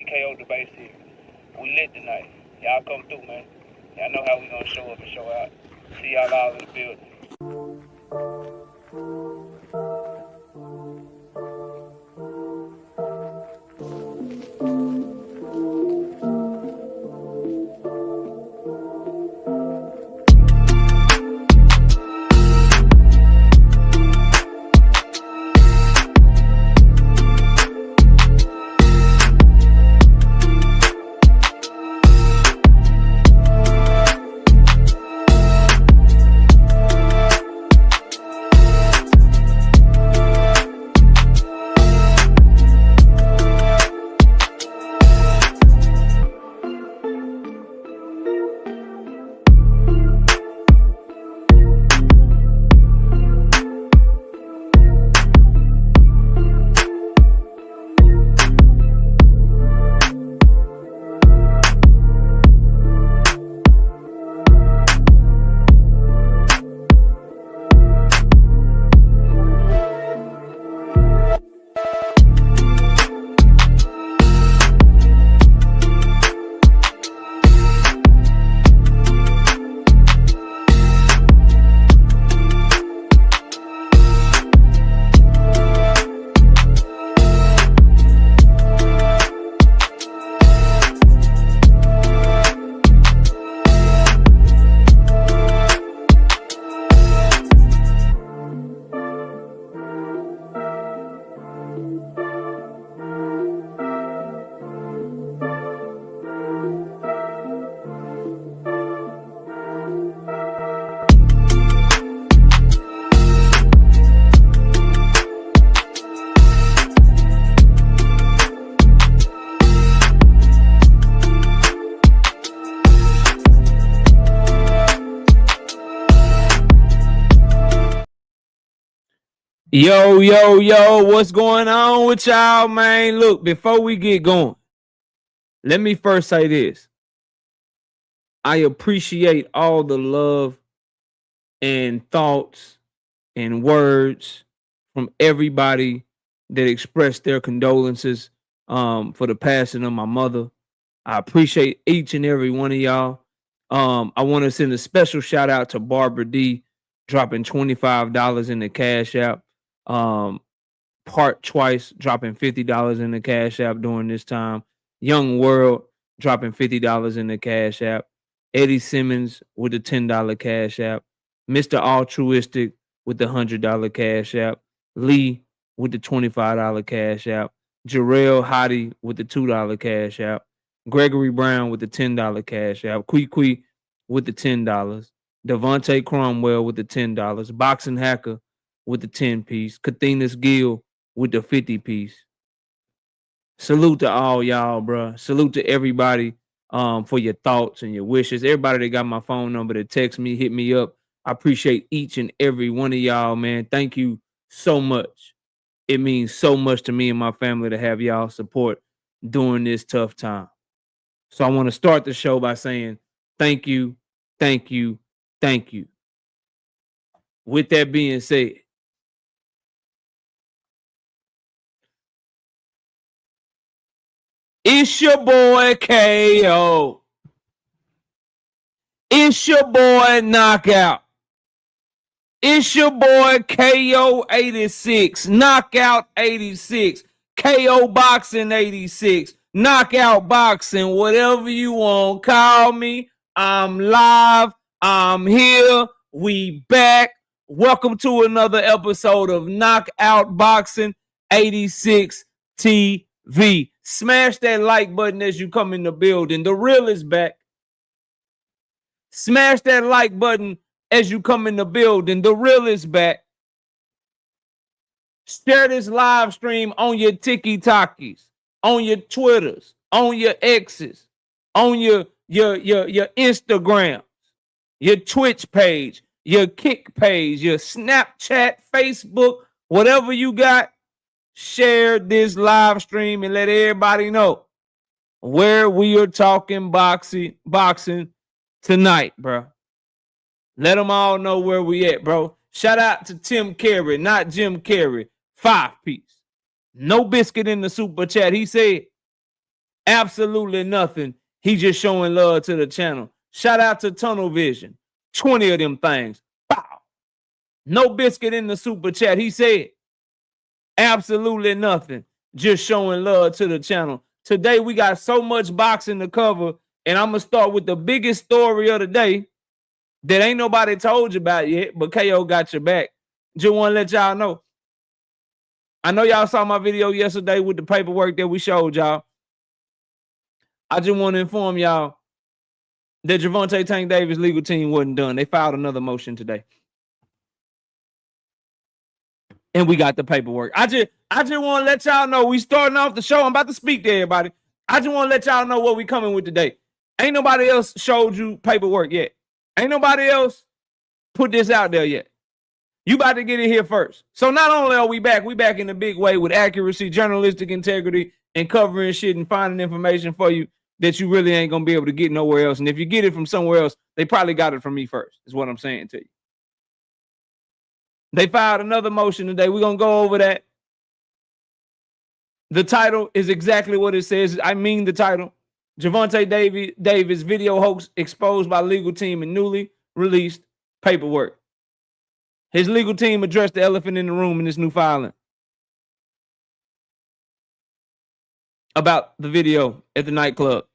KO debate series. We lit tonight. Y'all come through, man. Y'all know how we gonna show up and show out. See y'all all in the building. Yo, what's going on with y'all, man? Look, before we get going, let me first say this. I appreciate all the love and thoughts and words from everybody that expressed their condolences for the passing of my mother. I appreciate each and every one of y'all. I want to send a special shout out to Barbara D dropping $25 in the Cash App. Part Twice dropping $50 in the Cash App during this time. Young World dropping $50 in the Cash App. Eddie Simmons with the $10 Cash App. Mr. Altruistic with the $100 Cash App. Lee with the $25 Cash App. Jarrell Hottie with the $2 Cash App. Gregory Brown with the $10 Cash App. Quee with the $10. Devontae Cromwell with the $10. Boxing Hacker with the 10-piece. Kathena's Gill with the 50-piece. Salute to all y'all, bro. Salute to everybody for your thoughts and your wishes. Everybody that got my phone number to text me, hit me up. I appreciate each and every one of y'all, man. Thank you so much. It means so much to me and my family to have y'all support during this tough time. So I want to start the show by saying thank you, thank you, thank you. With that being said, it's your boy KO. It's your boy Knockout. It's your boy KO 86, Knockout 86, KO Boxing 86, Knockout Boxing, whatever you want. Call me. I'm live. I'm here. We back. Welcome to another episode of Knockout Boxing 86 TV. Smash that like button as you come in the building. The real is back. Smash that like button as you come in the building. The real is back. Share this live stream on your TikToks, on your Twitters, on your X's, on your Instagrams, your Twitch page, your Kick page, your Snapchat, Facebook, whatever you got. Share this live stream and let everybody know where we are talking boxing tonight, bro. Let them all know where we at, bro. Shout out to Tim Carey, not Jim Carrey. 5-piece. No biscuit in the super chat. He said, Absolutely nothing. He just showing love to the channel. Shout out to Tunnel Vision. 20 of them things. Bow. No biscuit in the super chat. He said, absolutely nothing. Just showing love to the channel. Today, we got so much boxing to cover, and I'm going to start with the biggest story of the day that ain't nobody told you about yet, but KO got your back. Just want to let y'all know. I know y'all saw my video yesterday with the paperwork that we showed y'all. I just want to inform y'all that Gervonta Tank Davis legal team wasn't done. They filed another motion today. And we got the paperwork. I just want to let y'all know we starting off the show. I'm about to speak to everybody. I just want to let y'all know what we coming with today. Ain't nobody else showed you paperwork yet. Ain't nobody else put this out there yet. You about to get it here first. So not only are we back in a big way with accuracy, journalistic integrity, and covering shit and finding information for you that you really ain't going to be able to get nowhere else. And if you get it from somewhere else, they probably got it from me first, is what I'm saying to you. They filed another motion today. We're going to go over that. The title is exactly what it says. I mean the title. Gervonta Davis video hoax exposed by legal team in newly released paperwork. His legal team addressed the elephant in the room in this new filing about the video at the nightclub.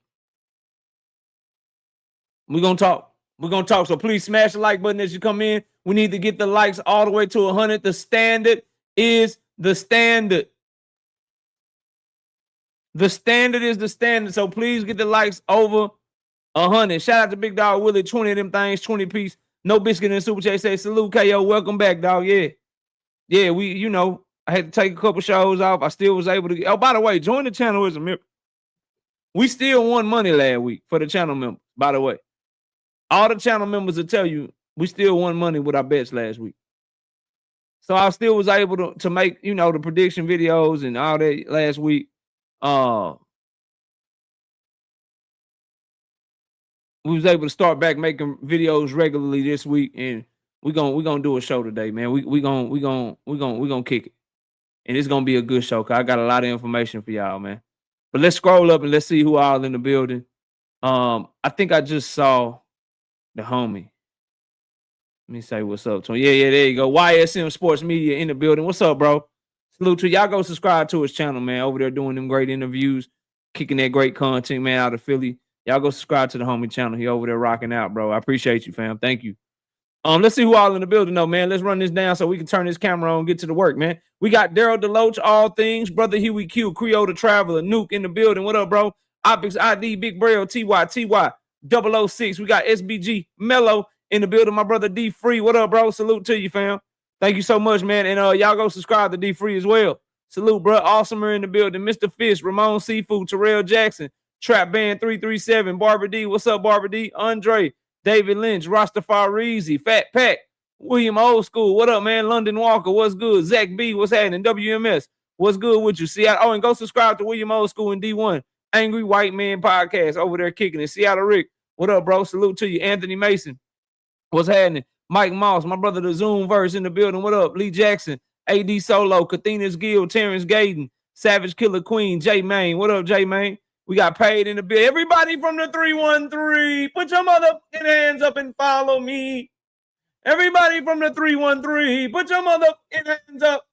We're going to talk. We're going to talk. So please smash the like button as you come in. We need to get the likes all the way to 100. The standard is the standard. The standard is the standard. So please get the likes over 100. Shout out to Big Dog Willie. 20 of them things, 20 piece. No biscuit in the super chat. Say salute KO. Welcome back, dog. Yeah. Yeah, I had to take a couple shows off. I still was able to. Oh, by the way, join the channel as a member. We still won money last week for the channel members, by the way. All the channel members will tell you we still won money with our bets last week. So I still was able to make, the prediction videos and all that last week. We was able to start back making videos regularly this week, and we're gonna do a show today, man. We gonna kick it. And it's gonna be a good show, cause I got a lot of information for y'all, man. But let's scroll up and let's see who all in the building. I think I just saw the homie. Let me say what's up to him. Yeah, there you go. YSM Sports Media in the building. What's up, bro? Salute to y'all. Go subscribe to his channel, man. Over there doing them great interviews, kicking that great content, man, out of Philly. Y'all go subscribe to the homie channel. He over there rocking out, bro. I appreciate you, fam. Thank you. Let's see who all in the building, though, man. Let's run this down so we can turn this camera on and get to the work, man. We got Daryl Deloach, All Things, Brother Huey Q, Creole the Traveler, Nuke in the building. What up, bro? Optics ID, Big Braille, TY, 006. We got SBG, Mello in the building. My brother D Free. What up, bro? Salute to you, fam. Thank you so much, man. And y'all go subscribe to D Free as well. Salute, bro. Awesomer in the building. Mr. Fish, Ramon Seafood, Terrell Jackson, Trap Band 337, Barbara D. What's up, Barbara D? Andre, David Lynch, Rastafarizi, Fat Pack, William Old School. What up, man? London Walker, what's good? Zach B, what's happening? WMS, what's good with you? Seattle. Oh, and go subscribe to William Old School and D1, Angry White Man Podcast over there kicking it. Seattle Rick, what up, bro? Salute to you. Anthony Mason, what's happening? Mike Moss, my brother, the Zoom verse in the building. What up? Lee Jackson, AD Solo, Kathina's Guild, Terrence Gayden, Savage Killer Queen, J Main. What up, J Main? We got paid in the bill. Everybody from the 313, put your motherfucking hands up and follow me. Everybody from the 313, put your motherfucking hands up.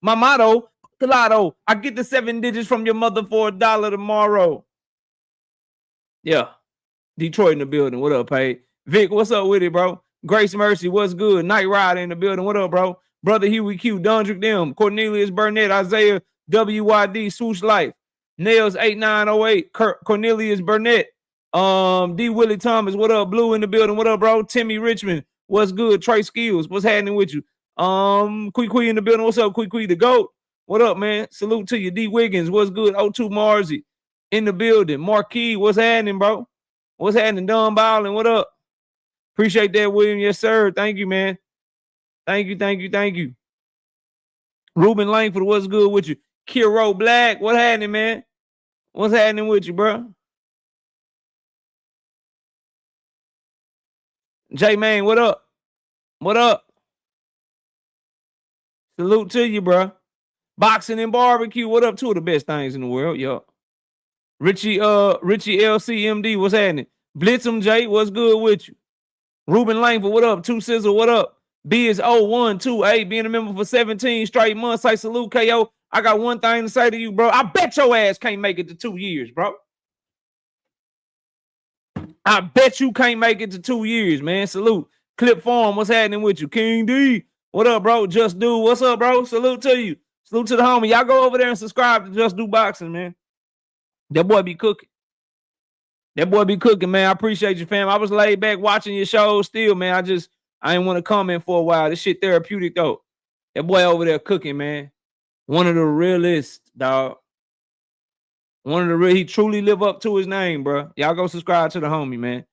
My motto, Colado, I get the 7 digits from your mother for $1 tomorrow. Yeah. Detroit in the building. What up, Paid? Vic, what's up with it, bro? Grace Mercy, what's good? Night Rider in the building. What up, bro? Brother Huey Q, Dundrick them, Cornelius Burnett, Isaiah WYD, Swoosh Life. Nails 8908, Cornelius Burnett, D. Willie Thomas, what up? Blue in the building, what up, bro? Timmy Richmond, what's good? Trey Skills, what's happening with you? Quee in the building, what's up? Quee the GOAT, what up, man? Salute to you. D. Wiggins, what's good? O2 Marzi in the building. Marquis, what's happening, bro? What's happening? Don Bowling, what up? Appreciate that, William. Yes, sir. Thank you, man. Thank you. Ruben Langford, what's good with you? Kiro Black, what happening, man? What's happening with you, bro? J-Man, what up? What up? Salute to you, bro. Boxing and barbecue, what up? Two of the best things in the world, yo. Richie LCMD, what's happening? Blitzum J, what's good with you? Ruben Langford, what up? 2 Sizzle, what up? B is 0128, being a member for 17 straight months. I salute KO. I got one thing to say to you, bro. I bet your ass can't make it to 2 years, bro. I bet you can't make it to 2 years, man. Salute. Clip Farm, what's happening with you? King D, what up, bro? Just Do, what's up, bro? Salute to you. Salute to the homie. Y'all go over there and subscribe to Just Do Boxing, man. That boy be cooking. That boy be cooking, man. I appreciate you, fam. I was laid back watching your show still, man. I didn't want to comment for a while. This shit therapeutic, though. That boy over there cooking, man. One of the realest, dog. One of the real, he truly live up to his name, bro. Y'all go subscribe to the homie, man.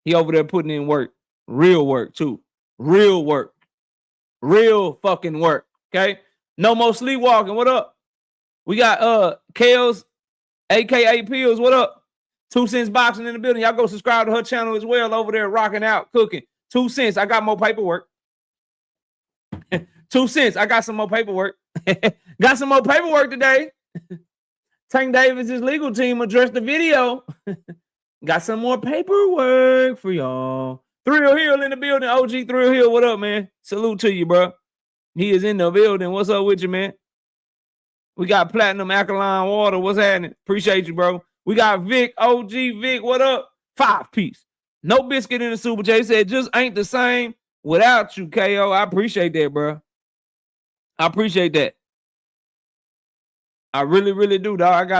He over there putting in work. Real work, too. Real work. Real fucking work, okay? No more sleepwalking. What up? We got Kales, a.k.a. Pills. What up? 2 Cents Boxing in the building. Y'all go subscribe to her channel as well over there, rocking out, cooking. 2 Cents. I got more paperwork. 2 Cents. I got some more paperwork. Got some more paperwork today. Tank Davis's legal team addressed the video. Got some more paperwork for y'all. Thrill Hill in the building. OG Thrill Hill, what up, man? Salute to you, bro. He is in the building. What's up with you, man? We got Platinum Alkaline Water. What's happening? Appreciate you, bro. We got Vic, OG Vic, what up? 5-piece. No biscuit in the Super J. Said, just ain't the same without you, KO. I appreciate that, bro. I appreciate that. I really, really do, dog.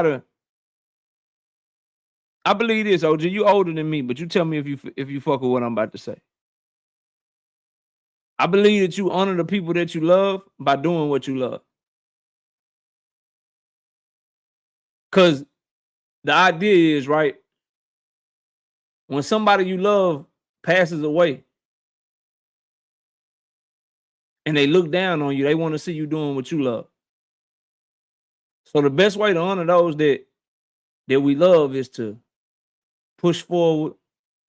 I believe this, OG. You older than me, but you tell me if you fuck with what I'm about to say. I believe that you honor the people that you love by doing what you love. Because the idea is, right, when somebody you love passes away and they look down on you, they want to see you doing what you love. So the best way to honor those that we love is to push forward,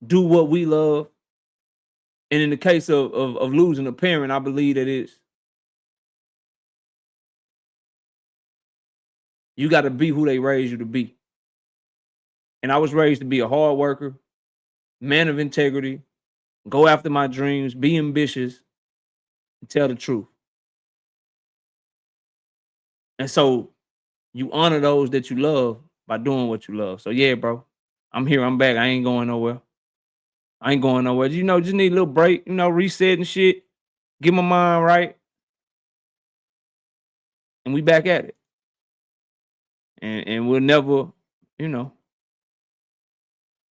do what we love. And in the case of losing a parent, I believe that you got to be who they raised you to be. And I was raised to be a hard worker, man of integrity, go after my dreams, be ambitious, and tell the truth. And so you honor those that you love by doing what you love. So yeah, bro, I'm here. I'm back. I ain't going nowhere. You know, just need a little break, you know, reset and shit. Get my mind right. And we back at it. And we'll never, you know,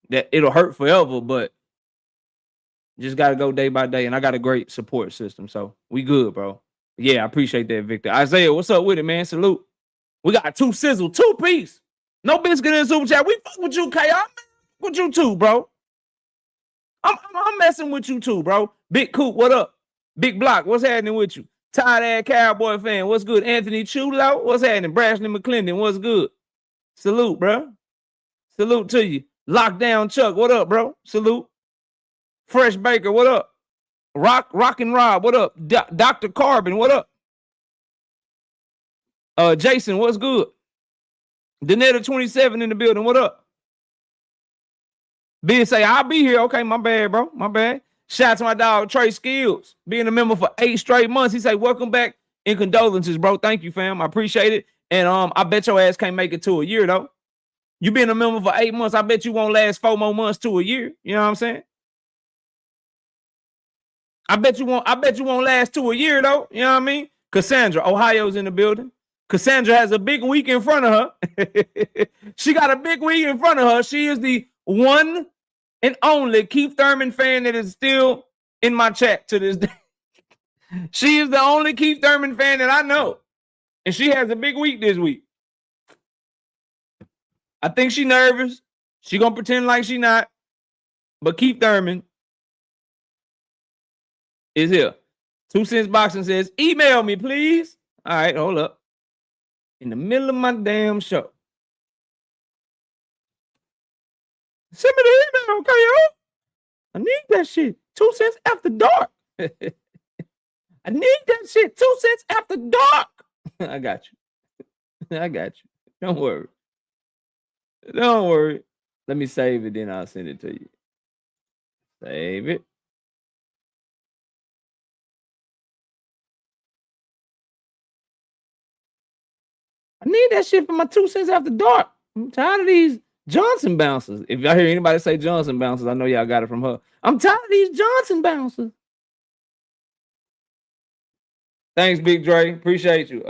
that it'll hurt forever, but just got to go day by day. And I got a great support system. So we good, bro. Yeah, I appreciate that, Victor. Isaiah, what's up with it, man? Salute. We got 2 Sizzle, 2-piece. No biscuit in the Super Chat. We fuck with you, K. I'm with you too, bro. I'm messing with you too, bro. Big Coop, what up? Big Block, what's happening with you? Tired-ass Cowboy fan, what's good? Anthony Chulo, what's happening? Brashley McClendon, what's good? Salute, bro. Salute to you. Lockdown Chuck, what up, bro? Salute. Fresh Baker, what up? Rock and Rob, what up? Dr. Carbon, what up? Jason, what's good? Danetta 27 in the building, what up? Ben say, I'll be here. Okay, my bad, bro. My bad. Shout out to my dog, Trey Skills, being a member for 8 straight months. He say, welcome back and condolences, bro. Thank you, fam. I appreciate it. And I bet your ass can't make it to a year, though. You been a member for 8 months. I bet you won't last 4 more months to a year. You know what I'm saying? I bet you won't last to a year, though. You know what I mean? Cassandra, Ohio's in the building. Cassandra has a big week in front of her. She got a big week in front of her. She is the one and only Keith Thurman fan that is still in my chat to this day. She is the only Keith Thurman fan that I know. And she has a big week this week. I think she's nervous. She gonna pretend like she not. But Keith Thurman is here. 2 Cents Boxing says, email me, please. All right, hold up. In the middle of my damn show. Send me the email, okay, yo? I need that shit. 2 cents after dark. I need that shit. 2 cents after dark. I got you. I got you. Don't worry. Don't worry. Let me save it, then I'll send it to you. Save it. I need that shit for my 2 cents after dark. I'm tired of these Johnson bouncers. If y'all hear anybody say Johnson bouncers, I know y'all got it from her. I'm tired of these Johnson bouncers. Thanks, Big Dre. Appreciate you.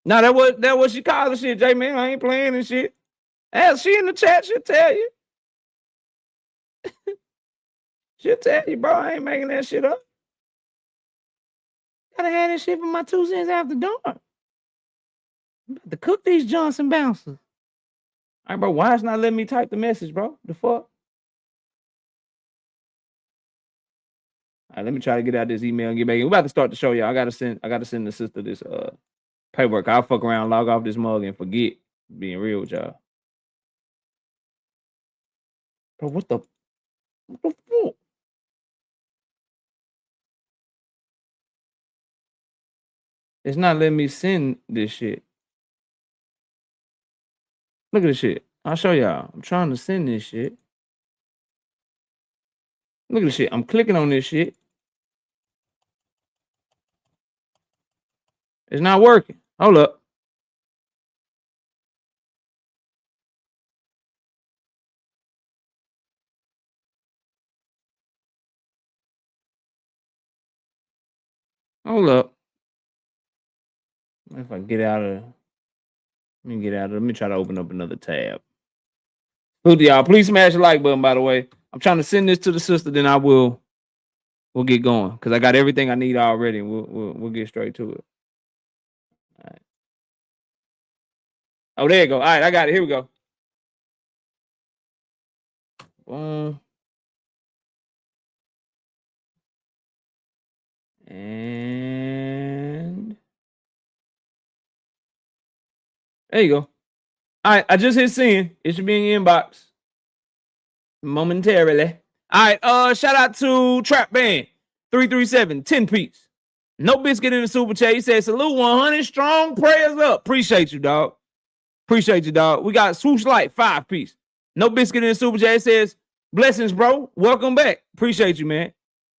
No, that was she called the shit, J man. I ain't playing and shit. Ask she in the chat, she'll tell you. She'll tell you, bro. I ain't making that shit up. Gotta have that shit for my 2 cents after dark. I'm about to cook these Johnson bouncers. All right, bro. Why it's not letting me type the message, bro? The fuck? All right, let me try to get out this email and get back. We're about to start the show, y'all. I gotta send the sister this paperwork. I'll fuck around, log off this mug, and forget being real with y'all. Bro, what the fuck? It's not letting me send this shit. Look at this shit. I'll show y'all. I'm trying to send this shit. Look at this shit. I'm clicking on this shit. It's not working. Hold up. Hold up. If I get out of, let me get out of. Let me try to open up another tab. Look, y'all, please smash the like button. By the way, I'm trying to send this to the sister. Then we'll get going because I got everything I need already. We'll get straight to it. All right. Oh, there you go. All right, I got it. Here we go. Boom. And there you go. All right, I just hit send. It should be in your inbox momentarily. All right, shout out to Trap Band 337 10 piece. No Biscuit in the super chat. He said salute 100 strong, prayers up. Appreciate you, dog. Appreciate you, dog. We got Swoosh Light 5 piece. No Biscuit in the super chat. It says blessings, bro. Welcome back. Appreciate you, man.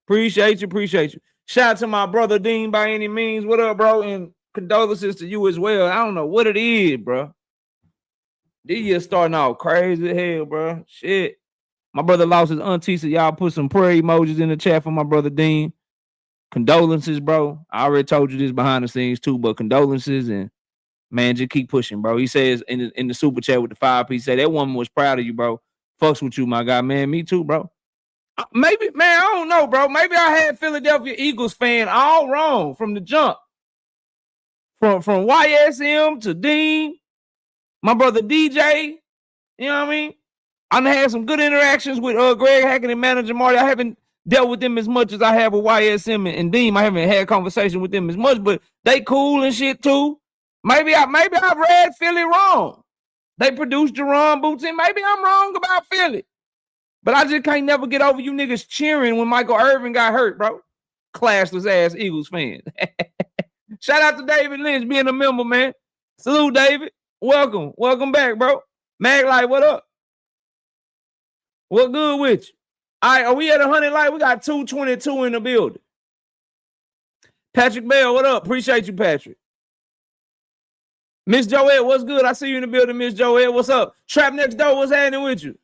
Appreciate you. Shout out to my brother Dean by any means. What up, bro? And condolences to you as well. I don't know what it is, bro. This year starting out crazy as hell, bro. Shit. My brother lost his auntie, so y'all put some prayer emojis in the chat for my brother Dean. Condolences, bro. I already told you this behind the scenes too, but condolences, and man, just keep pushing, bro. He says in the super chat with the 5 piece, say that woman was proud of you, bro. Fucks with you, my guy, man. Me too, bro. Maybe, man, I don't know, bro. Maybe I had Philadelphia Eagles fan all wrong from the jump. From YSM to Dean, my brother DJ, you know what I mean? I done had some good interactions with Greg Hackett and manager Marty. I haven't dealt with them as much as I have with YSM and Dean. I haven't had conversation with them as much, but they cool and shit too. Maybe I read Philly wrong. They produced Jaron Boots, and maybe I'm wrong about Philly. But I just can't never get over you niggas cheering when Michael Irvin got hurt, bro. Classless ass Eagles fan. Shout out to David Lynch being a member, man. Salute, David. Welcome. Welcome back, bro. Mag Light, what up? What good with you? All right, are we at 100 light? We got 222 in the building. Patrick Bell, what up? Appreciate you, Patrick. Miss Joette, what's good? I see you in the building, Miss Joette. What's up? Trap Next Door, what's happening with you?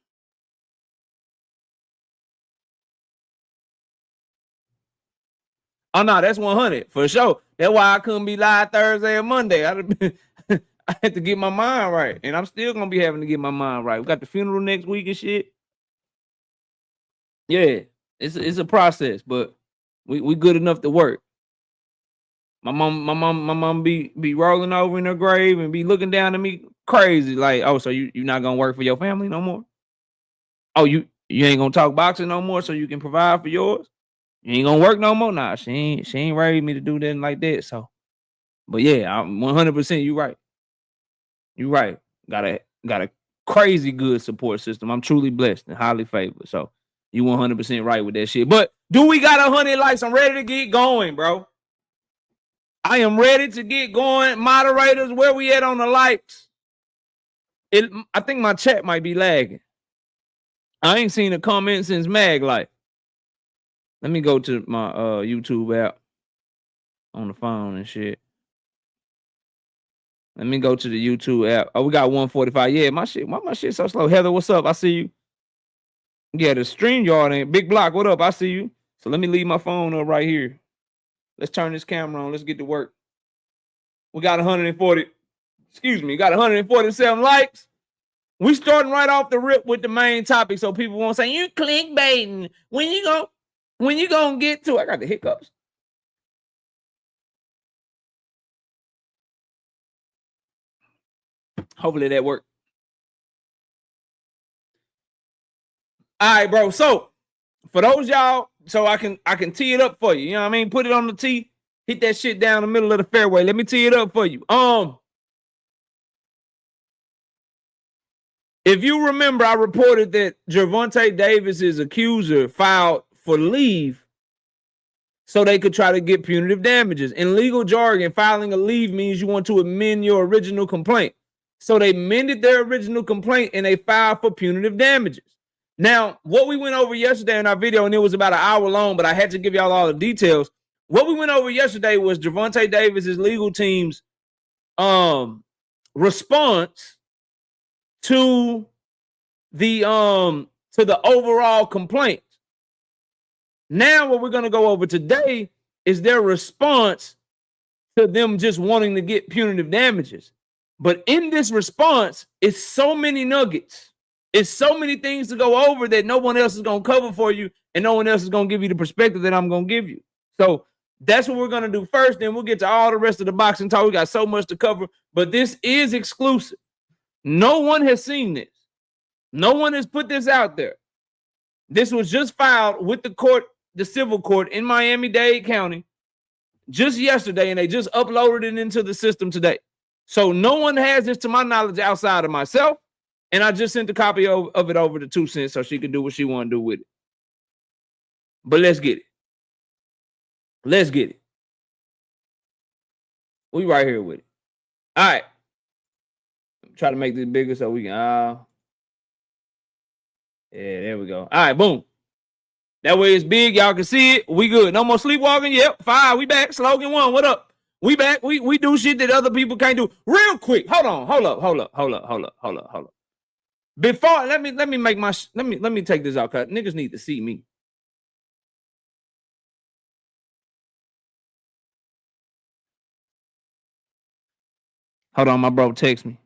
Oh, no, that's 100 for sure. That's why I couldn't be live Thursday or Monday. I had to get my mind right, and I'm still going to be having to get my mind right. We got the funeral next week and shit. Yeah, it's a process, but we good enough to work. My mom be rolling over in her grave and be looking down at me crazy, like, oh, so you not gonna work for your family no more? Oh, you ain't gonna talk boxing no more, so you can provide for yours? You ain't gonna work no more? Nah, she ain't raised me to do that like that. So, but yeah, I'm 100%. You right. You right. Got a crazy good support system. I'm truly blessed and highly favored. So you 100% right with that shit. But do we got 100 likes? I'm ready to get going, bro. I am ready to get going. Moderators, where we at on the likes? I think my chat might be lagging. I ain't seen a comment since Mag Life. Let me go to my YouTube app on the phone and shit. Let me go to the YouTube app. Oh, we got 145. Yeah, my shit so slow. Heather, what's up? I see you. Yeah, the StreamYard ain't Big Block. What up? I see you. So let me leave my phone up right here. Let's turn this camera on. Let's get to work. We got 140. Excuse me. Got 147 likes. We starting right off the rip with the main topic, so people won't say you clickbaiting. When you gonna get to it? I got the hiccups. Hopefully that worked. All right, bro. So for those y'all, so I can tee it up for you. You know what I mean? Put it on the tee, hit that shit down the middle of the fairway. Let me tee it up for you. If you remember, I reported that Gervonta Davis's accuser filed for leave so they could try to get punitive damages. In legal jargon, filing a leave means you want to amend your original complaint. So they amended their original complaint and they filed for punitive damages. Now, what we went over yesterday in our video, and it was about an hour long, but I had to give y'all all the details. What we went over yesterday was Gervonta Davis's legal team's response to the overall complaint. Now what we're going to go over today is their response to them just wanting to get punitive damages. But in this response, it's so many nuggets. It's so many things to go over that no one else is going to cover for you, and no one else is going to give you the perspective that I'm going to give you. So that's what we're going to do first. Then we'll get to all the rest of the boxing talk. We got so much to cover, but this is exclusive. No one has seen this. No one has put this out there. This was just filed with the court, the civil court in Miami-Dade County just yesterday, and they just uploaded it into the system today. So no one has this, to my knowledge, outside of myself, and I just sent a copy of it over to 2 Cents so she can do what she want to do with it. But let's get it. Let's get it. We right here with it. All right. Try to make this bigger so we can. Yeah, there we go. All right, boom. That way it's big. Y'all can see it. We good. No more sleepwalking. Yep. 5. We back. Slogan 1. What up? We back. We do shit that other people can't do. Real quick. Hold on. Hold up. Before let me make my let me take this out, cause niggas need to see me. Hold on, my bro text me.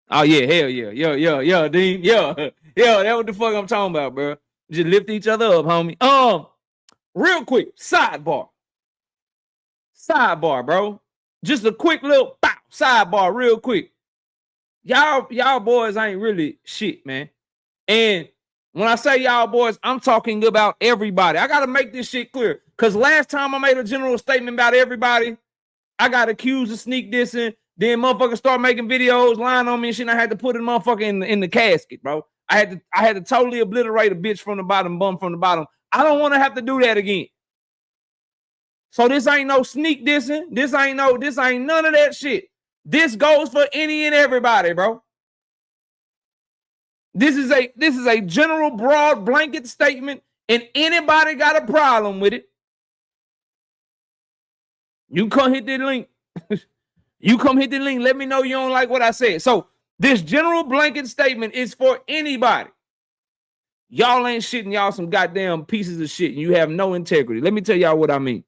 Oh yeah, hell yeah, Dean, yeah, that's what the fuck I'm talking about, bro. Just lift each other up, homie. Real quick, sidebar, bro. Just a quick little sidebar, real quick. Y'all boys ain't really shit, man. And when I say y'all boys, I'm talking about everybody. I gotta make this shit clear, cause last time I made a general statement about everybody, I got accused of sneak dissing. Then motherfuckers start making videos, lying on me and shit. And I had to put a motherfucker in the casket, bro. I had to totally obliterate a bitch from the bottom, bum from the bottom. I don't want to have to do that again. So this ain't no sneak dissing. This ain't none of that shit. This goes for any and everybody, bro. This is a general, broad, blanket statement, and anybody got a problem with it, you come hit the link. You come hit the link. Let me know you don't like what I said. So this general blanket statement is for anybody. Y'all ain't shitting y'all some goddamn pieces of shit, and you have no integrity. Let me tell y'all what I mean.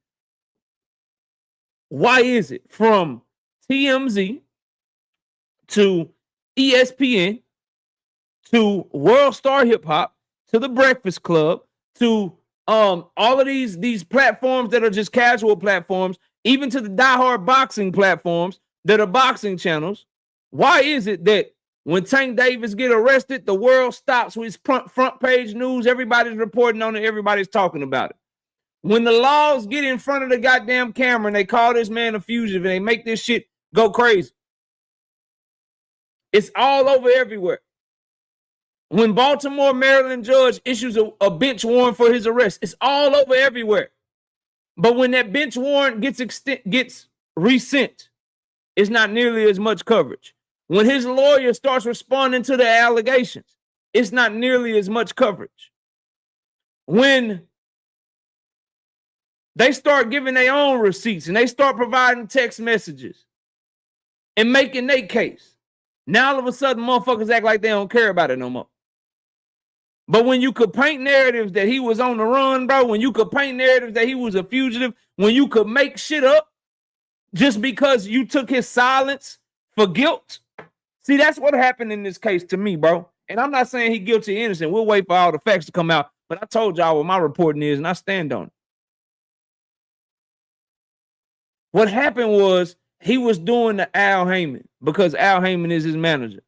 Why is it from TMZ to ESPN to World Star Hip Hop to The Breakfast Club to all of these platforms that are just casual platforms, even to the diehard boxing platforms that are boxing channels? Why is it that when Tank Davis get arrested, the world stops with front page news, everybody's reporting on it, everybody's talking about it? When the laws get in front of the goddamn camera and they call this man a fugitive and they make this shit go crazy, it's all over everywhere. When Baltimore, Maryland judge issues a bench warrant for his arrest, it's all over everywhere. But when that bench warrant gets resent, it's not nearly as much coverage. When his lawyer starts responding to the allegations, it's not nearly as much coverage. When they start giving their own receipts and they start providing text messages and making their case, now all of a sudden motherfuckers act like they don't care about it no more. But when you could paint narratives that he was on the run, bro, when you could paint narratives that he was a fugitive, when you could make shit up just because you took his silence for guilt. See, that's what happened in this case to me, bro. And I'm not saying he guilty or innocent. We'll wait for all the facts to come out. But I told y'all what my reporting is, and I stand on it. What happened was he was doing the Al Heyman because Al Heyman is his manager.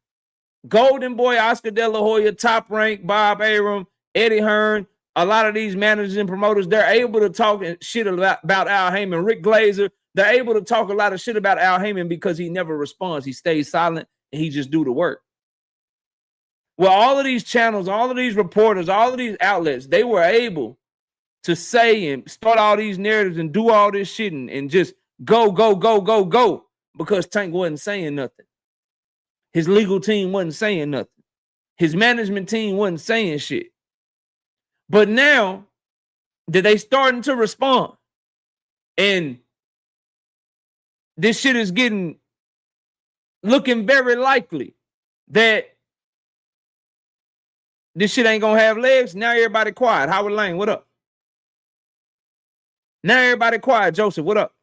Golden Boy, Oscar De La Hoya, Top Rank, Bob Arum, Eddie Hearn, a lot of these managers and promoters, they're able to talk shit about Al Heyman. Rick Glazer, they're able to talk a lot of shit about Al Heyman because he never responds. He stays silent and he just do the work. Well, all of these channels, all of these reporters, all of these outlets, they were able to say and start all these narratives and do all this shit and just go because Tank wasn't saying nothing. His legal team wasn't saying nothing. His management team wasn't saying shit. But now that they starting to respond and this shit is looking very likely that this shit ain't gonna have legs, now everybody quiet. Howard Lane, what up? Now everybody quiet. Joseph, what up?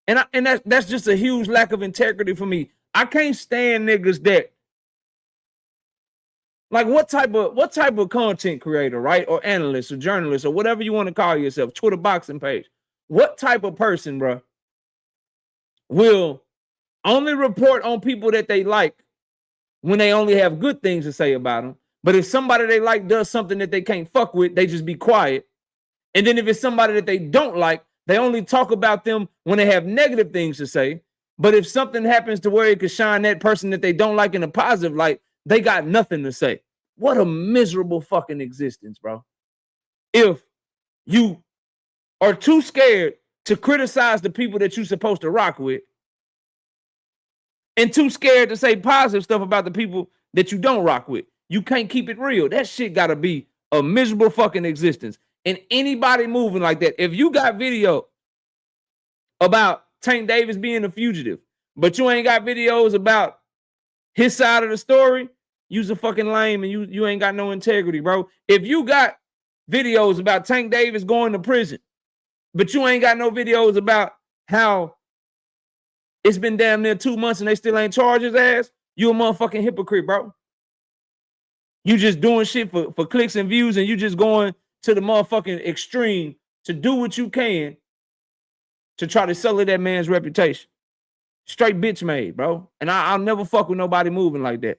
And that's just a huge lack of integrity for me. I can't stand niggas that, like, what type of content creator, right? Or analyst or journalist or whatever you want to call yourself, Twitter boxing page. What type of person, bro, will only report on people that they like when they only have good things to say about them? But if somebody they like does something that they can't fuck with, they just be quiet. And then if it's somebody that they don't like, they only talk about them when they have negative things to say. But if something happens to where it could shine that person that they don't like in a positive light, they got nothing to say. What a miserable fucking existence, bro. If you are too scared to criticize the people that you're supposed to rock with and too scared to say positive stuff about the people that you don't rock with, you can't keep it real. That shit got to be a miserable fucking existence. And anybody moving like that, if you got video about Tank Davis being a fugitive, but you ain't got videos about his side of the story, you's a fucking lame and you ain't got no integrity, bro. If you got videos about Tank Davis going to prison, but you ain't got no videos about how it's been damn near 2 months and they still ain't charged his ass, you a motherfucking hypocrite, bro. You just doing shit for clicks and views, and you just going to the motherfucking extreme to do what you can to try to sully that man's reputation. Straight bitch made, bro. And I'll never fuck with nobody moving like that.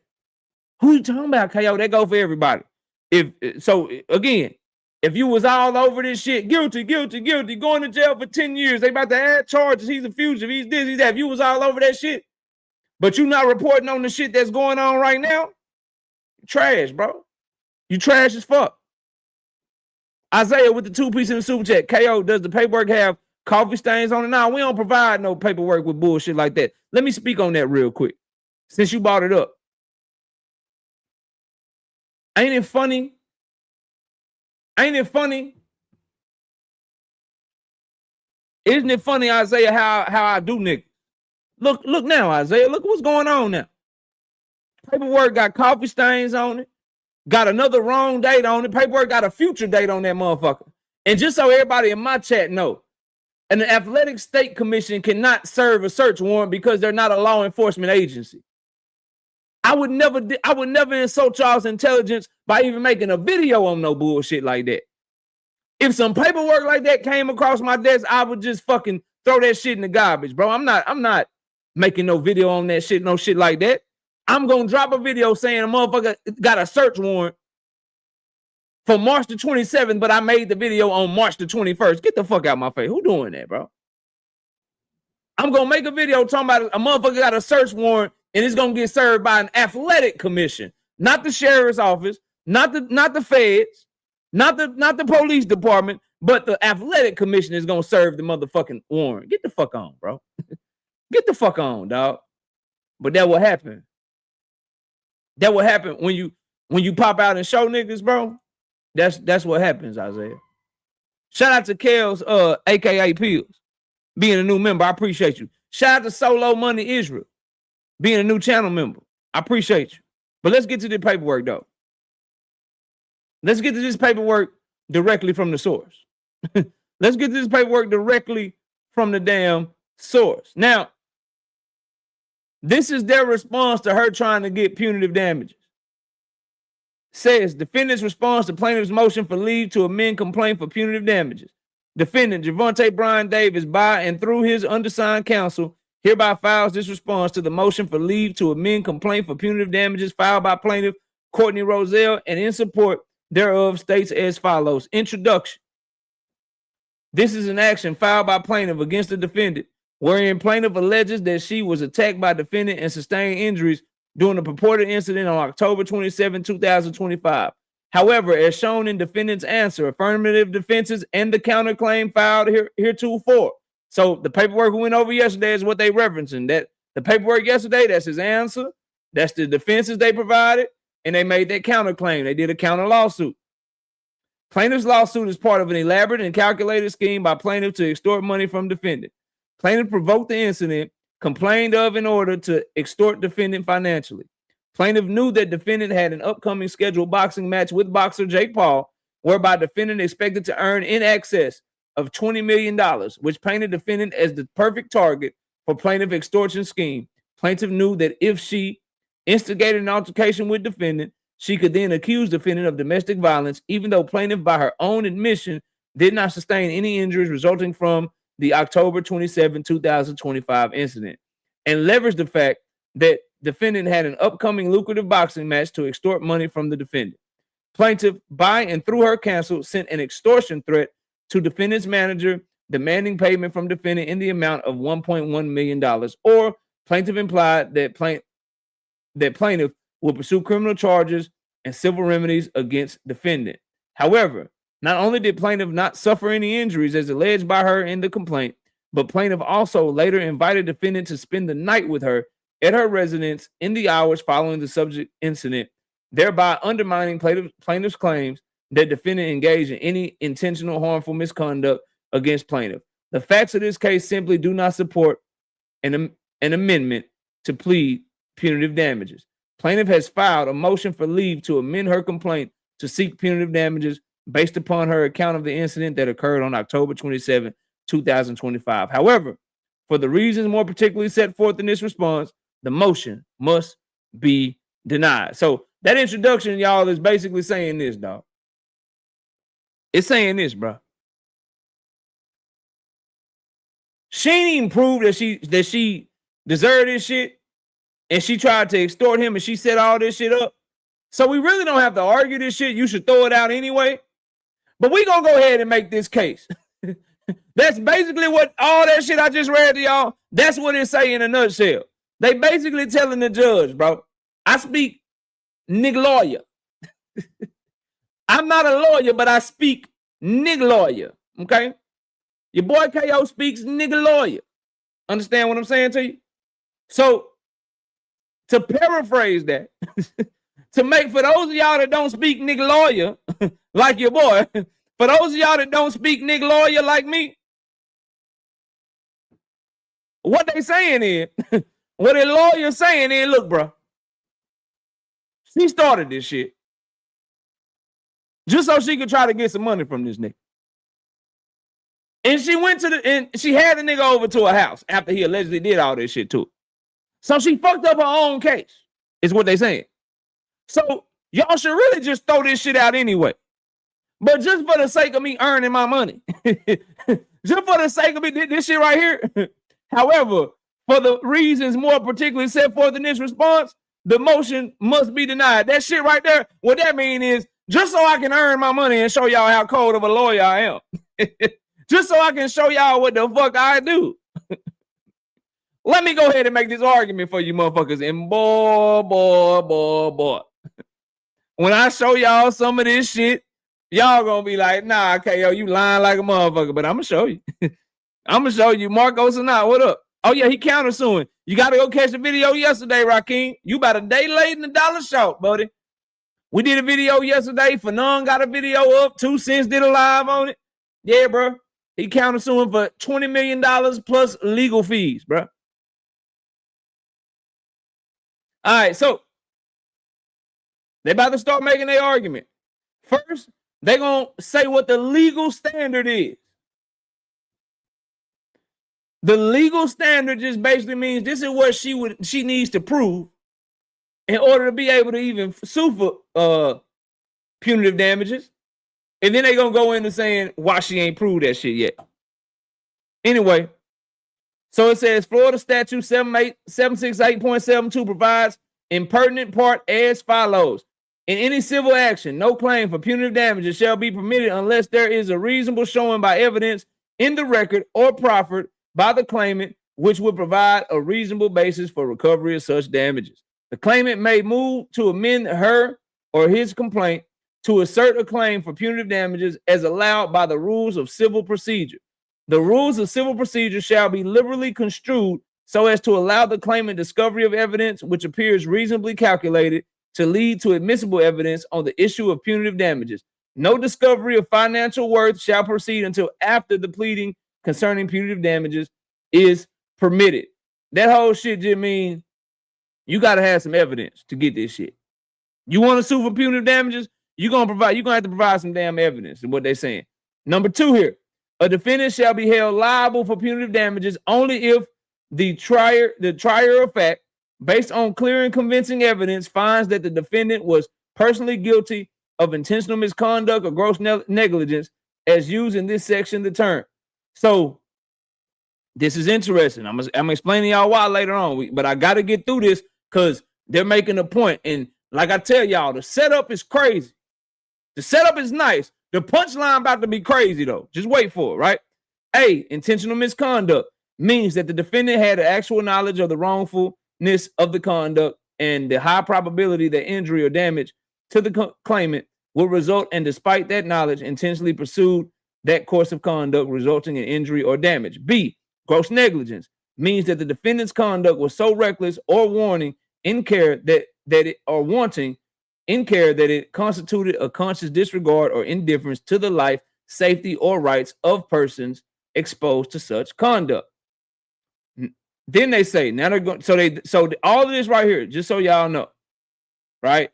Who you talking about, KO? That go for everybody. Again, if you was all over this shit, guilty, going to jail for 10 years, they about to add charges, he's a fugitive, he's this, he's that. If you was all over that shit, but you not reporting on the shit that's going on right now, you trash, bro. You trash as fuck. Isaiah with the 2-piece in the super chat. KO, does the paperwork have coffee stains on it? Now, we don't provide no paperwork with bullshit like that. Let me speak on that real quick, since you brought it up. Ain't it funny? Ain't it funny? Isn't it funny, Isaiah, how I do niggas? Look now, Isaiah. Look what's going on now. Paperwork got coffee stains on it. Got another wrong date on it. Paperwork got a future date on that motherfucker. And just so everybody in my chat know, an athletic state commission cannot serve a search warrant because they're not a law enforcement agency. I would never insult y'all's intelligence by even making a video on no bullshit like that. If some paperwork like that came across my desk, I would just fucking throw that shit in the garbage, bro. I'm not making no video on that shit, no shit like that. I'm going to drop a video saying a motherfucker got a search warrant for March the 27th, but I made the video on March the 21st. Get the fuck out my face. Who doing that, bro? I'm going to make a video talking about a motherfucker got a search warrant and it's going to get served by an athletic commission, not the sheriff's office, not the feds, not the police department, but the athletic commission is going to serve the motherfucking warrant. Get the fuck on, bro. Get the fuck on, dog. But that will happen. That will happen when you pop out and show niggas, bro. That's what happens, Isaiah. Shout out to Kels, aka Pills, being a new member. I appreciate you. Shout out to Solo Money Israel, being a new channel member. I appreciate you. But let's get to the paperwork, though. Let's get to this paperwork directly from the source. Let's get to this paperwork directly from the damn source. Now, this is their response to her trying to get punitive damages. Says, defendant's response to plaintiff's motion for leave to amend complaint for punitive damages. Defendant Gervonta Brian Davis, by and through his undersigned counsel, hereby files this response to the motion for leave to amend complaint for punitive damages filed by plaintiff Courtney Roselle, and in support thereof states as follows. Introduction. This is an action filed by plaintiff against the defendant, wherein plaintiff alleges that she was attacked by defendant and sustained injuries during a purported incident on October 27, 2025. However, as shown in defendant's answer, affirmative defenses and the counterclaim filed heretofore. So the paperwork we went over yesterday is what they referencing. That the paperwork yesterday, that's his answer. That's the defenses they provided, and they made that counterclaim. They did a counter lawsuit. Plaintiff's lawsuit is part of an elaborate and calculated scheme by plaintiff to extort money from defendant. Plaintiff provoked the incident, complained of in order to extort defendant financially. Plaintiff knew that defendant had an upcoming scheduled boxing match with boxer Jake Paul, whereby defendant expected to earn in excess of $20 million, which painted defendant as the perfect target for plaintiff extortion scheme. Plaintiff knew that if she instigated an altercation with defendant, she could then accuse defendant of domestic violence, even though plaintiff, by her own admission, did not sustain any injuries resulting from the October 27, 2025 incident, and leveraged the fact that defendant had an upcoming lucrative boxing match to extort money from the defendant. Plaintiff, by and through her counsel, sent an extortion threat to defendant's manager, demanding payment from defendant in the amount of $1.1 million, or plaintiff implied that plaintiff will pursue criminal charges and civil remedies against defendant. However, not only did plaintiff not suffer any injuries as alleged by her in the complaint, but plaintiff also later invited defendant to spend the night with her at her residence in the hours following the subject incident, thereby undermining plaintiff's claims that defendant engaged in any intentional harmful misconduct against plaintiff. The facts of this case simply do not support an amendment to plead punitive damages. Plaintiff has filed a motion for leave to amend her complaint to seek punitive damages based upon her account of the incident that occurred on October 27, 2025. However, for the reasons more particularly set forth in this response, the motion must be denied. So that introduction, y'all, is basically saying this, dog. It's saying this, bro. She ain't even proved that she deserved this shit, and she tried to extort him, and she set all this shit up. So we really don't have to argue this shit. You should throw it out anyway. But we gonna go ahead and make this case. That's basically what all that shit I just read to y'all, that's what it say in a nutshell. They basically telling the judge, bro, I speak nigga lawyer. I'm not a lawyer, but I speak nigga lawyer, okay? Your boy KO speaks nigga lawyer. Understand what I'm saying to you? So, to paraphrase that, to make, for those of y'all that don't speak nigga lawyer, like your boy, for those of y'all that don't speak nigga lawyer like me, what they saying is, what a lawyer saying is, look, bro, she started this shit just so she could try to get some money from this nigga. And she went to and she had the nigga over to her house after he allegedly did all this shit to her. So she fucked up her own case, is what they saying. So y'all should really just throw this shit out anyway. But just for the sake of me earning my money, just for the sake of me, this shit right here. However, for the reasons more particularly set forth in this response, the motion must be denied. That shit right there, what that mean is, just so I can earn my money and show y'all how cold of a lawyer I am. Just so I can show y'all what the fuck I do. Let me go ahead and make this argument for you motherfuckers. And boy. When I show y'all some of this shit Y'all gonna be like, nah, KO, you lying like a motherfucker, but I'm gonna show you. I'm gonna show you. Marcos or not, what up? Oh yeah, he countersuing. You gotta go catch the video yesterday, Rakeem. You about a day late in the dollar short, buddy. We did a video yesterday. Fanon got a video up. 2 Cents did a live on it. Yeah, bro. He countersuing for $20 million plus legal fees, bro. All right, so they about to start making their argument. First, they're going to say what the legal standard is. The legal standard just basically means this is what she needs to prove in order to be able to even sue for punitive damages. And then they're going to go into saying why she ain't proved that shit yet. Anyway, so it says Florida statute 768.72 provides in pertinent part as follows. In any civil action, no claim for punitive damages shall be permitted unless there is a reasonable showing by evidence in the record or proffered by the claimant, which would provide a reasonable basis for recovery of such damages. The claimant may move to amend her or his complaint to assert a claim for punitive damages as allowed by the rules of civil procedure. The rules of civil procedure shall be liberally construed so as to allow the claimant discovery of evidence which appears reasonably calculated to lead to admissible evidence on the issue of punitive damages. No discovery of financial worth shall proceed until after the pleading concerning punitive damages is permitted. That whole shit just means you got to have some evidence to get this shit. You want to sue for punitive damages? You're going to have to provide some damn evidence is what they're saying. Number 2 here, a defendant shall be held liable for punitive damages only if the trier of fact, based on clear and convincing evidence, finds that the defendant was personally guilty of intentional misconduct or gross negligence as used in this section of the term. So this is interesting. I'm explaining y'all why later on, but I got to get through this because they're making a point. And like I tell y'all, the setup is crazy. The setup is nice. The punchline about to be crazy though. Just wait for it, right? A, intentional misconduct means that the defendant had actual knowledge of the wrongfulness of the conduct and the high probability that injury or damage to the claimant will result, and despite that knowledge, intentionally pursued that course of conduct resulting in injury or damage. B, gross negligence means that the defendant's conduct was so reckless or wanting in care that it constituted a conscious disregard or indifference to the life, safety, or rights of persons exposed to such conduct. Then they say, now they're going, so all of this right here, just so y'all know, right?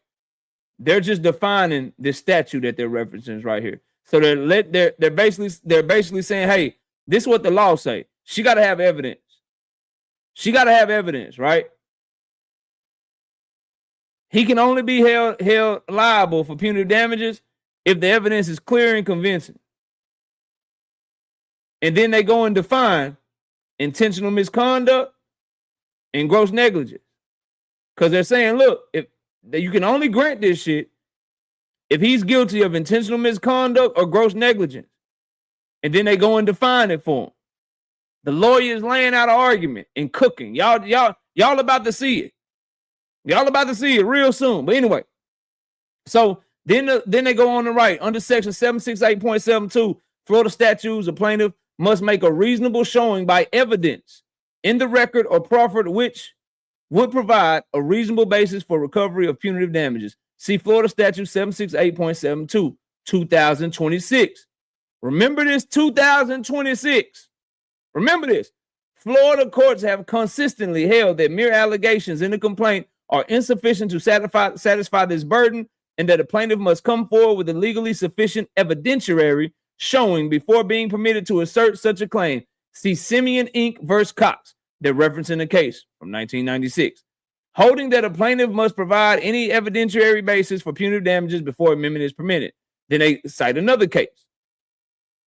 They're just defining this statute that they're referencing right here. So they're basically saying, hey, this is what the law say. She got to have evidence. She got to have evidence, right? He can only be held liable for punitive damages if the evidence is clear and convincing. And then they go and define intentional misconduct and gross negligence. Because they're saying, look, if you can only grant this shit if he's guilty of intentional misconduct or gross negligence. And then they go and define it for him. The lawyer is laying out an argument and cooking. Y'all about to see it. Y'all about to see it real soon. But anyway, so then they go on to write under section 768.72, Florida statutes, a plaintiff must make a reasonable showing by evidence in the record or proffered which would provide a reasonable basis for recovery of punitive damages. See Florida statute 768.72, 2026. Remember this, 2026. Remember this. Florida courts have consistently held that mere allegations in the complaint are insufficient to satisfy this burden, and that a plaintiff must come forward with a legally sufficient evidentiary showing before being permitted to assert such a claim. See Simeon Inc. versus Cox. They're referencing a case from 1996, holding that a plaintiff must provide any evidentiary basis for punitive damages before amendment is permitted. Then they cite another case,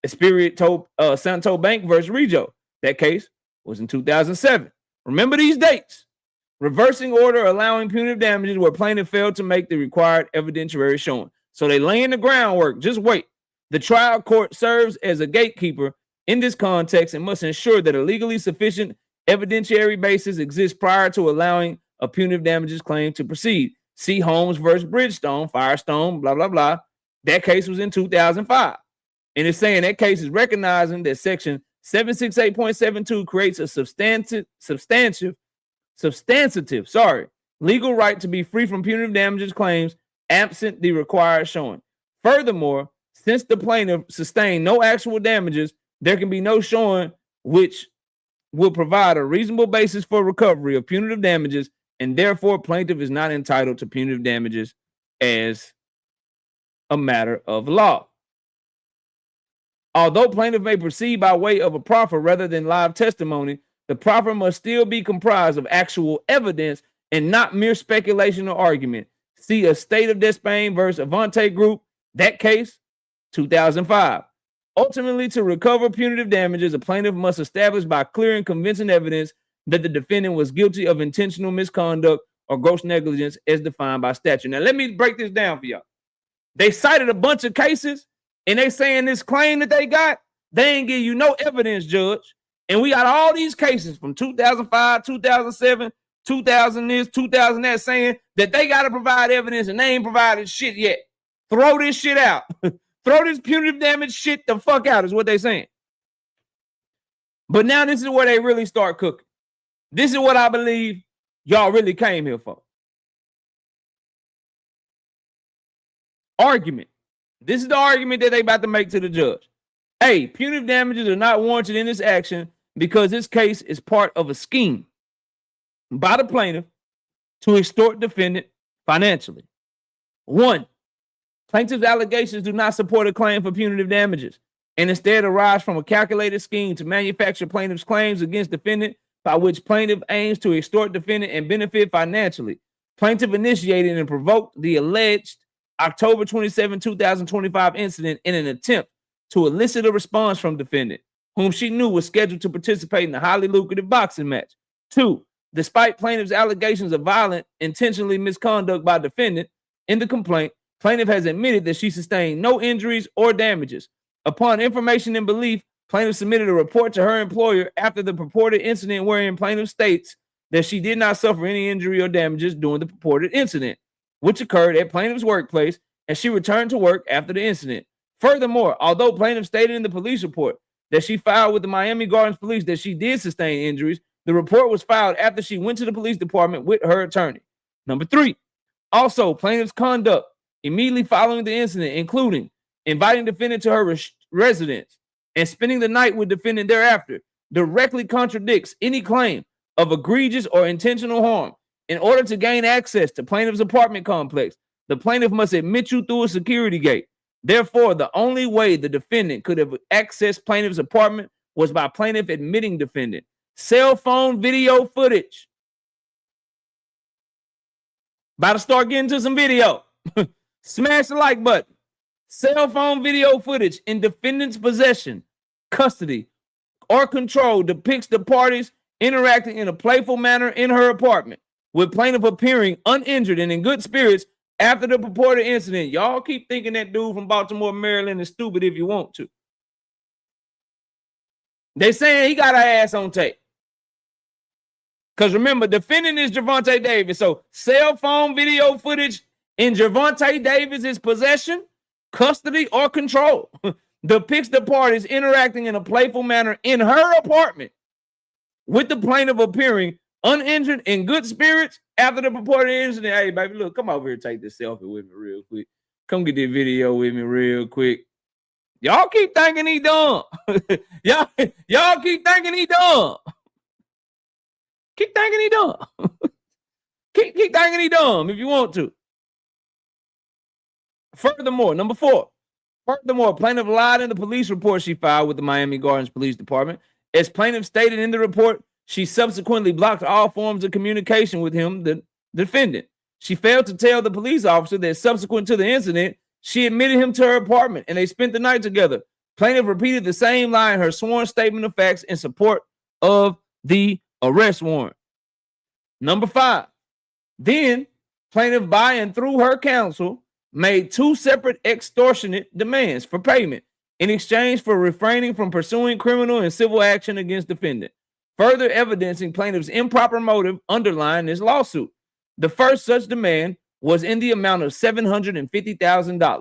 Santo Bank versus Reggio. That case was in 2007. Remember these dates. Reversing order allowing punitive damages where plaintiff failed to make the required evidentiary showing. So they laying the groundwork. Just wait. The trial court serves as a gatekeeper in this context and must ensure that a legally sufficient evidentiary basis exists prior to allowing a punitive damages claim to proceed. See Holmes versus Bridgestone, Firestone, blah, blah, blah. That case was in 2005. And it's saying that case is recognizing that section 768.72 creates a substantive legal right to be free from punitive damages claims absent the required showing. Furthermore, since the plaintiff sustained no actual damages, there can be no showing which will provide a reasonable basis for recovery of punitive damages, and therefore plaintiff is not entitled to punitive damages as a matter of law. Although plaintiff may proceed by way of a proffer rather than live testimony, the proffer must still be comprised of actual evidence and not mere speculation or argument. See a State of Despain versus Avante Group, that case, 2005. Ultimately, to recover punitive damages, a plaintiff must establish by clear and convincing evidence that the defendant was guilty of intentional misconduct or gross negligence as defined by statute. Now, let me break this down for y'all. They cited a bunch of cases, and they saying this claim that they got, they ain't give you no evidence, Judge. And we got all these cases from 2005, 2007, 2000 this, 2000 that, saying that they got to provide evidence, and they ain't provided shit yet. Throw this shit out. Throw this punitive damage shit the fuck out is what they saying. But now this is where they really start cooking. This is what I believe y'all really came here for. Argument. This is the argument that they about to make to the judge. Hey, punitive damages are not warranted in this action because this case is part of a scheme by the plaintiff to extort defendant financially. 1. Plaintiff's allegations do not support a claim for punitive damages and instead arise from a calculated scheme to manufacture plaintiff's claims against defendant by which plaintiff aims to extort defendant and benefit financially. Plaintiff initiated and provoked the alleged October 27, 2025 incident in an attempt to elicit a response from defendant, whom she knew was scheduled to participate in a highly lucrative boxing match. 2. Despite plaintiff's allegations of violent, intentionally misconduct by defendant in the complaint, plaintiff has admitted that she sustained no injuries or damages. Upon information and belief, plaintiff submitted a report to her employer after the purported incident wherein plaintiff states that she did not suffer any injury or damages during the purported incident, which occurred at plaintiff's workplace, and she returned to work after the incident. Furthermore, although plaintiff stated in the police report that she filed with the Miami Gardens police that she did sustain injuries, the report was filed after she went to the police department with her attorney. Number 3, also plaintiff's conduct immediately following the incident, including inviting defendant to her residence and spending the night with defendant thereafter, directly contradicts any claim of egregious or intentional harm. In order to gain access to plaintiff's apartment complex, the plaintiff must admit you through a security gate. Therefore, the only way the defendant could have accessed plaintiff's apartment was by plaintiff admitting defendant. Cell phone video footage. About to start getting to some video. Smash the like button. Cell phone video footage in defendant's possession, custody, or control depicts the parties interacting in a playful manner in her apartment, with plaintiff appearing uninjured and in good spirits after the purported incident. Y'all keep thinking that dude from Baltimore, Maryland is stupid if you want to. They saying he got her ass on tape. Because remember, defendant is Gervonta Davis. So cell phone video footage in Gervonta Davis's possession, custody, or control depicts the parties interacting in a playful manner in her apartment, with the plaintiff appearing uninjured in good spirits after the purported incident. Hey, baby, look, come over here and take this selfie with me real quick. Come get this video with me real quick. Y'all keep thinking he dumb. y'all keep thinking he dumb. Keep thinking he dumb. keep thinking he dumb if you want to. Furthermore, number 4. Furthermore, plaintiff lied in the police report she filed with the Miami Gardens Police Department. As plaintiff stated in the report, she subsequently blocked all forms of communication with him, the defendant. She failed to tell the police officer that subsequent to the incident, she admitted him to her apartment and they spent the night together. Plaintiff repeated the same lie in her sworn statement of facts in support of the arrest warrant. Number 5. Then, plaintiff by and through her counsel made 2 separate extortionate demands for payment in exchange for refraining from pursuing criminal and civil action against defendant, further evidencing plaintiff's improper motive underlying this lawsuit. The first such demand was in the amount of $750,000,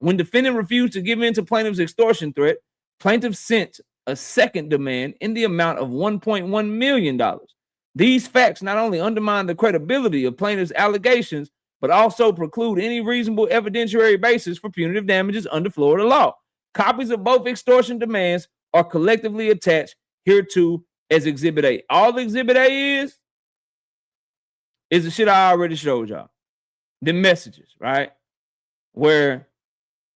When defendant refused to give in to plaintiff's extortion threat, plaintiff sent a second demand in the amount of $1.1 million. These facts not only undermine the credibility of plaintiff's allegations, but also preclude any reasonable evidentiary basis for punitive damages under Florida law. Copies of both extortion demands are collectively attached hereto as Exhibit A. All Exhibit A is the shit I already showed y'all. The messages, right? Where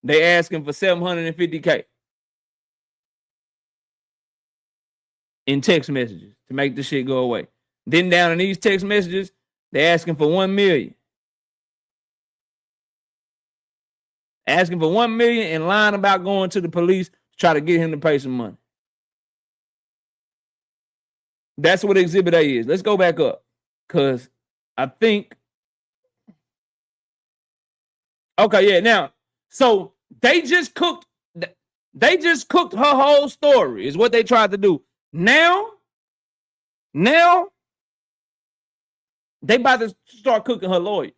they asking for $750K in text messages to make the shit go away. Then down in these text messages, they're asking for $1 million. Asking for $1 million and lying about going to the police to try to get him to pay some money. That's what Exhibit A is. Let's go back up. Because I think. Okay, yeah. Now, so they just cooked her whole story, is what they tried to do. Now, they about to start cooking her lawyers.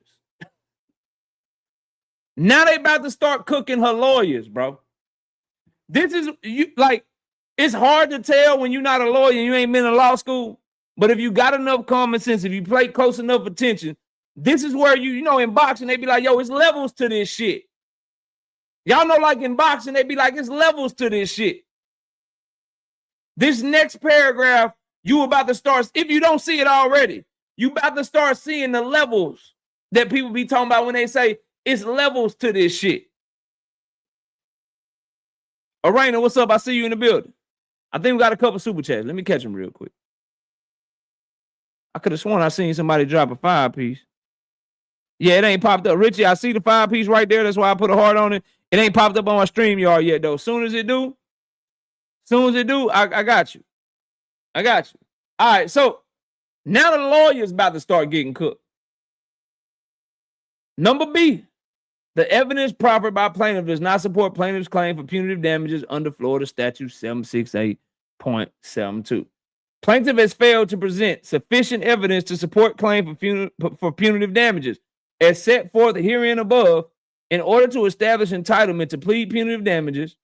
Now they about to start cooking her lawyers, bro. This is it's hard to tell when you're not a lawyer and you ain't been in law school. But if you got enough common sense, if you pay close enough attention, this is where you know, in boxing, they be like, yo, it's levels to this shit. Y'all know, like in boxing, they be like, it's levels to this shit. This next paragraph, you about to start, if you don't see it already, you about to start seeing the levels that people be talking about when they say it's levels to this shit. Arena, what's up? I see you in the building. I think we got a couple super chats. Let me catch them real quick. I could have sworn I seen somebody drop a 5-piece. Yeah, it ain't popped up. Richie, I see the 5-piece right there. That's why I put a heart on it. It ain't popped up on my StreamYard yet, though. Soon as it do, I got you. I got you. All right, so now the lawyer's about to start getting cooked. Number B, the evidence proffered by plaintiff does not support plaintiff's claim for punitive damages under Florida Statute 768.72. Plaintiff has failed to present sufficient evidence to support claim for punitive damages as set forth herein above. In order to establish entitlement to plead punitive damages,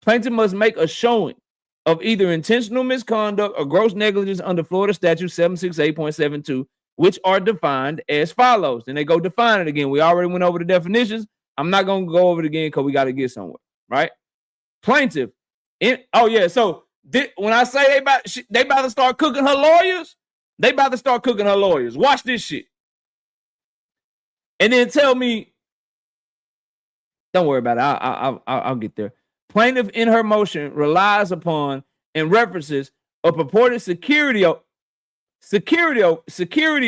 plaintiff must make a showing of either intentional misconduct or gross negligence under Florida Statute 768.72, which are defined as follows. And they go define it again. We already went over the definitions. I'm not going to go over it again because we got to get somewhere, right? Plaintiff. So when I say they about to start cooking her lawyers, they about to start cooking her lawyers. Watch this shit. And then tell me, don't worry about it. I'll get there. Plaintiff in her motion relies upon and references a purported security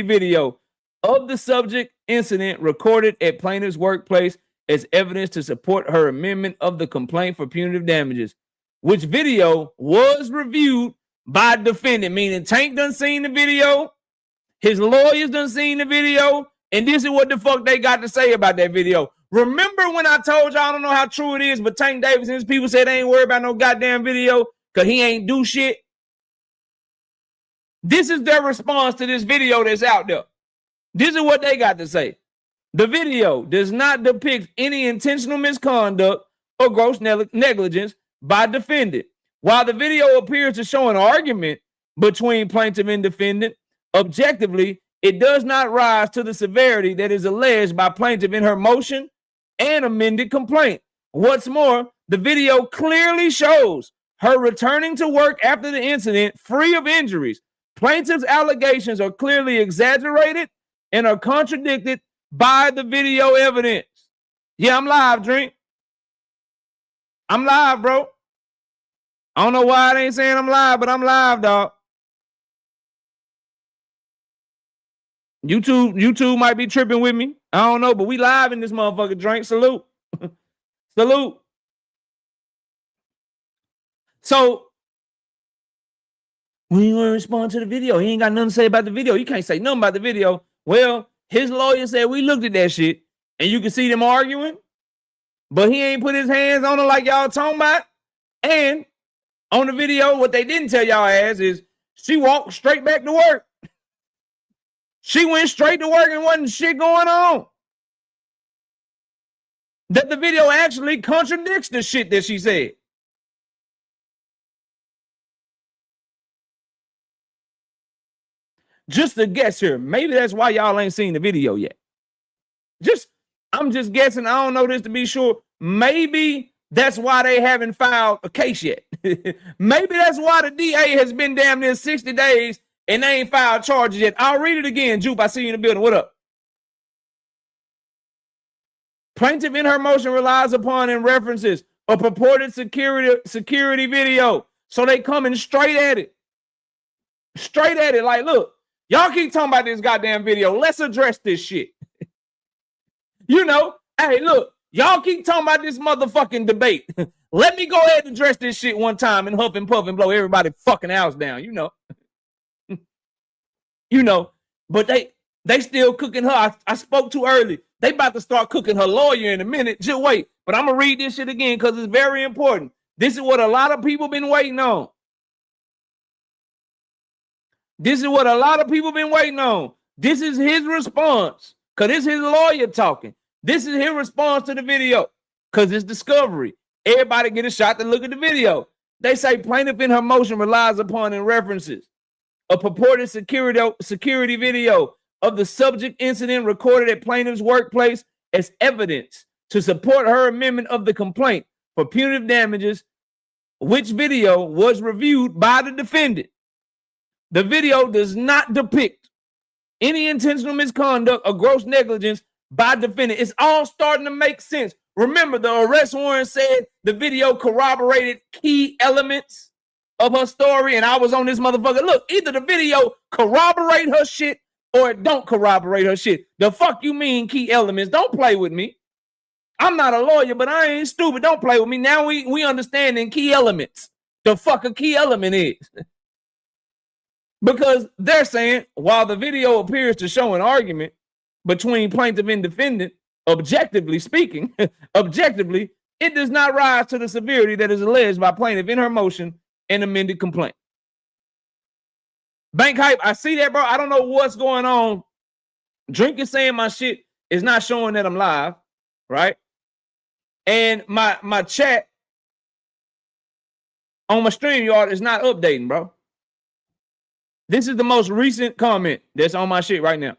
video of the subject incident recorded at plaintiff's workplace as evidence to support her amendment of the complaint for punitive damages, which video was reviewed by defendant, meaning Tank done seen the video, his lawyers done seen the video, and this is what the fuck they got to say about that video. Remember when I told y'all, I don't know how true it is, but Tank Davis and his people said they ain't worried about no goddamn video because he ain't do shit? This is their response to this video that's out there. This is what they got to say. The video does not depict any intentional misconduct or gross negligence by defendant. While the video appears to show an argument between plaintiff and defendant, objectively, it does not rise to the severity that is alleged by plaintiff in her motion and amended complaint. What's more, the video clearly shows her returning to work after the incident free of injuries. Plaintiff's allegations are clearly exaggerated and are contradicted by the video evidence. Yeah, I'm live, Drink. I'm live, bro. I don't know why I ain't saying I'm live, but I'm live, dog. YouTube might be tripping with me. I don't know, but we live in this motherfucker, Drink. Salute. Salute. So, when you want to respond to the video, he ain't got nothing to say about the video. You can't say nothing about the video. Well, his lawyer said we looked at that shit, and you can see them arguing, but he ain't put his hands on her like y'all talking about. And on the video, what they didn't tell y'all ass is she walked straight back to work. She went straight to work and wasn't shit going on. that the video actually contradicts the shit that she said. Just a guess here. Maybe that's why y'all ain't seen the video yet. I'm just guessing. I don't know this to be sure. Maybe that's why they haven't filed a case yet. Maybe that's why the DA has been damn near 60 days and they ain't filed charges yet. I'll read it again. Jupe, I see you in the building. What up? Plaintiff in her motion relies upon and references a purported security video. So they coming straight at it. Straight at it. Like, look, y'all keep talking about this goddamn video. Let's address this shit. You know, hey, look, y'all keep talking about this motherfucking debate. Let me go ahead and address this shit one time and huff and puff and blow everybody fucking house down, you know. You know, but they still cooking her. I spoke too early. They about to start cooking her lawyer in a minute. Just wait. But I'm going to read this shit again because it's very important. This is what a lot of people been waiting on. This is what a lot of people been waiting on. This is his response because it's his lawyer talking. This is his response to the video because it's discovery. Everybody get a shot to look at the video. They say plaintiff in her motion relies upon and references a purported security video of the subject incident recorded at plaintiff's workplace as evidence to support her amendment of the complaint for punitive damages, which video was reviewed by the defendant. The video does not depict any intentional misconduct or gross negligence by defendant. It's all starting to make sense. Remember, the arrest warrant said the video corroborated key elements of her story, and I was on this motherfucker. Look, either the video corroborate her shit or it don't corroborate her shit. The fuck you mean key elements? Don't play with me. I'm not a lawyer, but I ain't stupid. Don't play with me. Now we understanding key elements. The fuck a key element is. Because they're saying, while the video appears to show an argument between plaintiff and defendant, objectively speaking, objectively, it does not rise to the severity that is alleged by plaintiff in her motion and amended complaint. Bank hype, I see that, bro. I don't know what's going on. Drink is saying my shit is not showing that I'm live, right? And my chat on my StreamYard is not updating, bro. This is the most recent comment that's on my shit right now.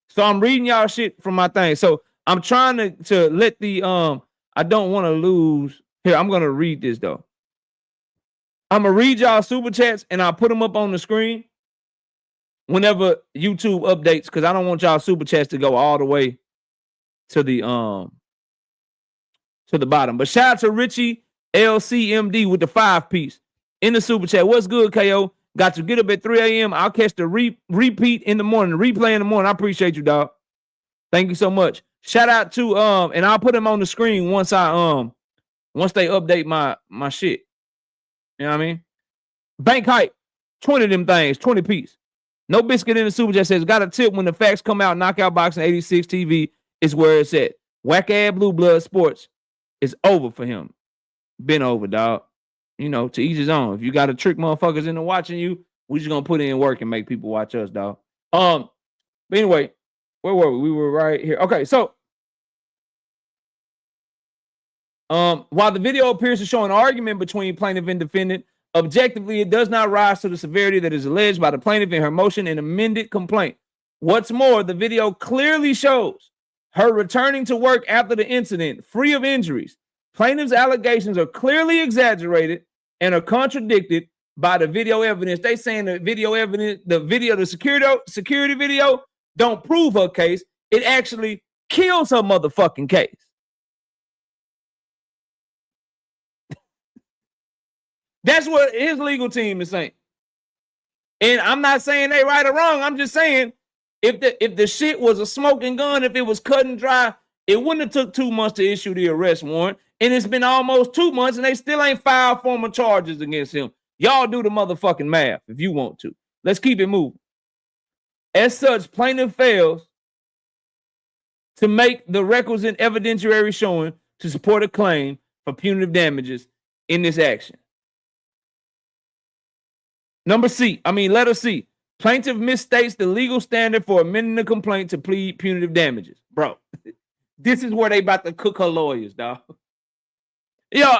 So I'm reading y'all shit from my thing. So I'm trying to let the I don't want to lose. Here, I'm gonna read this though. I'm gonna read y'all super chats and I'll put them up on the screen whenever YouTube updates, because I don't want y'all super chats to go all the way to the bottom. But shout out to Richie LCMD with the 5-piece in the super chat. What's good, KO? Got to get up at 3 a.m. I'll catch the repeat in the morning, the replay in the morning. I appreciate you, dog. Thank you so much. Shout out to and I'll put them on the screen once they update my shit. You know what I mean? Bank hype, 20 of them things, 20 piece. No biscuit in the super chat says, got a tip when the facts come out. Knockout Boxing 86 TV is where it's at. Whack ass Blue Blood Sports is over for him. Been over, dog. You know, to each his own. If you got to trick motherfuckers into watching you, we just gonna put in work and make people watch us, dog. But anyway, where were we? We were right here. Okay, so while the video appears to show an argument between plaintiff and defendant, objectively, it does not rise to the severity that is alleged by the plaintiff in her motion and amended complaint. What's more, the video clearly shows her returning to work after the incident, free of injuries. Plaintiff's allegations are clearly exaggerated and are contradicted by the video evidence. They saying the video evidence, the security video don't prove her case. It actually kills her motherfucking case. That's what his legal team is saying. And I'm not saying they right or wrong. I'm just saying if the shit was a smoking gun, if it was cut and dry, it wouldn't have took 2 months to issue the arrest warrant. And it's been almost 2 months and they still ain't filed formal charges against him. Y'all do the motherfucking math if you want to. Let's keep it moving. As such, plaintiff fails to make the requisite evidentiary showing to support a claim for punitive damages in this action. Letter C. Plaintiff misstates the legal standard for amending the complaint to plead punitive damages. Bro, This is where they about to cook her lawyers, dog. Yeah,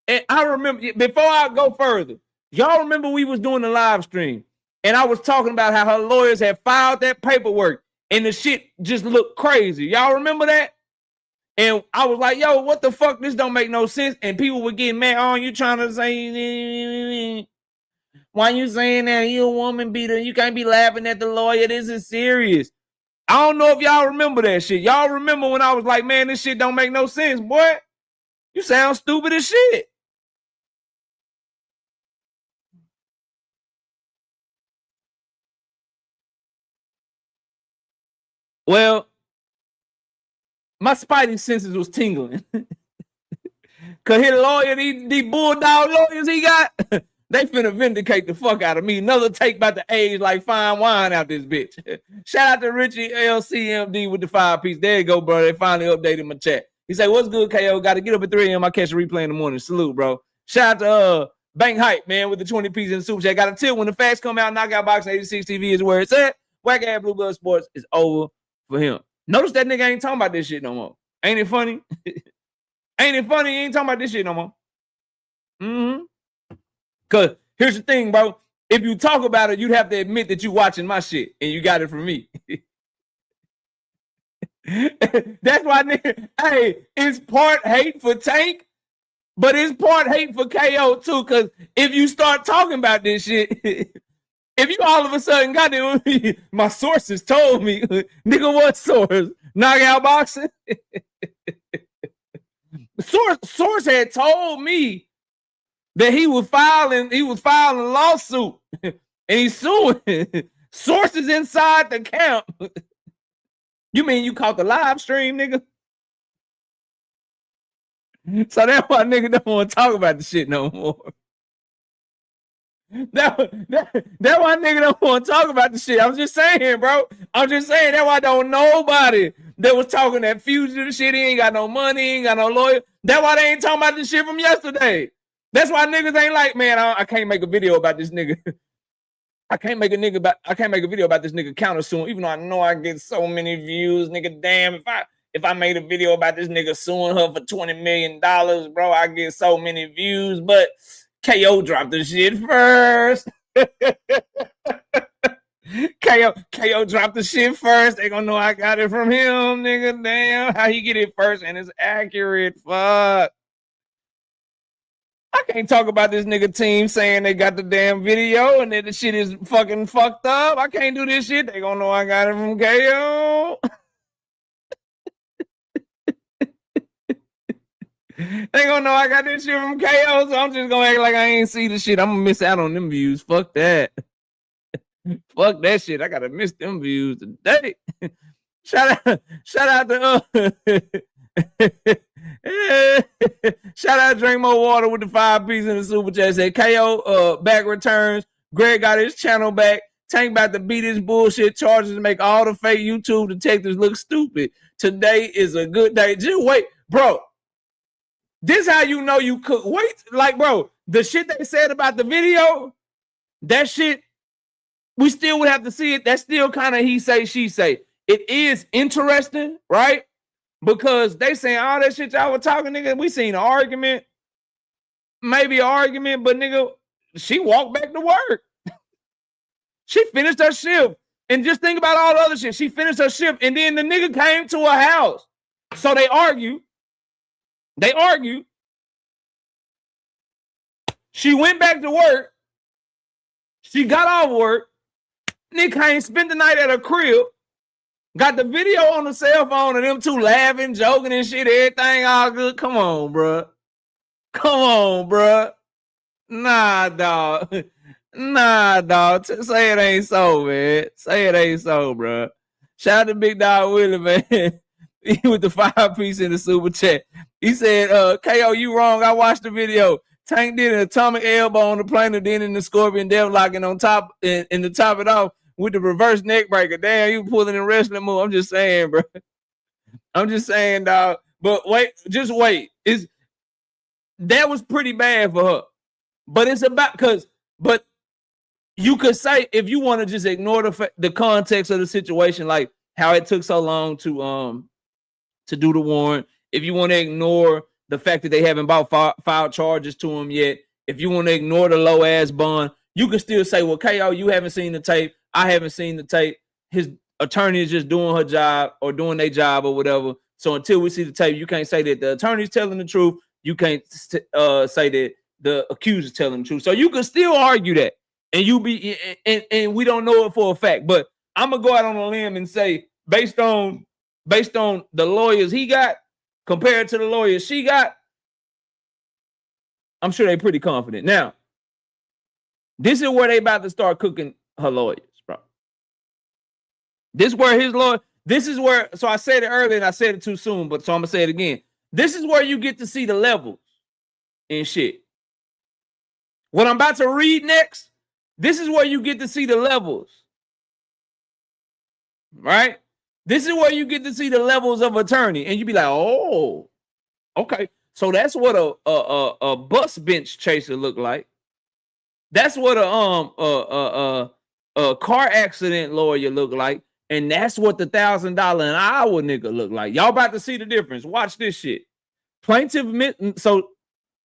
and I remember, before I go further, y'all remember we was doing the live stream, and I was talking about how her lawyers had filed that paperwork, and the shit just looked crazy. Y'all remember that? And I was like, yo, what the fuck? This don't make no sense. And people were getting mad. Oh, you trying to say, why you saying that? You a woman beater. You can't be laughing at the lawyer. This is serious. I don't know if y'all remember that shit. Y'all remember when I was like, man, this shit don't make no sense, boy. You sound stupid as shit. Well, my spidey senses was tingling. Cause his lawyer, these bulldog lawyers he got, they finna vindicate the fuck out of me. Another take about the age like fine wine out this bitch. Shout out to Richie LCMD with the 5-piece. There you go, bro. They finally updated my chat. He said, what's good, KO? Got to get up at 3 a.m. I catch a replay in the morning. Salute, bro. Shout out to Bank Hype, man, with the 20 piece in the super chat. Got a tip when the facts come out. Knockout Boxing 86 TV is where it's at. Whack ass Blue Blood Sports is over for him. Notice that nigga ain't talking about this shit no more. Ain't it funny? Ain't it funny? He ain't talking about this shit no more. Because here's the thing, bro. If you talk about it, you'd have to admit that you watching my shit and you got it from me. That's why, nigga, hey, it's part hate for Tank, but it's part hate for KO too. Because if you start talking about this shit, if you all of a sudden got it, my sources told me, nigga, what source? Knockout Boxing? Source had told me that he was filing a lawsuit and he's suing sources inside the camp. You mean you caught the live stream, nigga? So that's why nigga don't want to talk about the shit no more. That's why nigga don't want to talk about the shit. I'm just saying, bro. I'm just saying that's why don't nobody that was talking that fugitive shit. He ain't got no money, he ain't got no lawyer. That's why they ain't talking about this shit from yesterday. That's why niggas ain't like, man, I can't make a video about this nigga. I can't make a video about this nigga countersuing, even though I know I get so many views, nigga. Damn, if I made a video about this nigga suing her for $20 million, bro, I get so many views. But KO dropped the shit first. KO dropped the shit first. They gonna know I got it from him, nigga. Damn, how he get it first and it's accurate. Fuck. I can't talk about this nigga team saying they got the damn video and that the shit is fucking fucked up. I can't do this shit. They gonna know I got it from KO. They gonna know I got this shit from KO, so I'm just gonna act like I ain't see the shit. I'm gonna miss out on them views. Fuck that. Fuck that shit. I gotta miss them views today. Shout out to shout out to Drink More Water with the 5-piece in the super chat. Said KO back returns. Greg got his channel back. Tank about to beat his bullshit charges and make all the fake YouTube detectives look stupid. Today is a good day. Just wait, bro. This how you know you cook. Wait, like, bro, the shit they said about the video, that shit, we still would have to see it. That's still kind of he say, she say. It is interesting, right? Because they saying all that shit y'all were talking, nigga. We seen an argument, maybe an argument, but nigga, she walked back to work. She finished her shift. And just think about all the other shit. She finished her shift, and then the nigga came to her house. So they argue. She went back to work. She got off work. Nigga came, spent the night at her crib. Got the video on the cell phone of them two laughing, joking and shit. Everything all good. Come on, bro. Nah, dog. Say it ain't so, man. Say it ain't so, bro. Shout out to Big Dog Willie, man. He with the 5-piece in the super chat. He said, KO, you wrong. I watched the video. Tank did an atomic elbow on the planet, then in the scorpion deadlocking on top and to top it off with the reverse neck breaker. Damn, you pulling in wrestling move. I'm just saying, bro. I'm just saying, dog. But wait, just wait. That was pretty bad for her. But it's about but you could say if you want to just ignore the context of the situation, like how it took so long to to do the warrant, if you want to ignore the fact that they haven't filed charges to him yet, if you want to ignore the low ass bond, you can still say, well, KO, you haven't seen the tape. I haven't seen the tape. His attorney is just doing her job or doing their job or whatever. So until we see the tape, you can't say that the attorney's telling the truth. You can't say that the accuser's telling the truth. So you can still argue that, and and we don't know it for a fact. But I'm gonna go out on a limb and say, based on the lawyers he got compared to the lawyers she got, I'm sure they're pretty confident. Now, this is where they about to start cooking her lawyers, bro. This is where, so I said it earlier and I said it too soon, but so I'm gonna say it again. This is where you get to see the levels and shit. What I'm about to read next, this is where you get to see the levels. Right? This is where you get to see the levels of attorney, and you be like, oh, okay. So that's what a bus bench chaser look like. That's what a car accident lawyer look like, and that's what the $1,000 an hour nigga look like. Y'all about to see the difference. Watch this shit. So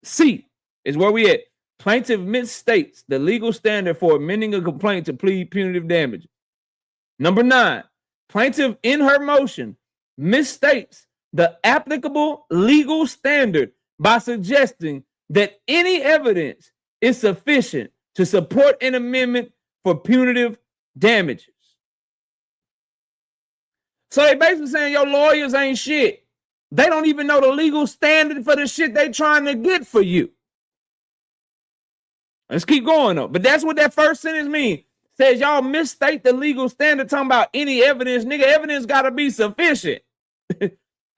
C is where we at. Plaintiff misstates the legal standard for amending a complaint to plead punitive damages. Number 9, plaintiff in her motion misstates the applicable legal standard by suggesting that any evidence is sufficient to support an amendment for punitive damages. So they basically saying your lawyers ain't shit. They don't even know the legal standard for the shit they trying to get for you. Let's keep going though. But that's what that first sentence means. Says y'all misstate the legal standard talking about any evidence. Nigga, evidence got to be sufficient.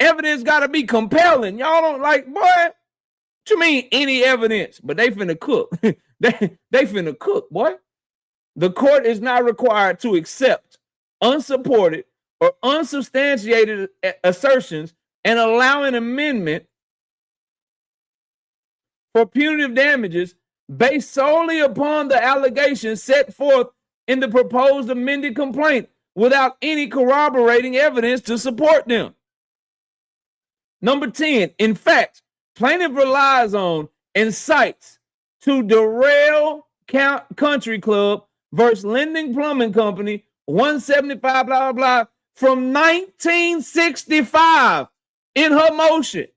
Evidence got to be compelling. Y'all don't like, boy, what you mean any evidence? But they finna cook. they finna cook, boy. The court is not required to accept unsupported or unsubstantiated assertions and allow an amendment for punitive damages based solely upon the allegations set forth in the proposed amended complaint without any corroborating evidence to support them. Number 10, in fact, plaintiff relies on and cites to Darrell Country Club versus Lending Plumbing Company, 175, blah, blah, blah, from 1965 in her motion.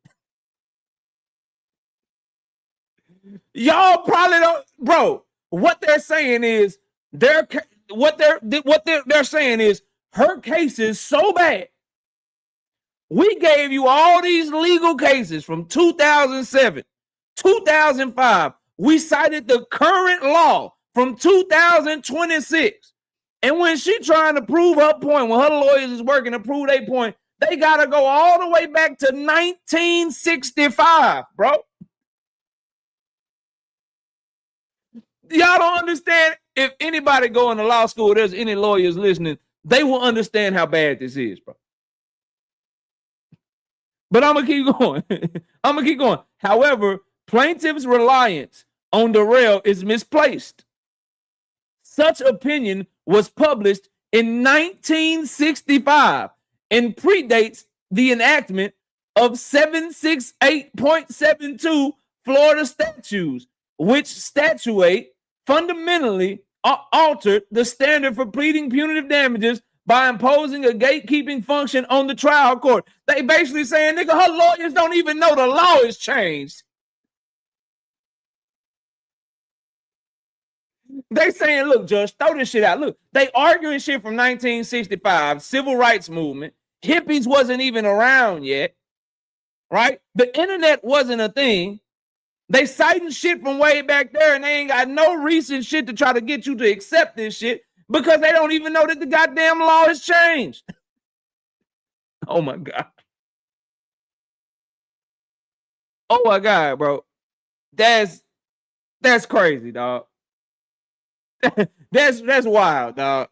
Y'all probably don't, bro. What they're saying is they're saying is her case is so bad. We gave you all these legal cases from 2007, 2005. We cited the current law from 2026. And when she trying to prove her point, when her lawyers is working to prove their point, they got to go all the way back to 1965, bro. Y'all don't understand. If anybody going to law school, there's any lawyers listening, they will understand how bad this is, bro. But I'm going to keep going. However, plaintiff's reliance on Darrell is misplaced. Such opinion was published in 1965 and predates the enactment of 768.72 Florida statutes, which statute fundamentally altered the standard for pleading punitive damages by imposing a gatekeeping function on the trial court. They basically saying, nigga, her lawyers don't even know the law has changed. They saying, look, Judge, throw this shit out. Look, they arguing shit from 1965, civil rights movement. Hippies wasn't even around yet, right? The internet wasn't a thing. They citing shit from way back there, and they ain't got no recent shit to try to get you to accept this shit because they don't even know that the goddamn law has changed. Oh, my God. Oh, my God, bro. That's crazy, dog. That's wild, dog.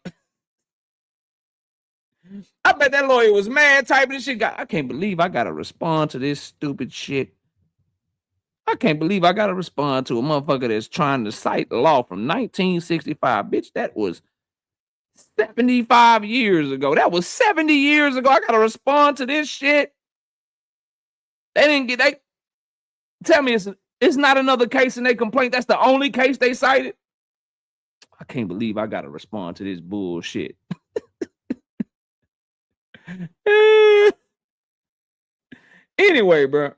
I bet that lawyer was mad typing this shit. I can't believe I got to respond to this stupid shit. I can't believe I got to respond to a motherfucker that's trying to cite the law from 1965. Bitch, that was 75 years ago. That was 70 years ago. I got to respond to this shit. They didn't get, they tell me it's not another case in their complaint. That's the only case they cited. I can't believe I got to respond to this bullshit. Anyway, bro.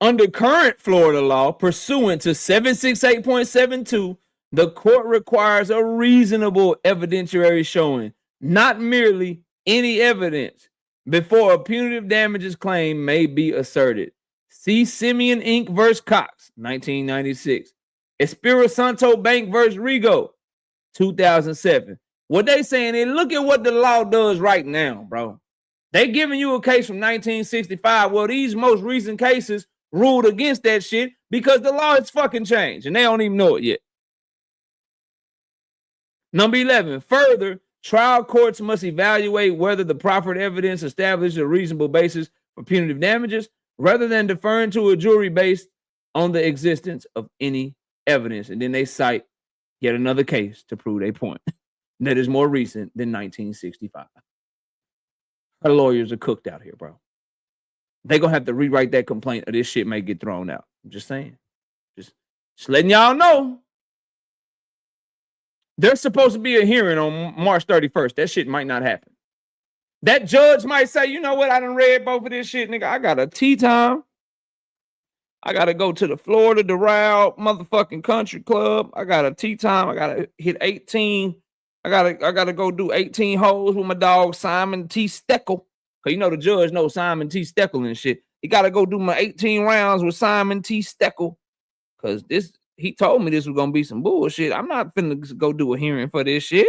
Under current Florida law, pursuant to 768.72, the court requires a reasonable evidentiary showing, not merely any evidence, before a punitive damages claim may be asserted. See Simeon Inc. v. Cox, 1996. Espírito Santo Bank v. Rigo, 2007. What they saying is, look at what the law does right now, bro. They giving you a case from 1965. Well, these most recent cases ruled against that shit because the law has fucking changed and they don't even know it yet. Number 11, further, trial courts must evaluate whether the proffered evidence establishes a reasonable basis for punitive damages rather than deferring to a jury based on the existence of any evidence. And then they cite yet another case to prove their point that is more recent than 1965. Our lawyers are cooked out here, bro. They're going to have to rewrite that complaint or this shit may get thrown out. I'm just saying. Just letting y'all know. There's supposed to be a hearing on March 31st. That shit might not happen. That judge might say, you know what? I done read both of this shit, nigga. I got a tea time. I got to go to the Florida Doral motherfucking country club. I got a tea time. I got to hit 18. I gotta go do 18 holes with my dog Simon T. Steckel. Cause you know the judge knows Simon T. Steckel and shit. He gotta go do my 18 rounds with Simon T. Steckel. Cause he told me this was gonna be some bullshit. I'm not finna go do a hearing for this shit.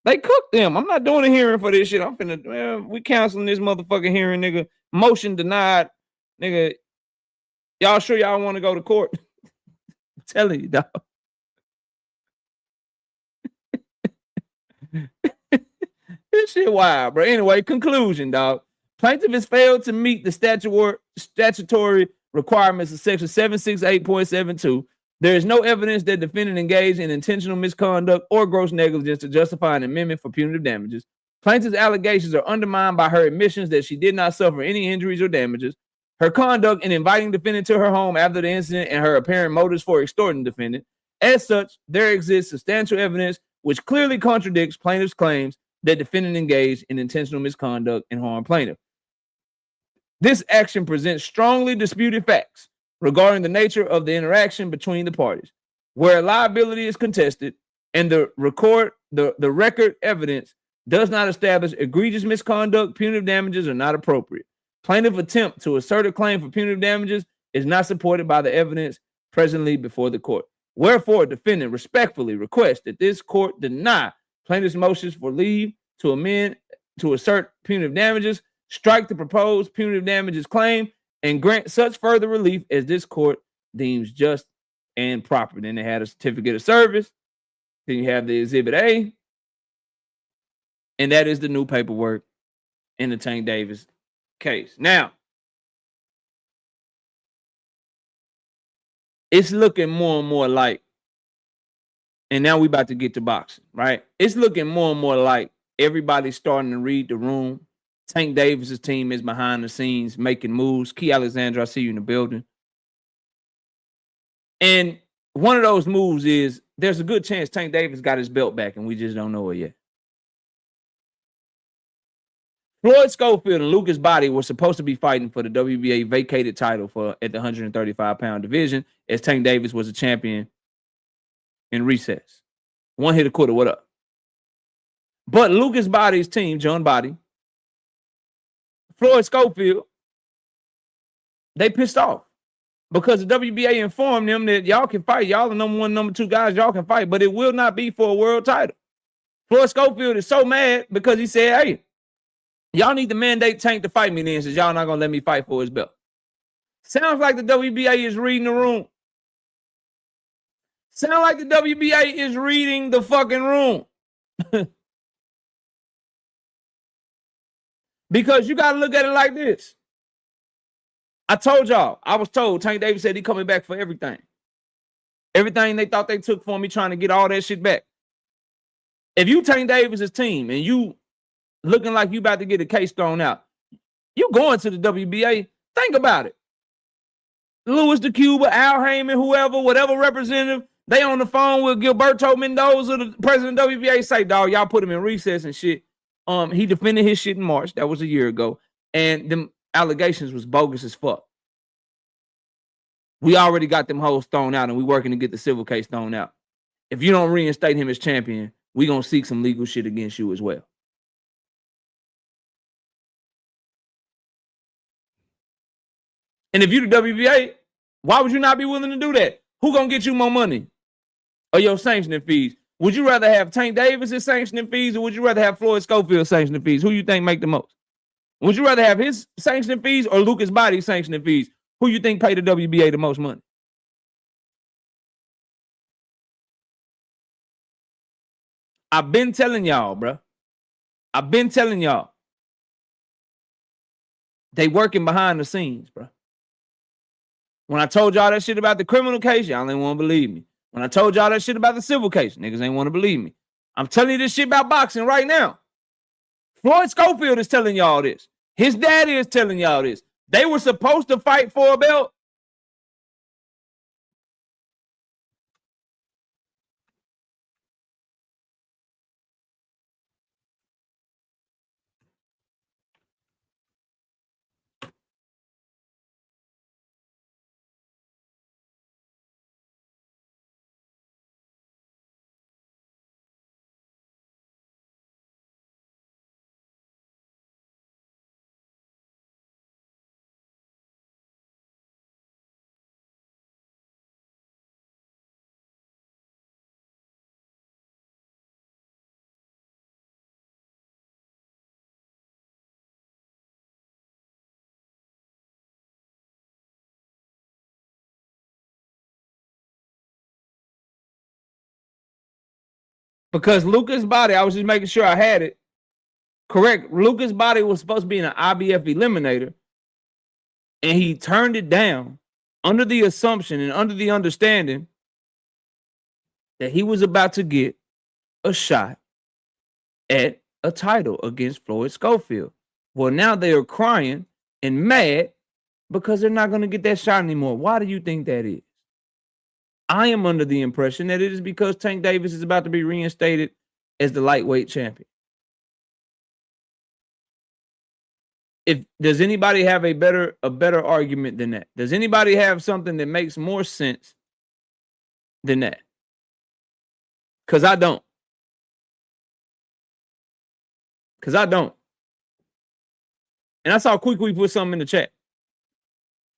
They cooked them. I'm not doing a hearing for this shit. I'm finna, man, we canceling this motherfucking hearing, nigga. Motion denied, nigga. Y'all sure y'all want to go to court? I'm telling you, dog. This shit wild, bro. Anyway, conclusion, dog. Plaintiff has failed to meet the statutory requirements of section 768.72. There is no evidence that defendant engaged in intentional misconduct or gross negligence to justify an amendment for punitive damages. Plaintiff's allegations are undermined by her admissions that she did not suffer any injuries or damages. Her conduct in inviting defendant to her home after the incident and her apparent motives for extorting defendant. As such, there exists substantial evidence which clearly contradicts plaintiff's claims that defendant engaged in intentional misconduct and harmed plaintiff. This action presents strongly disputed facts regarding the nature of the interaction between the parties, where liability is contested and the record evidence does not establish egregious misconduct. Punitive damages are not appropriate. Plaintiff's attempt to assert a claim for punitive damages is not supported by the evidence presently before the court. Wherefore, defendant respectfully requests that this court deny plaintiff's motions for leave to amend to assert punitive damages, strike the proposed punitive damages claim, and grant such further relief as this court deems just and proper. Then they had a certificate of service. Then you have the Exhibit A. And that is the new paperwork in the Tank Davis case. Now, it's looking more and more like, and now we about to get to boxing, right? It's looking more and more like everybody's starting to read the room. Tank Davis's team is behind the scenes making moves. Key Alexander, I see you in the building. And one of those moves is there's a good chance Tank Davis got his belt back and we just don't know it yet. Floyd Schofield and Lucas Body were supposed to be fighting for the WBA vacated title at the 135-pound division as Tank Davis was a champion in recess. One hit a quarter, what up? But Lucas Body's team, John Body, Floyd Schofield, they pissed off because the WBA informed them that y'all can fight. Y'all the number one, number two guys, y'all can fight, but it will not be for a world title. Floyd Schofield is so mad because he said, hey, y'all need to mandate Tank to fight me then since y'all not going to let me fight for his belt. Sounds like the WBA is reading the room. Sounds like the WBA is reading the fucking room. Because you got to look at it like this. I told y'all, I was told Tank Davis said he coming back for everything. Everything they thought they took from me, trying to get all that shit back. If you Tank Davis's team and you looking like you about to get a case thrown out. You going to the WBA, think about it. Louis DeCuba, Al Heyman, whoever, whatever representative, they on the phone with Gilberto Mendoza, the president of WBA, say, dog, y'all put him in recess and shit. He defended his shit in March. That was a year ago. And them allegations was bogus as fuck. We already got them hoes thrown out and we working to get the civil case thrown out. If you don't reinstate him as champion, we gonna seek some legal shit against you as well. And if you the WBA, why would you not be willing to do that? Who gonna get you more money? Or your sanctioning fees? Would you rather have Tank Davis' sanctioning fees or would you rather have Floyd Schofield's sanctioning fees? Who you think make the most? Would you rather have his sanctioning fees or Lucas Body's sanctioning fees? Who you think pay the WBA the most money? I've been telling y'all, bro. I've been telling y'all. They working behind the scenes, bro. When I told y'all that shit about the criminal case, y'all ain't want to believe me. When I told y'all that shit about the civil case, niggas ain't want to believe me. I'm telling you this shit about boxing right now. Floyd Schofield is telling y'all this. His daddy is telling y'all this. They were supposed to fight for a belt. Because Lucas Body, I was just making sure I had it correct. Lucas Body was supposed to be an IBF eliminator, and he turned it down under the assumption and under the understanding that he was about to get a shot at a title against Floyd Schofield. Well, now they are crying and mad because they're not going to get that shot anymore. Why do you think that is? I am under the impression that it is because Tank Davis is about to be reinstated as the lightweight champion. Does anybody have a better argument than that? Does anybody have something that makes more sense than that? Because I don't. And I saw Quick put something in the chat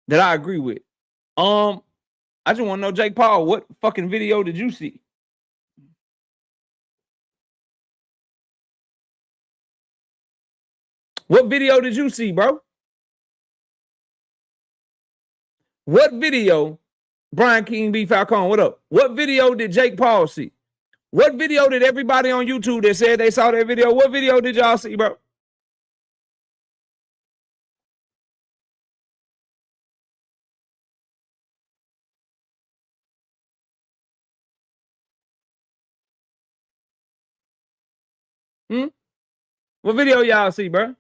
that I agree with. I just want to know, Jake Paul, what fucking video did you see? What video did you see, bro? What video, Brian King B. Falcone, what up? What video did Jake Paul see? What video did everybody on YouTube that said they saw that video, what video did y'all see, bro? What video y'all see, bro?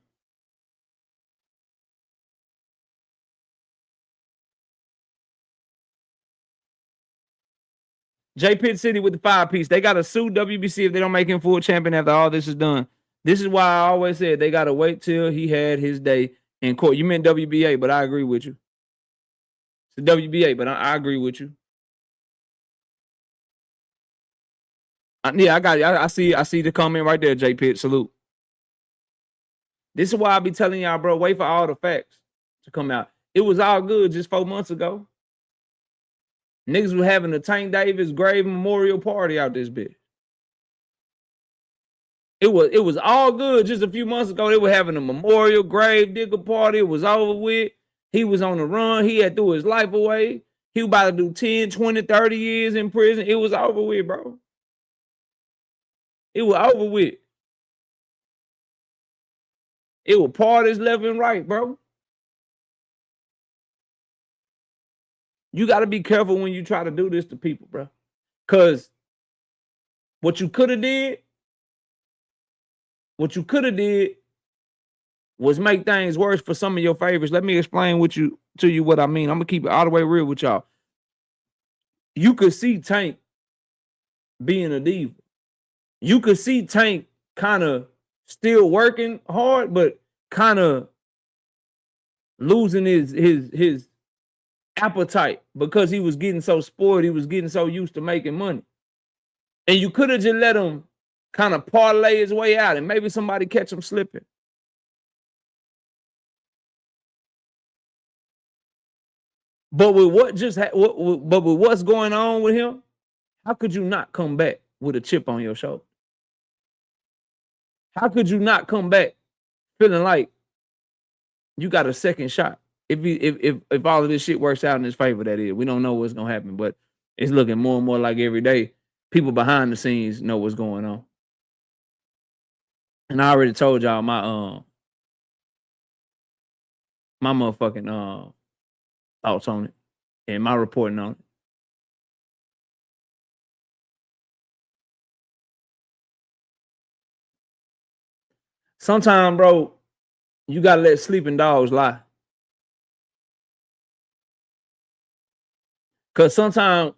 J Pitt City with the 5-piece. They got to sue WBC if they don't make him full champion after all this is done. This is why I always said they got to wait till he had his day in court. You meant WBA, but I agree with you. It's the WBA, but I agree with you. Yeah, I got it. I see the comment right there, J Pitt. Salute. This is why I be telling y'all, bro, wait for all the facts to come out. It was all good just 4 months ago. Niggas was having a Tank Davis grave memorial party out this bitch. It was all good just a few months ago. They were having a memorial grave digger party. It was over with. He was on the run. He had threw his life away. He was about to do 10, 20, 30 years in prison. It was over with, bro. It was over with. It was parties left and right, bro. You got to be careful when you try to do this to people, bro. Because what you could have did What you could have did was make things worse for some of your favorites. Let me explain to you what I mean. I'm gonna keep it all the way real with y'all. You could see Tank being a diva. You could see Tank kind of still working hard, but kind of losing his appetite because he was getting so spoiled. He was getting so used to making money. And you could have just let him kind of parlay his way out and maybe somebody catch him slipping. But with what's going on with him, how could you not come back with a chip on your shoulder? How could you not come back feeling like you got a second shot? If all of this shit works out in his favor, that is. We don't know what's gonna happen, but it's looking more and more like every day people behind the scenes know what's going on. And I already told y'all my motherfucking thoughts on it and my reporting on it. Sometimes, bro, you gotta let sleeping dogs lie. Cause sometimes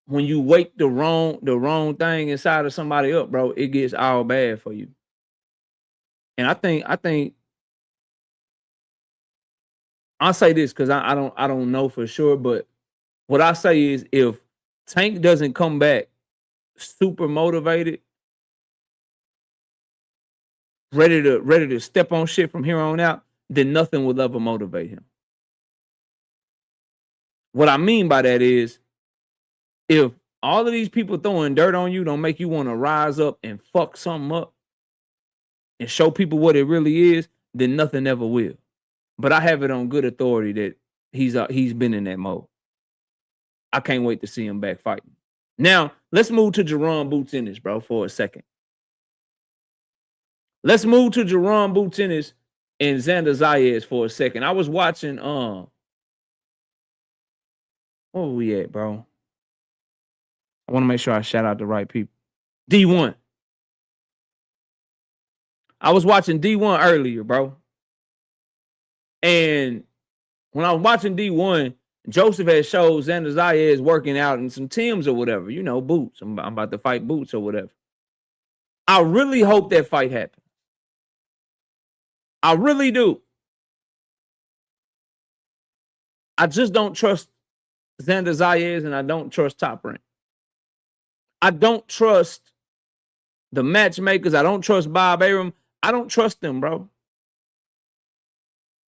when you wake the wrong thing inside of somebody up, bro, it gets all bad for you. And I think I'll say this because I don't know for sure, but what I say is if Tank doesn't come back super motivated, ready to step on shit from here on out, then nothing will ever motivate him. What I mean by that is if all of these people throwing dirt on you don't make you want to rise up and fuck something up and show people what it really is, then nothing ever will. But I have it on good authority that he's been in that mode. I can't wait to see him back fighting. Now, let's move to Jaron Boots Ennis, bro, for a second. Let's move to Jaron Boots Ennis and Xander Zayas for a second. I was watching where we at, bro? I want to make sure I shout out the right people. D1. I was watching D1 earlier, bro. And when I was watching D1, Joseph had showed Xander Zayas working out in some Timbs or whatever. You know, Boots. I'm about to fight Boots or whatever. I really hope that fight happens. I really do. I just don't trust Xander Zayas and I don't trust Top Rank. I don't trust the matchmakers. I don't trust Bob Arum. I don't trust them, bro.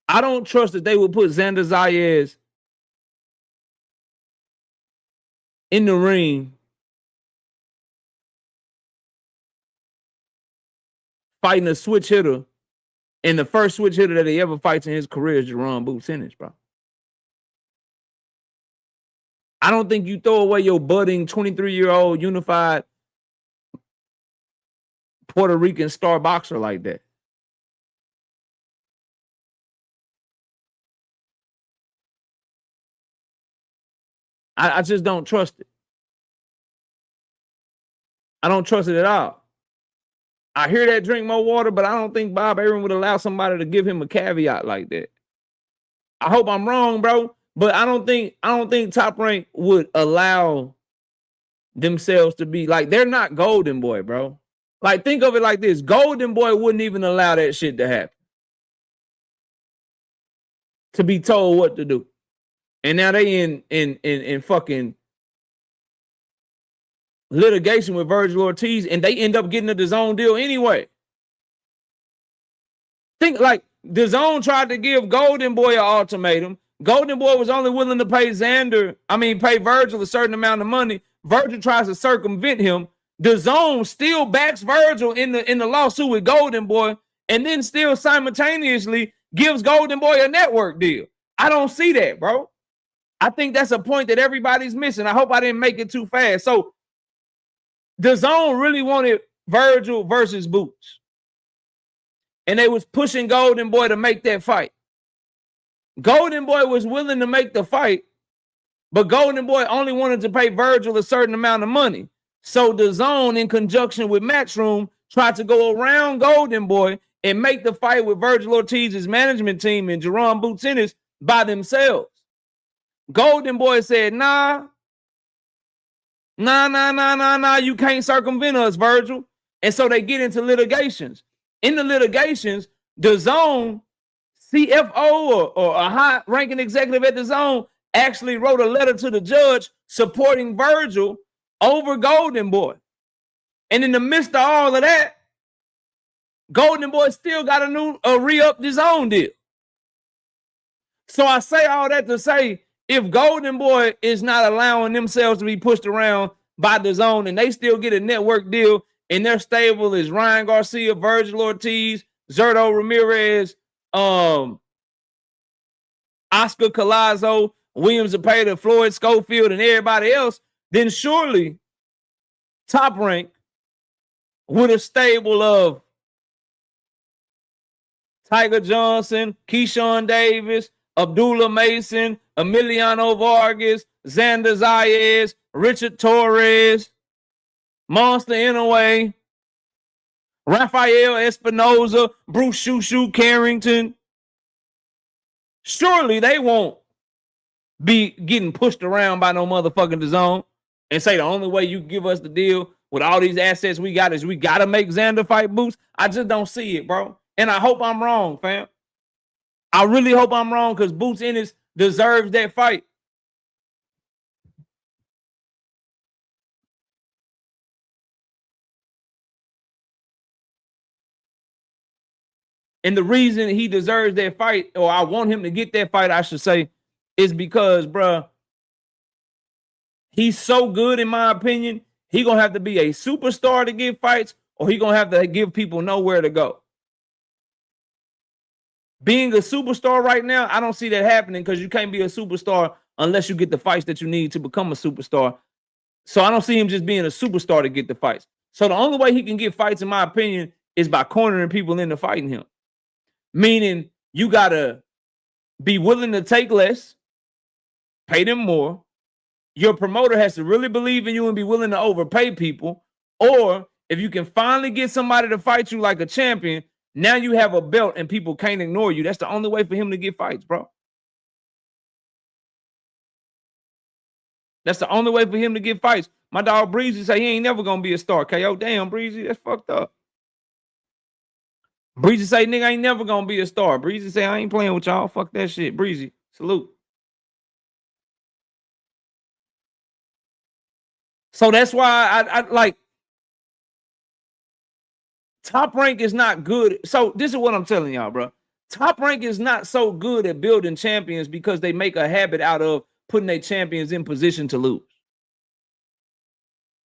I don't trust that they would put Xander Zayas in the ring fighting a switch hitter, and the first switch hitter that he ever fights in his career is Jaron Boots Ennis, bro. I don't think you throw away your budding 23-year-old unified Puerto Rican star boxer like that. I just don't trust it. I don't trust it at all. I hear that drink more water, but I don't think Bob Arum would allow somebody to give him a caveat like that. I hope I'm wrong, bro, but I don't think Top Rank would allow themselves to be like, they're not Golden Boy, bro. Like, think of it like this. Golden Boy wouldn't even allow that shit to happen. To be told what to do. And now they in fucking litigation with Virgil Ortiz, and they end up getting a DAZN deal anyway. Think like DAZN tried to give Golden Boy an ultimatum. Golden Boy was only willing to pay Virgil a certain amount of money. Virgil tries to circumvent him. DAZN still backs Virgil in the lawsuit with Golden Boy, and then still simultaneously gives Golden Boy a network deal. I don't see that, bro. I think that's a point that everybody's missing. I hope I didn't make it too fast. So DAZN really wanted Virgil versus Boots. And they was pushing Golden Boy to make that fight. Golden Boy was willing to make the fight, but Golden Boy only wanted to pay Virgil a certain amount of money. So DAZN, in conjunction with Matchroom, tried to go around Golden Boy and make the fight with Virgil Ortiz's management team and Jaron Boots Ennis by themselves. Golden Boy said, nah, you can't circumvent us, Virgil. And so they get into litigations. In the litigations, the Zone CFO or a high-ranking executive at the Zone actually wrote a letter to the judge supporting Virgil over Golden Boy. And in the midst of all of that, Golden Boy still got a re-up his own deal. So I say all that to say, if Golden Boy is not allowing themselves to be pushed around by the Zone and they still get a network deal and their stable is Ryan Garcia, Virgil Ortiz, Zerto Ramirez, Oscar Collazo, William Zepeda, Floyd Schofield, and everybody else, then surely Top Rank with a stable of Tiger Johnson, Keyshawn Davis, Abdullah Mason, Emiliano Vargas, Xander Zayas, Richard Torres, Monster Inouye, Rafael Espinoza, Bruce Shushu Carrington. Surely they won't be getting pushed around by no motherfucking DAZN and say the only way you give us the deal with all these assets we got is we got to make Xander fight Boots. I just don't see it, bro. And I hope I'm wrong, fam. I really hope I'm wrong because Boots Ennis deserves that fight. And the reason he deserves that fight, or I want him to get that fight, I should say, is because, bruh, he's so good, in my opinion, he going to have to be a superstar to give fights, or he going to have to give people nowhere to go. Being a superstar right now, I don't see that happening because you can't be a superstar unless you get the fights that you need to become a superstar. So I don't see him just being a superstar to get the fights. So the only way he can get fights, in my opinion, is by cornering people into fighting him. Meaning you got to be willing to take less, pay them more. Your promoter has to really believe in you and be willing to overpay people. Or if you can finally get somebody to fight you like a champion, now you have a belt and people can't ignore you. That's the only way for him to get fights, bro. That's the only way for him to get fights. My dog Breezy say he ain't never going to be a star. KO, damn, Breezy, that's fucked up. Breezy say, nigga, I ain't never going to be a star. Breezy say, I ain't playing with y'all. Fuck that shit. Breezy, salute. So that's why I like, Top Rank is not good. So this is what I'm telling y'all, bro. Top Rank is not so good at building champions because they make a habit out of putting their champions in position to lose.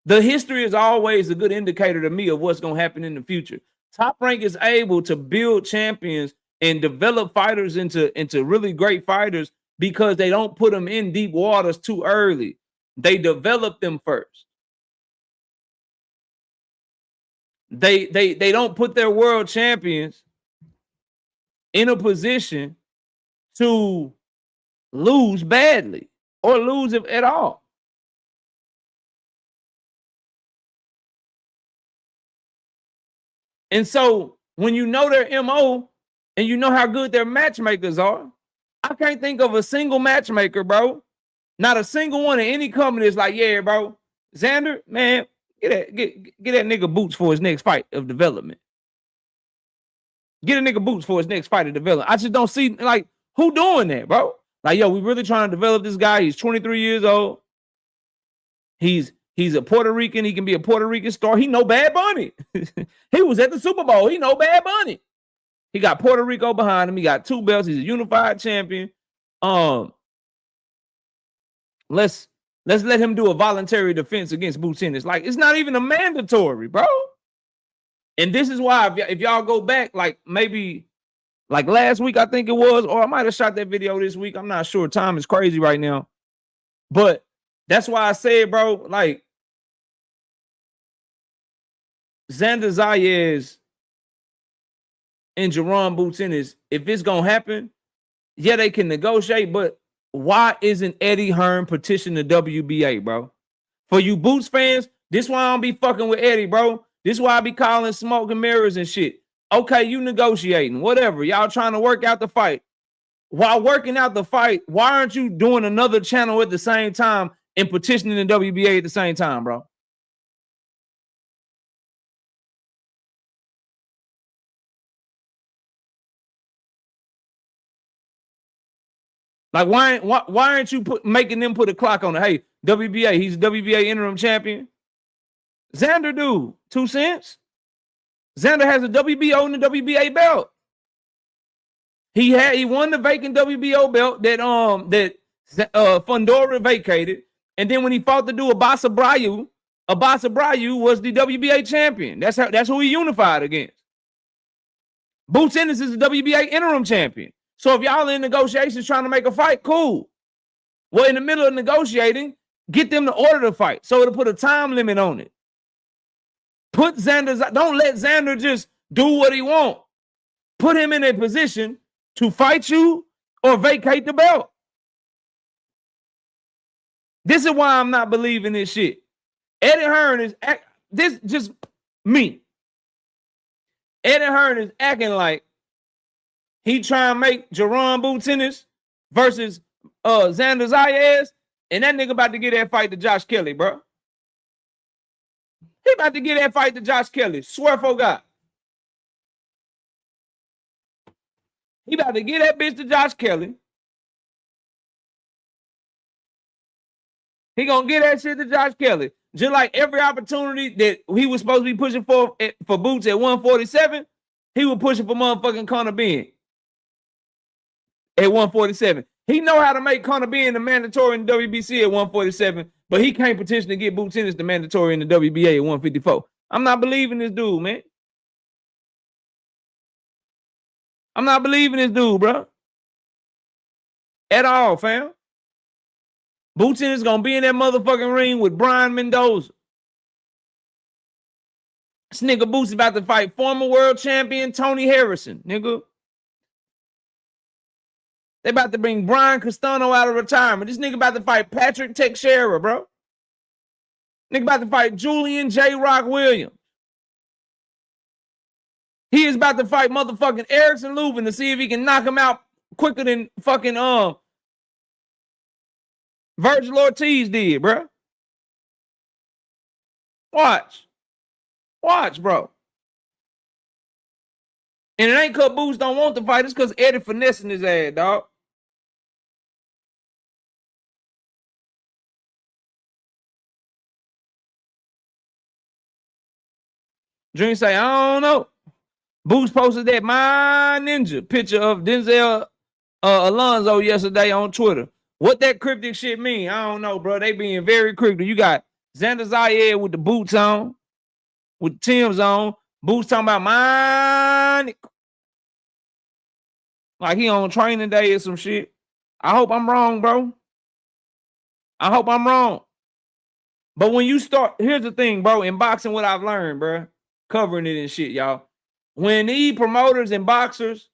The history is always a good indicator to me of what's going to happen in the future. Top Rank is able to build champions and develop fighters into really great fighters because they don't put them in deep waters too early. They develop them first. They don't put their world champions in a position to lose badly or lose at all. And so when you know their MO and you know how good their matchmakers are, I can't think of a single matchmaker, bro. Not a single one in any company is like, yeah, bro, Xander, man, get that nigga Boots for his next fight of development. Get a nigga Boots for his next fight of development. I just don't see, like, who doing that, bro? Like, yo, we really trying to develop this guy. He's 23 years old. He's a Puerto Rican. He can be a Puerto Rican star. He know Bad Bunny. He was at the Super Bowl. He know Bad Bunny. He got Puerto Rico behind him. He got 2 belts. He's a unified champion. Let's let him do a voluntary defense against Boots Ennis. Like, it's not even a mandatory, bro. And this is why if y'all go back, like maybe like last week, I think it was, or I might have shot that video this week. I'm not sure. Time is crazy right now. But that's why I said, bro, like, Xander Zayas and Jaron Boots Ennis, if it's going to happen, yeah, they can negotiate, but why isn't Eddie Hearn petitioning the WBA, bro? For you Boots fans, this why I don't be fucking with Eddie, bro. This is why I be calling smoke and mirrors and shit. Okay, you negotiating, whatever. Y'all trying to work out the fight. While working out the fight, why aren't you doing another channel at the same time and petitioning the WBA at the same time, bro? Like, why aren't you making them put a clock on it? Hey, WBA, he's WBA interim champion. Xander do 2 cents. Xander has a WBO and a WBA belt. He won the vacant WBO belt that Fundora vacated, and then when he fought to do Abasa Bryu was the WBA champion. That's who he unified against. Boots Ennis is the WBA interim champion. So if y'all in negotiations trying to make a fight, cool. Well, in the middle of negotiating, get them to order the fight so it'll put a time limit on it. Don't let Xander just do what he wants. Put him in a position to fight you or vacate the belt. This is why I'm not believing this shit. Eddie Hearn is this just me. Eddie Hearn is acting like he trying to make Jaron Boots Ennis versus Xander Zayas, and that nigga about to get that fight to Josh Kelly, bro. He about to get that fight to Josh Kelly. Swear for God. He about to get that bitch to Josh Kelly. He gonna get that shit to Josh Kelly. Just like every opportunity that he was supposed to be pushing for Boots at 147, he was pushing for motherfucking Conor Ben at 147. He know how to make Conor Ben the mandatory in the WBC at 147, but he can't petition to get Boots Ennis the mandatory in the WBA at 154. I'm not believing this dude, man. I'm not believing this dude, bro. At all, fam. Boots Ennis gonna be in that motherfucking ring with Brian Mendoza. This nigga Boots about to fight former world champion Tony Harrison, nigga. They about to bring Brian Castano out of retirement. This nigga about to fight Patrick Teixeira, bro. Nigga about to fight Julian J. Rock Williams. He is about to fight motherfucking Erickson Lubin to see if he can knock him out quicker than fucking Virgil Ortiz did, bro. Watch, bro. And it ain't because Boots don't want to fight. It's because Eddie finessing his ass, dog. Dream say, I don't know. Boots posted that My Ninja picture of Denzel Alonzo yesterday on Twitter. What that cryptic shit mean? I don't know, bro. They being very cryptic. You got Xander Zayed with the boots on, with Tim's on. Boots talking about mine. Like he on training day or some shit. I hope I'm wrong, bro. I hope I'm wrong. But when you start, here's the thing, bro. In boxing, what I've learned, bro, covering it and shit, y'all. When these promoters and boxers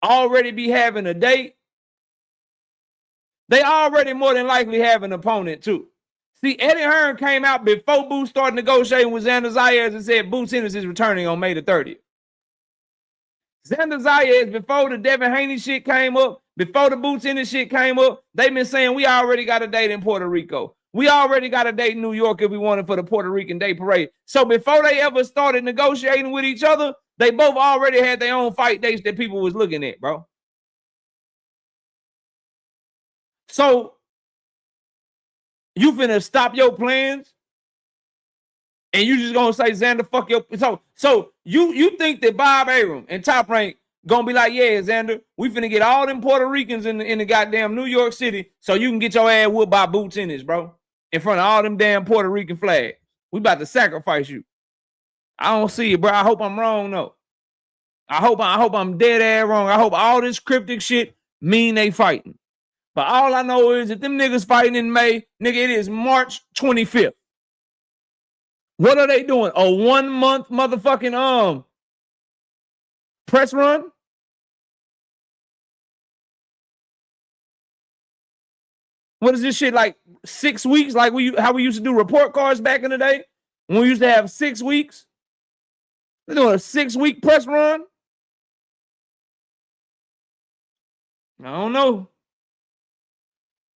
already be having a date, they already more than likely have an opponent too. See, Eddie Hearn came out before Boots started negotiating with Xander Zayas and said Boots Ennis is returning on May the 30th. Xander Zayas, before the Devin Haney shit came up, before the Boots Ennis shit came up, they've been saying we already got a date in Puerto Rico. We already got a date in New York if we wanted for the Puerto Rican Day Parade. So before they ever started negotiating with each other, they both already had their own fight dates that people was looking at, bro. So you finna stop your plans and you just gonna say Xander, fuck your. So you think that Bob Arum and Top Rank gonna be like, yeah, Xander, we finna get all them Puerto Ricans in the goddamn New York City so you can get your ass whooped by Boots Ennis, bro, in front of all them damn Puerto Rican flags. We about to sacrifice you. I don't see it, bro. I hope I'm wrong, though. I hope I'm dead ass wrong. I hope all this cryptic shit mean they fighting. But all I know is that them niggas fighting in May, nigga, it is March 25th. What are they doing? A 1 month motherfucking press run? What is this shit, like 6 weeks? Like how we used to do report cards back in the day? When we used to have 6 weeks, they're doing a 6-week press run. I don't know.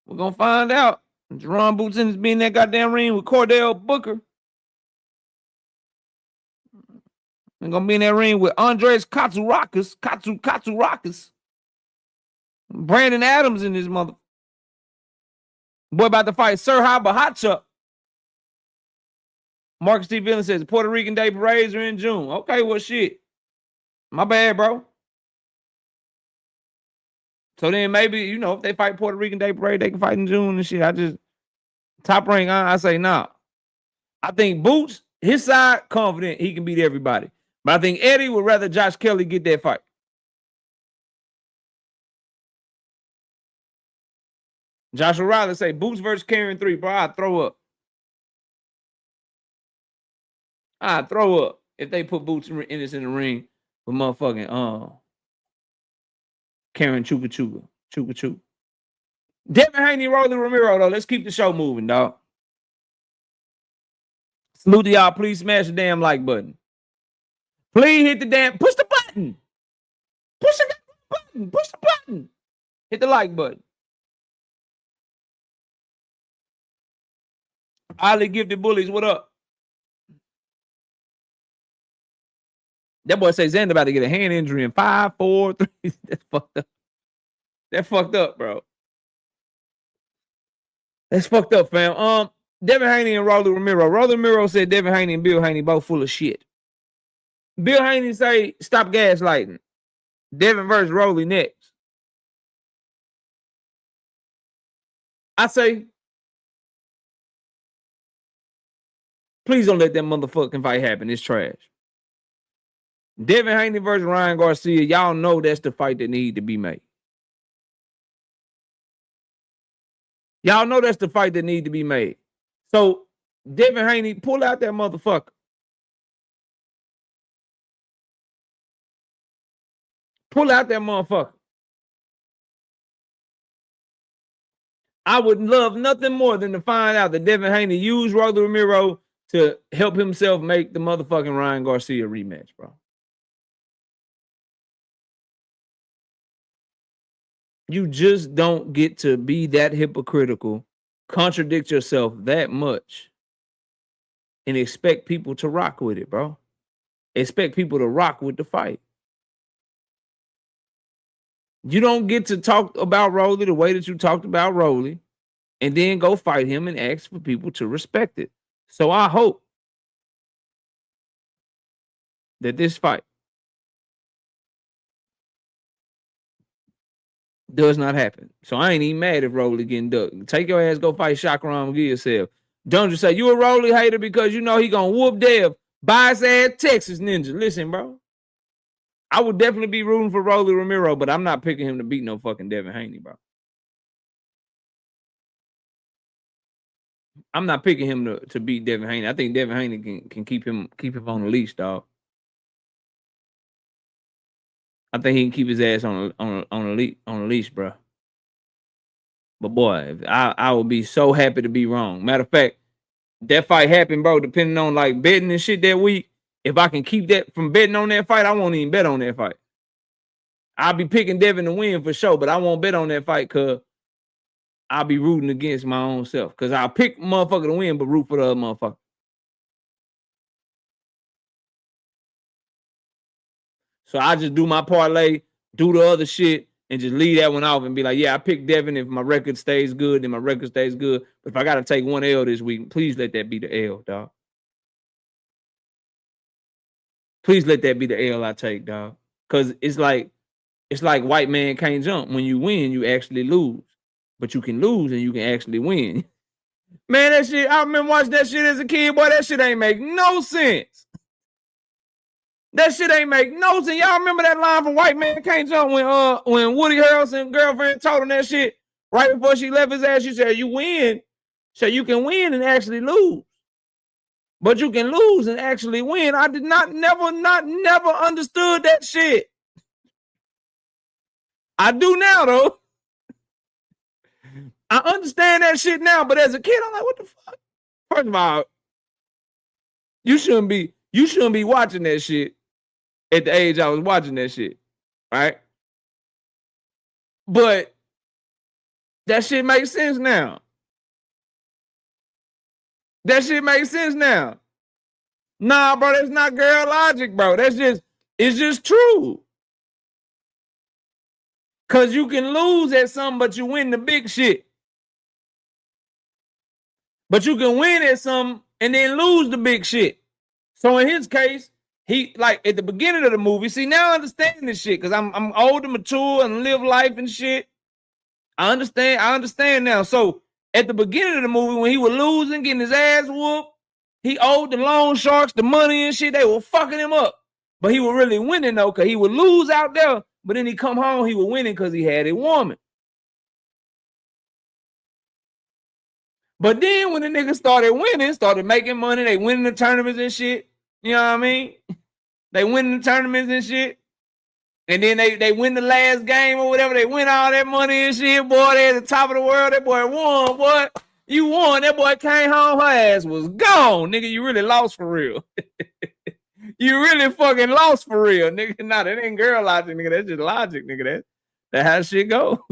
We're gonna find out. Jaron Boots is being in that goddamn ring with Cordell Booker. We're gonna be in that ring with Andres Katsurakis. Brandon Adams in this mother. Boy about to fight Sir Habahatchup. Marcus T. Villain says Puerto Rican Day parades are in June. Okay, well, shit. My bad, bro. So then maybe, you know, if they fight Puerto Rican Day parade, they can fight in June and shit. I just, top rank, I say nah. I think Boots, his side, confident he can beat everybody. But I think Eddie would rather Josh Kelly get that fight. Joshua Riley say Boots versus Karen 3, bro. I'd throw up. I'd throw up if they put Boots Ennis in the ring with motherfucking Karen Chuka. Devin Haney, Rolly Romero, though. Let's keep the show moving, dog. Salute to y'all. Please smash the damn like button. Please hit the damn, push the button. Push the button. Push the button. Hit the like button. Ollie Gifted Bullies, what up? That boy say Xander about to get a hand injury in 5, 4, 3. That's fucked up. That fucked up, bro. That's fucked up, fam. Devin Haney and Rolly Romero. Rolly Romero said Devin Haney and Bill Haney both full of shit. Bill Haney say stop gaslighting. Devin versus Rolly next. I say, please don't let that motherfucking fight happen. It's trash. Devin Haney versus Ryan Garcia. Y'all know that's the fight that need to be made. Y'all know that's the fight that need to be made. So, Devin Haney, pull out that motherfucker. Pull out that motherfucker. I would love nothing more than to find out that Devin Haney used Rolly Romero to help himself make the motherfucking Ryan Garcia rematch, bro. You just don't get to be that hypocritical, contradict yourself that much, and expect people to rock with it, bro. Expect people to rock with the fight. You don't get to talk about Rolly the way that you talked about Rolly and then go fight him and ask for people to respect it. So I hope that this fight does not happen. So I ain't even mad if Rolly getting ducked. Take your ass, go fight Shakur and give yourself. Don't just say you a Rolly hater because you know he gonna whoop Dev. Bias ass Texas Ninja. Listen, bro. I would definitely be rooting for Rolly Romero, but I'm not picking him to beat no fucking Devin Haney, bro. I'm not picking him to beat Devin Haney. I think Devin Haney can keep him on the leash, dog. I think he can keep his ass on a leash, bro. But boy, I would be so happy to be wrong. Matter of fact, that fight happened, bro. Depending on like betting and shit that week, if I can keep that from betting on that fight, I won't even bet on that fight. I'll be picking Devin to win for sure, but I won't bet on that fight because I'll be rooting against my own self. Because I'll pick motherfucker to win, but root for the other motherfucker. So I just do my parlay, do the other shit, and just leave that one off and be like, yeah, I picked Devin. If my record stays good, then my record stays good. But if I got to take one L this week, please let that be the L, dog. Please let that be the L I take, dog. Because it's like white man can't jump. When you win, you actually lose. But you can lose and you can actually win. Man, that shit, I remember watching that shit as a kid. Boy, that shit ain't make no sense. That shit ain't make no sense. Y'all remember that line from White Man Can't Jump when Woody Harrelson's girlfriend told him that shit right before she left his ass? She said, you win. So you can win and actually lose. But you can lose and actually win. I did never understood that shit. I do now, though. I understand that shit now, but as a kid, I'm like, what the fuck? First of all, You shouldn't be watching that shit at the age I was watching that shit, right? But that shit makes sense now. That shit makes sense now. Nah, bro, that's not girl logic, bro. It's just true. Cause you can lose at something, but you win the big shit. But you can win at something and then lose the big shit. So in his case, he like at the beginning of the movie. See, now I understand this shit because I'm old and mature and live life and shit. I understand now. So at the beginning of the movie, when he was losing, getting his ass whooped, he owed the loan sharks the money and shit. They were fucking him up. But he was really winning though, because he would lose out there, but then he come home, he was winning because he had a woman. But then when the niggas started winning, started making money, they winning the tournaments and shit. You know what I mean? They winning the tournaments and shit. And then they win the last game or whatever. They win all that money and shit. Boy, they at the top of the world. That boy won, boy. You won. That boy came home. Her ass was gone. Nigga, you really lost for real. You really fucking lost for real, nigga. Nah, that ain't girl logic, nigga. That's just logic, nigga. That's how shit go.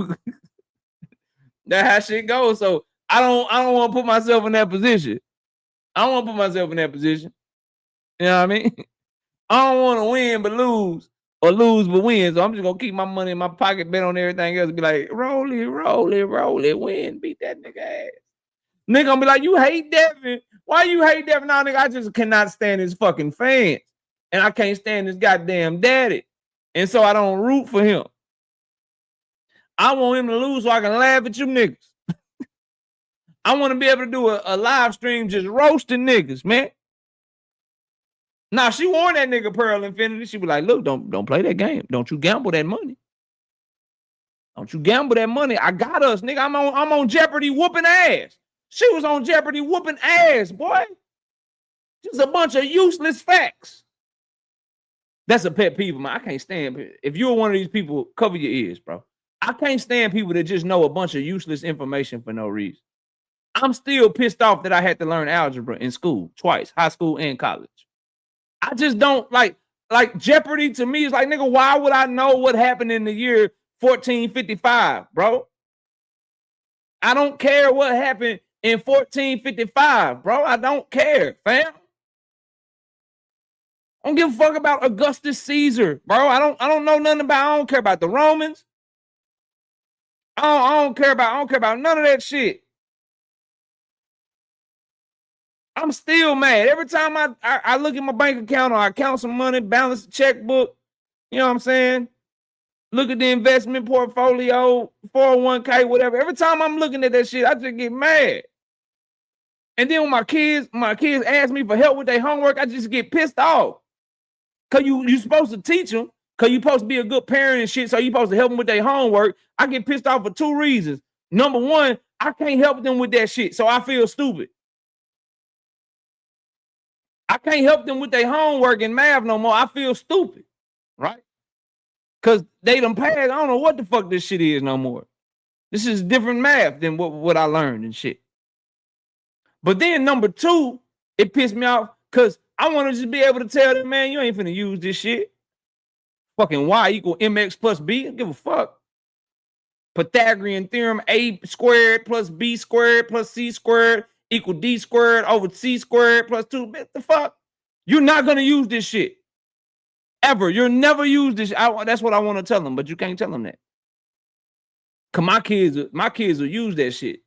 That's how shit goes. So I don't want to put myself in that position. I don't want to put myself in that position. You know what I mean? I don't want to win but lose or lose but win. So I'm just gonna keep my money in my pocket, bet on everything else, and be like, roll it, win, beat that nigga ass. Nigga gonna be like, you hate Devin. Why you hate Devin? Nah, nigga, I just cannot stand his fucking fans. And I can't stand his goddamn daddy. And so I don't root for him. I want him to lose so I can laugh at you niggas. I want to be able to do a live stream just roasting niggas, man. Now she won that nigga Pearl Infinity. She was like, look, don't play that game. Don't you gamble that money. Don't you gamble that money. I got us, nigga. I'm on Jeopardy whooping ass. She was on Jeopardy whooping ass, boy. Just a bunch of useless facts. That's a pet peeve of mine. I can't stand. If you're one of these people, cover your ears, bro. I can't stand people that just know a bunch of useless information for no reason. I'm still pissed off that I had to learn algebra in school twice, high school and college. I just don't like Jeopardy to me is like, nigga, why would I know what happened in the year 1455, bro? I don't care what happened in 1455, bro. I don't care, fam. I don't give a fuck about Augustus Caesar, bro. I don't know nothing about. I don't care about the Romans. I don't care about none of that shit. I'm still mad. Every time I look at my bank account or I count some money, balance the checkbook, you know what I'm saying? Look at the investment portfolio, 401k, whatever. Every time I'm looking at that shit, I just get mad. And then when my kids ask me for help with their homework, I just get pissed off. Cause you supposed to teach them, cause you supposed to be a good parent and shit, so you supposed to help them with their homework. I get pissed off for two reasons. Number one, I can't help them with that shit, so I feel stupid. I can't help them with their homework and math no more. I feel stupid, right? Cause they done passed. I don't know what the fuck this shit is no more. This is different math than what I learned and shit. But then number two, it pissed me off because I want to just be able to tell them, man, you ain't finna use this shit. Fucking y equal mx plus b. I don't give a fuck. Pythagorean theorem, a squared plus b squared plus c squared equal d squared over c squared plus 2. What the fuck? You're not gonna use this shit. Ever. You'll never use this. That's what I want to tell them, but you can't tell them that. Cause my kids will use that shit.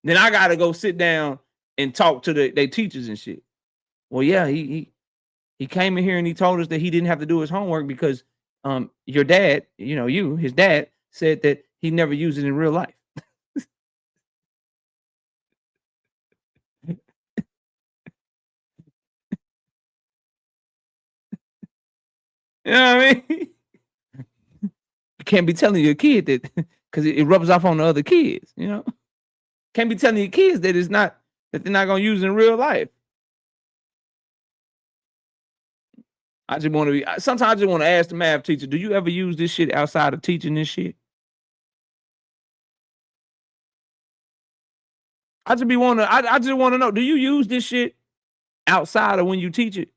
Then I gotta go sit down and talk to their teachers and shit. Well, yeah, he came in here and he told us that he didn't have to do his homework because your dad, his dad said that he never used it in real life. You know what I mean? You can't be telling your kid that because it rubs off on the other kids, you know? Can't be telling your kids that they're not gonna use it in real life. Sometimes I just want to ask the math teacher, do you ever use this shit outside of teaching this shit? I just want to know, do you use this shit? outside of when you teach it?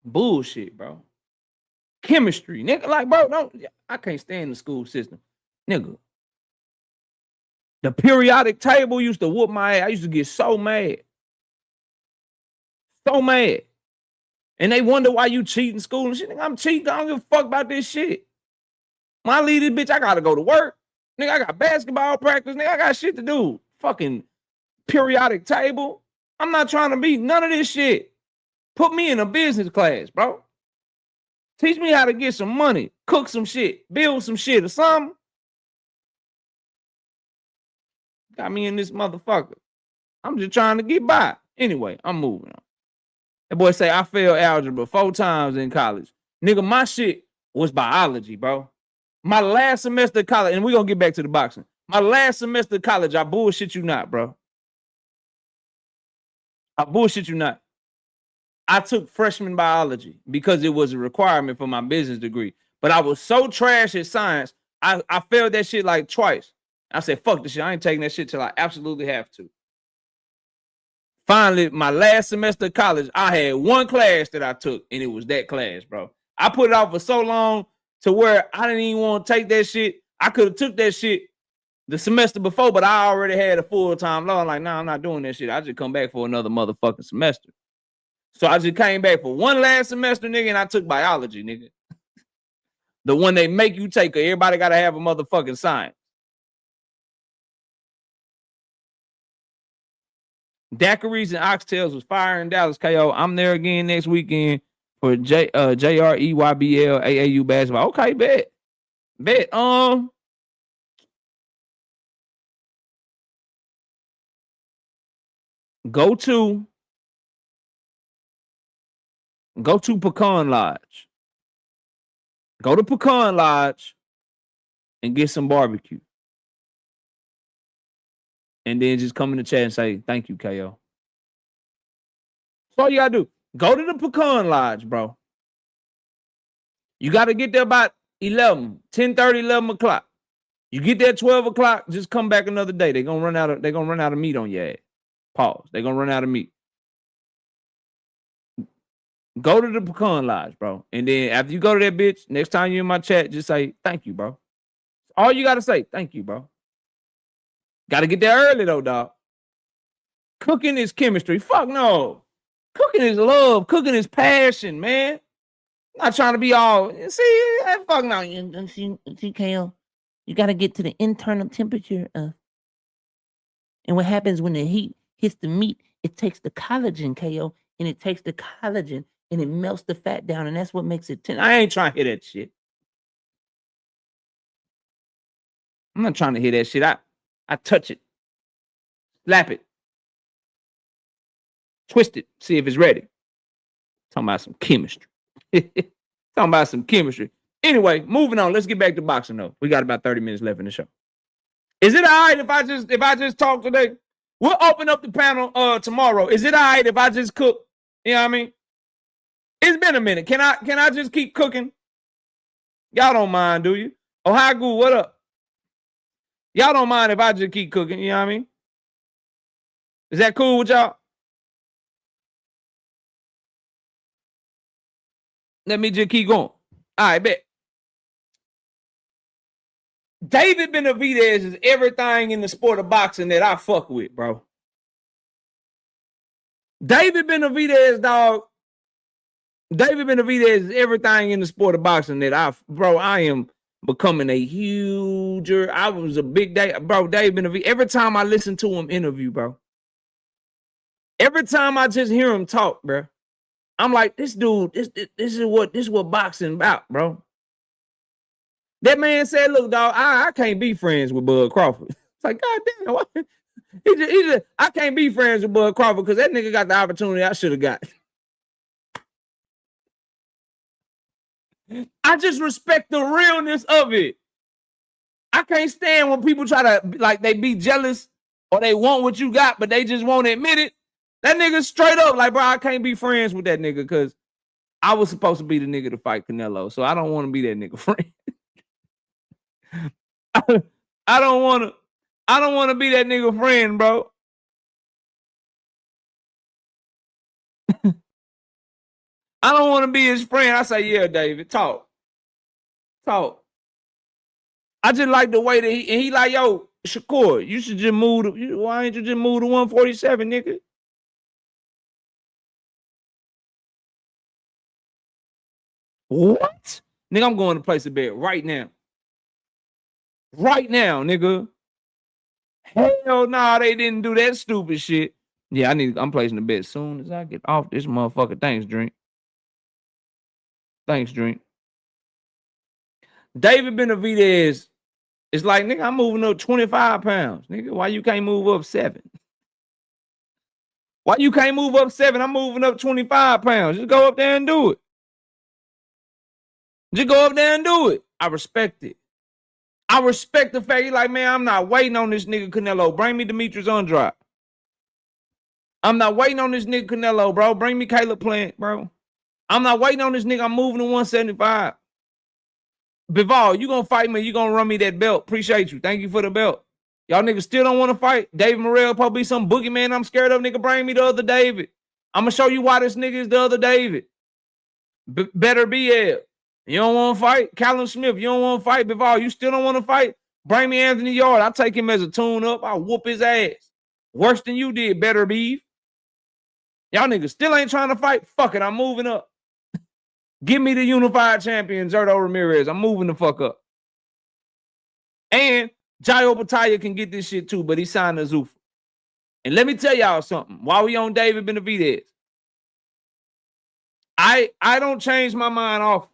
Bullshit, bro. Chemistry, nigga. Like, bro, I can't stand the school system. Nigga. The periodic table used to whoop my ass. I used to get so mad. So mad. And they wonder why you cheat in school and shit. Nigga, I'm cheating. I don't give a fuck about this shit. When I leave this bitch, I gotta go to work. Nigga, I got basketball practice. Nigga, I got shit to do. Fucking periodic table. I'm not trying to be none of this shit. Put me in a business class, bro. Teach me how to get some money, cook some shit, build some shit or something. Got me in this motherfucker. I'm just trying to get by. Anyway, I'm moving on. That boy say I failed algebra 4 times in college. Nigga, my shit was biology, bro. My last semester of college, and we're going to get back to the boxing. My last semester of college, I bullshit you not, bro. I bullshit you not. I took freshman biology because it was a requirement for my business degree. But I was so trash at science, I failed that shit like twice. I said, fuck this shit. I ain't taking that shit till I absolutely have to. Finally, my last semester of college, I had one class that I took, and it was that class, bro. I put it off for so long to where I didn't even want to take that shit. I could have took that shit the semester before, but I already had a full-time law. I'm like, nah, I'm not doing that shit. I just come back for another motherfucking semester. So I just came back for one last semester, nigga, and I took biology, nigga. The one they make you take. Everybody got to have a motherfucking science. Daiquiris and oxtails was fire in Dallas, KO. I'm there again next weekend for JREYBL AAU basketball. Okay, bet. Go to Pecan Lodge. Go to Pecan Lodge and get some barbecue. And then just come in the chat and say, thank you, KO. That's all you gotta do. Go to the Pecan Lodge, bro. You got to get there about 10:30, 11 o'clock. You get there at 12 o'clock, just come back another day. They're gonna run out of meat on your ass. Pause. They're gonna run out of meat. Go to the Pecan Lodge, bro. And then after you go to that bitch, next time you're in my chat, just say, thank you, bro. All you gotta say, thank you, bro. Gotta get there early though, dog. Cooking is chemistry. Fuck no. Cooking is love. Cooking is passion, man. I'm not trying to be all, see, fuck no. See, KO, you gotta get to the internal temperature of, and what happens when the heat hits the meat, it takes the collagen, KO, and it takes the collagen and it melts the fat down, and that's what makes it tender. I ain't trying to hear that shit. I'm not trying to hear that shit. I touch it, slap it, twist it, see if it's ready. Talking about some chemistry. Anyway, moving on. Let's get back to boxing though. We got about 30 minutes left in the show. Is it all right if I just talk today? We'll open up the panel tomorrow. Is it all right if I just cook? You know what I mean? It's been a minute. Can I just keep cooking? Y'all don't mind, do you? Ohagu, what up? Y'all don't mind if I just keep cooking, you know what I mean? Is that cool with y'all? Let me just keep going. All right, bet. David Benavidez is everything in the sport of boxing that I fuck with, bro. David Benavidez, dog. David Benavidez is everything in the sport of boxing that I am becoming a huger. I was a big day, bro. David Benavidez. Every time I listen to him interview, bro. Every time I just hear him talk, bro. I'm like, this dude, this is what boxing about, bro. That man said, look, dog, I can't be friends with Bud Crawford. It's like, God damn, what? I can't be friends with Bud Crawford because that nigga got the opportunity I should have got. I just respect the realness of it. I can't stand when people try to, like, they be jealous or they want what you got, but they just won't admit it. That nigga straight up, like, bro, I can't be friends with that nigga because I was supposed to be the nigga to fight Canelo, so I don't want to be that nigga friend. I don't want to. I don't want to be that nigga friend, bro. I don't want to be his friend. I say, yeah, David, talk. I just like the way that he like, yo, Shakur, you should just move why ain't you just move to 147, nigga? What? Nigga, I'm going to place a bet right now. Right now, nigga. Hell nah, they didn't do that stupid shit. Yeah, I'm placing the bet as soon as I get off this motherfucker. Thanks, Drink. David Benavidez is like, nigga, I'm moving up 25 pounds. Nigga, why you can't move up 7? Why you can't move up 7? I'm moving up 25 pounds. Just go up there and do it. I respect it. I respect the fact he's like, man, I'm not waiting on this nigga Canelo. Bring me Demetrius Andrade. I'm not waiting on this nigga Canelo, bro. Bring me Caleb Plant, bro. I'm not waiting on this nigga. I'm moving to 175. Bivol, you gonna fight me? You gonna run me that belt? Appreciate you. Thank you for the belt. Y'all niggas still don't want to fight? David Morrell probably some boogeyman I'm scared of. Nigga, bring me the other David. I'm gonna show you why this nigga is the other David. Better BL. You don't want to fight? Callum Smith, you don't want to fight? Bivol, you still don't want to fight? Bring me Anthony Yard. I'll take him as a tune-up. I'll whoop his ass. Worse than you did, Better Beef. Y'all niggas still ain't trying to fight? Fuck it, I'm moving up. Give me the unified champion, Zerto Ramirez. I'm moving the fuck up. And Jayo Bataya can get this shit too, but he signed a Zuffa. And let me tell y'all something. While we on David Benavidez, I don't change my mind off.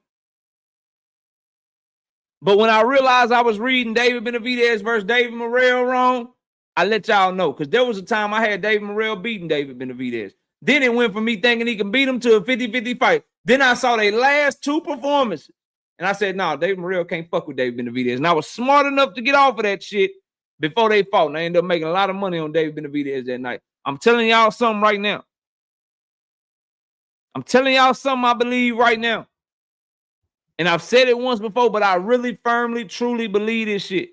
But when I realized I was reading David Benavidez versus David Morrell wrong, I let y'all know. Because there was a time I had David Morrell beating David Benavidez. Then it went from me thinking he can beat him to a 50-50 fight. Then I saw their last 2 performances. And I said, no, David Morrell can't fuck with David Benavidez. And I was smart enough to get off of that shit before they fought. And I ended up making a lot of money on David Benavidez that night. I'm telling y'all something right now. I'm telling y'all something I believe right now. And I've said it once before, but I really firmly, truly believe this shit.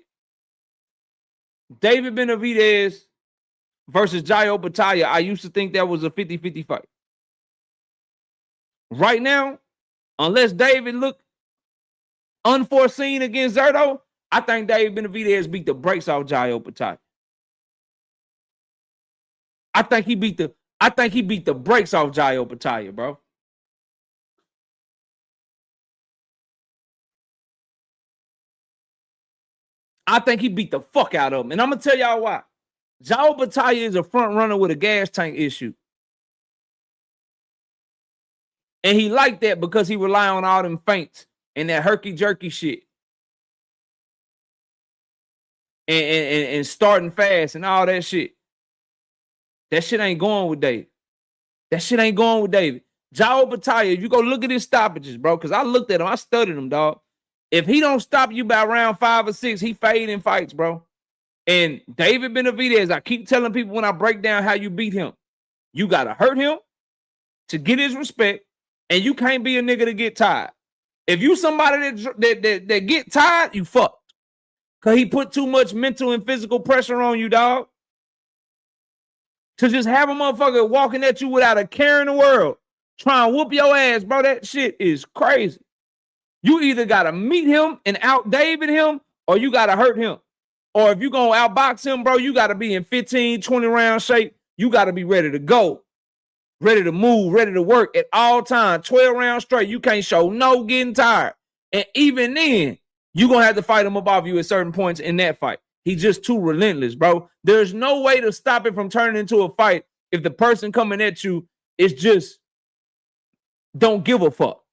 David Benavidez versus Jayo Bataya, I used to think that was a 50-50 fight. Right now, unless David look unforeseen against Zerto, I think David Benavidez beat the brakes off Jayo Bataya. I think he beat the brakes off Jayo Bataya, bro. I think he beat the fuck out of him. And I'm going to tell y'all why. Jayo Bataya is a front runner with a gas tank issue. And he liked that because he rely on all them feints and that herky-jerky shit. And starting fast and all that shit. That shit ain't going with David. Jayo Bataya, you go look at his stoppages, bro, because I looked at him. I studied him, dog. If he don't stop you by round 5 or 6, he fade in fights, bro. And David Benavidez, I keep telling people when I break down how you beat him, you got to hurt him to get his respect, and you can't be a nigga to get tired. If you somebody that get tired, you fucked. Because he put too much mental and physical pressure on you, dog. To just have a motherfucker walking at you without a care in the world, trying to whoop your ass, bro, that shit is crazy. You either got to meet him and out David him, or you got to hurt him. Or if you going to outbox him, bro, you got to be in 15, 20 round shape. You got to be ready to go, ready to move, ready to work at all times, 12 rounds straight. You can't show no getting tired. And even then, you're going to have to fight him above you at certain points in that fight. He's just too relentless, bro. There's no way to stop it from turning into a fight if the person coming at you is just don't give a fuck.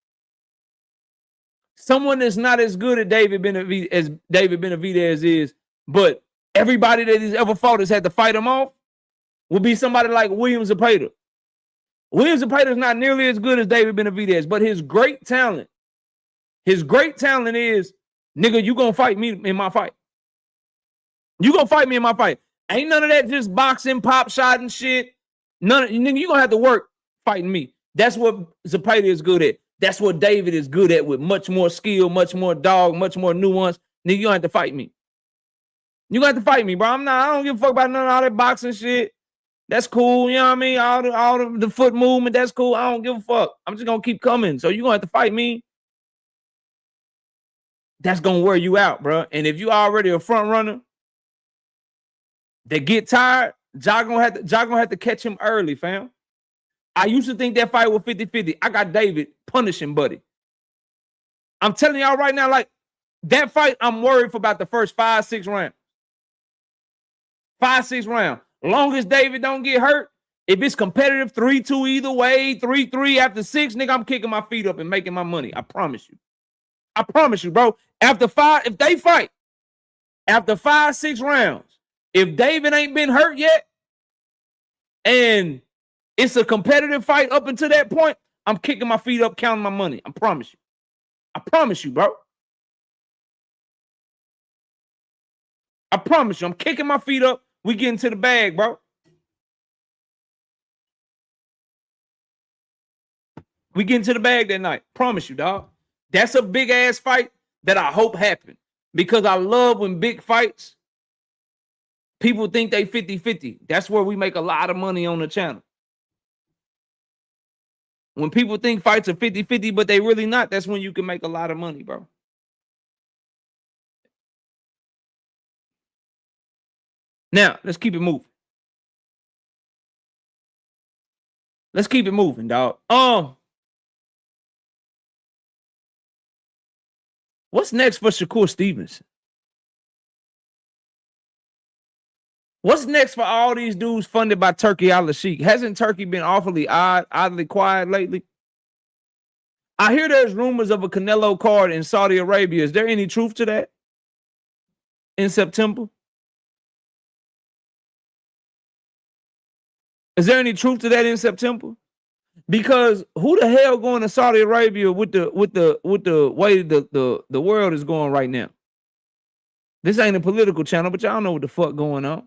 Someone that's not as good at David Benavidez as David Benavidez is, but everybody that he's ever fought has had to fight him off, will be somebody like William Zepeda. William Zepeda is not nearly as good as David Benavidez, but his great talent is, nigga, you gonna fight me in my fight. You gonna fight me in my fight. Ain't none of that just boxing, pop shot and shit. Nigga, you gonna have to work fighting me. That's what Zepeda is good at. That's what David is good at, with much more skill, much more dog, much more nuance. Nigga, you don't have to fight me. You got to fight me, bro. I don't give a fuck about none of all that boxing shit. That's cool, you know what I mean? All the foot movement, that's cool. I don't give a fuck. I'm just gonna keep coming. So you're gonna have to fight me. That's gonna wear you out, bro. And if you already a front runner, they get tired, Ja gonna have to catch him early, fam. I used to think that fight was 50-50. I got David punishing Buddy. I'm telling y'all right now, like that fight, I'm worried for about the first 5-6 rounds. 5-6 rounds. Long as David don't get hurt, if it's competitive 3-2 either way, 3-3 after 6, nigga, I'm kicking my feet up and making my money. I promise you. I promise you, bro. After 5, if they fight, after 5-6 rounds, if David ain't been hurt yet, and it's a competitive fight up until that point, I'm kicking my feet up, counting my money. I promise you. I promise you, bro. I promise you. I'm kicking my feet up. We get into the bag, bro. We get into the bag that night. Promise you, dog. That's a big ass fight that I hope happen. Because I love when big fights, people think they 50-50. That's where we make a lot of money on the channel. When people think fights are 50-50, but they really not, that's when you can make a lot of money, bro. Now, let's keep it moving. Let's keep it moving, dog. What's next for Shakur Stevenson? What's next for all these dudes funded by Turkey al-Sheikh? Hasn't Turkey been oddly quiet lately? I hear there's rumors of a Canelo card in Saudi Arabia. Is there any truth to that? In September? Is there any truth to that in September? Because who the hell going to Saudi Arabia with the way the world is going right now? This ain't a political channel, but y'all know what the fuck going on.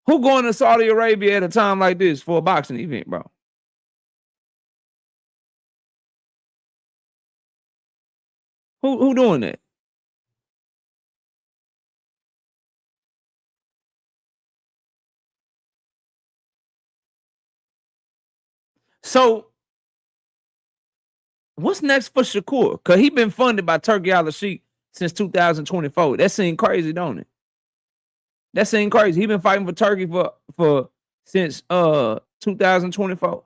Who going to Saudi Arabia at a time like this for a boxing event, bro? Who doing that? So, what's next for Shakur? Because he been funded by Turkey al-Sheikh since 2024. That seemed crazy, don't it? That seemed crazy. He been fighting for Turkey for since 2024.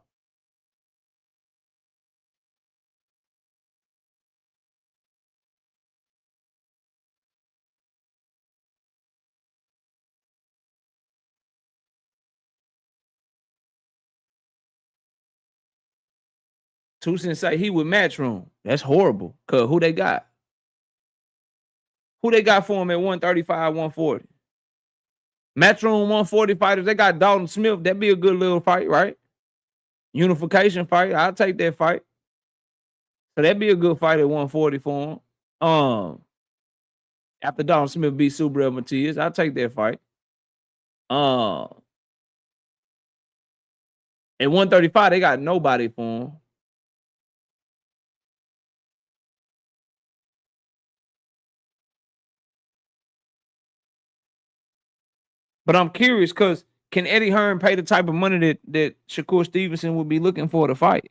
Two Cents say he with Matchroom. That's horrible. Cause who they got? Who they got for him at 135, 140? Matchroom 140 fighters. They got Dalton Smith. That'd be a good little fight, right? Unification fight. I'll take that fight. So that'd be a good fight at 140 for him. After Dalton Smith beat Subriel Matias, I'll take that fight. At 135, they got nobody for him. But I'm curious because can Eddie Hearn pay the type of money that Shakur Stevenson would be looking for to fight?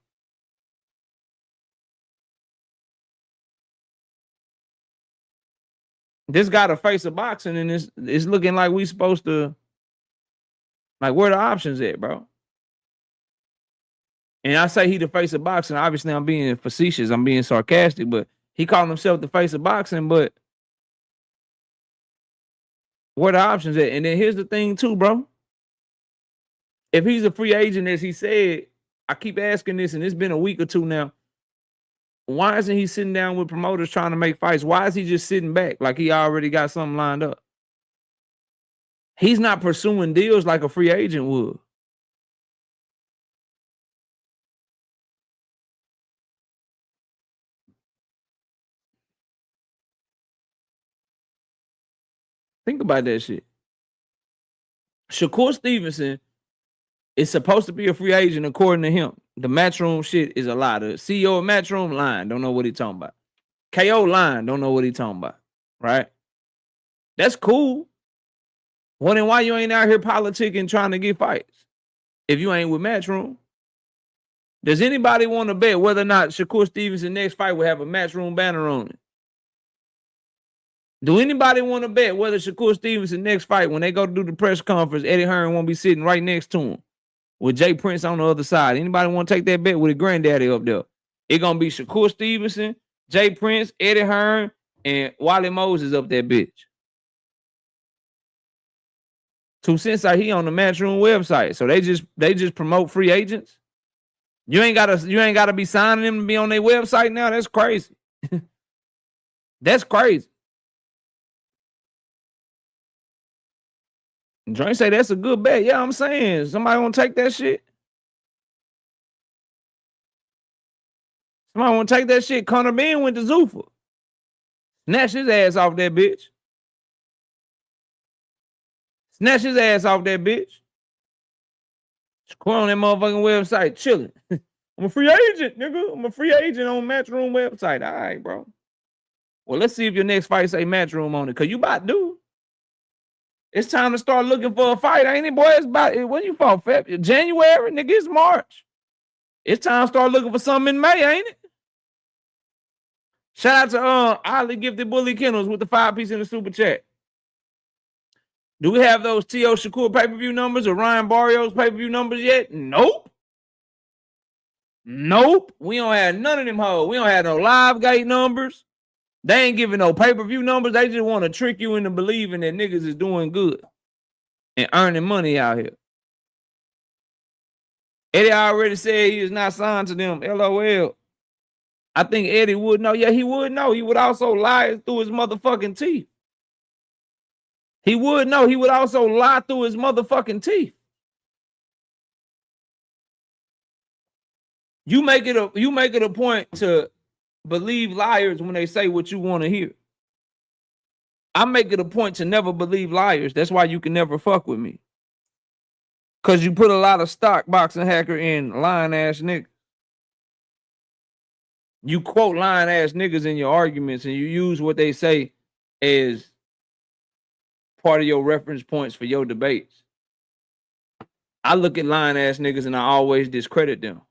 This guy to face a boxing and it's looking like we supposed to, like, where the options at, bro? And I say he to face a boxing. Obviously, I'm being facetious. I'm being sarcastic, but he calling himself the face of boxing, but where the options at? And then here's the thing too, bro. If he's a free agent, as he said, I keep asking this, and it's been a week or two now. Why isn't he sitting down with promoters trying to make fights? Why is he just sitting back like he already got something lined up? He's not pursuing deals like a free agent would. Think about that shit. Shakur Stevenson is supposed to be a free agent according to him. The Matchroom shit is a lie. The CEO of Matchroom lying, don't know what he talking about. KO lying, don't know what he talking about, right? That's cool. Well, then why you ain't out here politicking trying to get fights if you ain't with Matchroom? Does anybody want to bet whether or not Shakur Stevenson next fight will have a Matchroom banner on it? Do anybody want to bet whether Shakur Stevenson next fight, when they go to do the press conference, Eddie Hearn won't be sitting right next to him with Jay Prince on the other side? Anybody want to take that bet with a granddaddy up there? It's going to be Shakur Stevenson, Jay Prince, Eddie Hearn, and Wally Moses up that bitch. 2 cents out he on the Matchroom website. So they just promote free agents. You ain't gotta be signing them to be on their website now. That's crazy. That's crazy. Dre say that's a good bet. Yeah, I'm saying somebody want to take that shit. Somebody want to take that shit. Conor Ben went to Zuffa. Snatch his ass off that bitch. Snatch his ass off that bitch. Shakur on that motherfucking website chilling. I'm a free agent, nigga. I'm a free agent on Matchroom website. All right, bro. Well, let's see if your next fight say Matchroom on it, because you about to do. It's time to start looking for a fight, ain't it, boy? It's about, when you fought, February, January, nigga, it's March. It's time to start looking for something in May, ain't it? Shout out to Ollie Gifted Bully Kennels with the 5-piece in the super chat. Do we have those T.O. Shakur pay-per-view numbers or Ryan Barrios pay-per-view numbers yet? Nope. Nope. We don't have none of them hoes. We don't have no live gate numbers. They ain't giving no pay-per-view numbers. They just want to trick you into believing that niggas is doing good and earning money out here. Eddie already said he is not signed to them. LOL. I think Eddie would know. Yeah, he would know. He would also lie through his motherfucking teeth. He would know. He would also lie through his motherfucking teeth. You make it a point to believe liars when they say what you want to hear. I make it a point to never believe liars. That's why you can never fuck with me. Because you put a lot of stock, boxing hacker, in lying ass niggas. You quote lying ass niggas in your arguments and you use what they say as part of your reference points for your debates. I look at lying ass niggas and I always discredit them.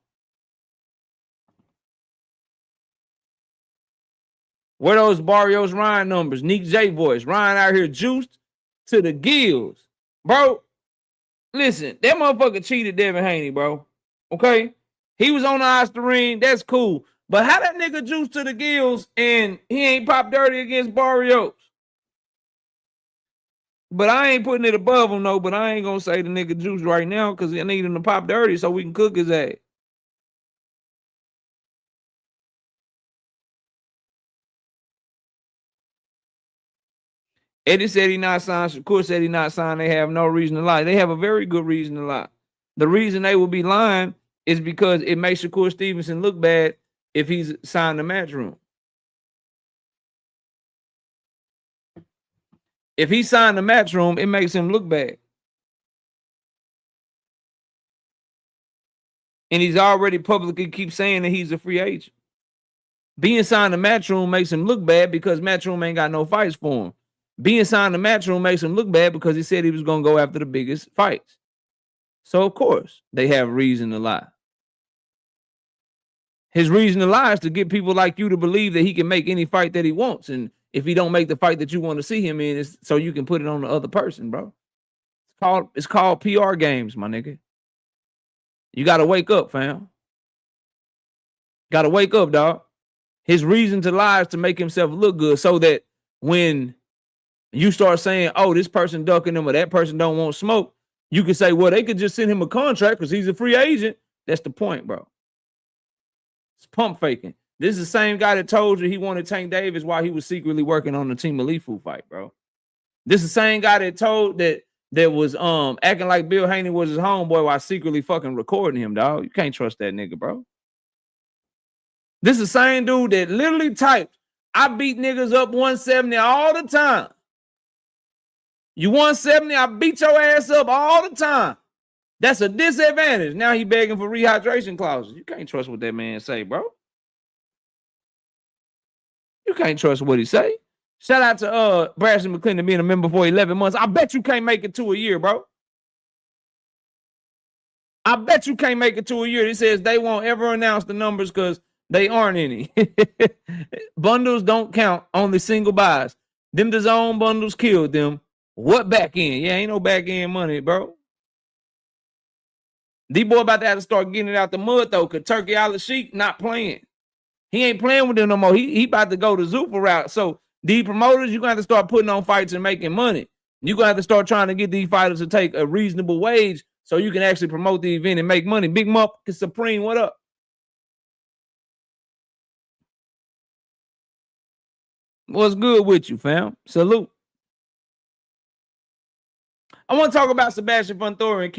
Where those Barrios Ryan numbers? Neek J voice. Ryan out here juiced to the gills. Bro, listen, that motherfucker cheated Devin Haney, bro. Okay? He was on the Oscar ring. That's cool. But how that nigga juiced to the gills and he ain't popped dirty against Barrios? But I ain't putting it above him, though. But I ain't going to say the nigga juice right now because I need him to pop dirty so we can cook his ass. Eddie said he not signed. Shakur said he not signed. They have no reason to lie. They have a very good reason to lie. The reason they will be lying is because it makes Shakur Stevenson look bad if he's signed the Matchroom. If he signed the Matchroom, it makes him look bad. And he's already publicly keep saying that he's a free agent. Being signed to Matchroom makes him look bad because Matchroom ain't got no fights for him. Being signed to Matchroom makes him look bad because he said he was going to go after the biggest fights. So, of course, they have reason to lie. His reason to lie is to get people like you to believe that he can make any fight that he wants. And if he don't make the fight that you want to see him in, it's so you can put it on the other person, bro. It's called PR games, my nigga. You got to wake up, fam. Got to wake up, dog. His reason to lie is to make himself look good so that when you start saying, oh, this person ducking him or that person don't want smoke, you can say, well, they could just send him a contract because he's a free agent. That's the point, bro. It's pump faking. This is the same guy that told you he wanted Tank Davis while he was secretly working on the Team Alifu fight, bro. This is the same guy that told that was acting like Bill Haney was his homeboy while secretly fucking recording him, dog. You can't trust that nigga, bro. This is the same dude that literally typed, I beat niggas up 170 all the time. You 170, I beat your ass up all the time. That's a disadvantage. Now he begging for rehydration clauses. You can't trust what that man say, bro. You can't trust what he say. Shout out to Braxton McClendon being a member for 11 months. I bet you can't make it to a year, bro. I bet you can't make it to a year. It says they won't ever announce the numbers because they aren't any. Bundles don't count, only single buys. Them DAZN bundles killed them. What back end? Yeah, ain't no back end money, bro. D-boy about to have to start getting it out the mud, though, because Turkey Al-Sheikh not playing. He ain't playing with them no more. He about to go the Zuffa route. So the promoters, you're going to have to start putting on fights and making money. You're going to have to start trying to get these fighters to take a reasonable wage so you can actually promote the event and make money. Big Muff Supreme, what up? What's good with you, fam? Salute. I want to talk about Sebastian Fundora and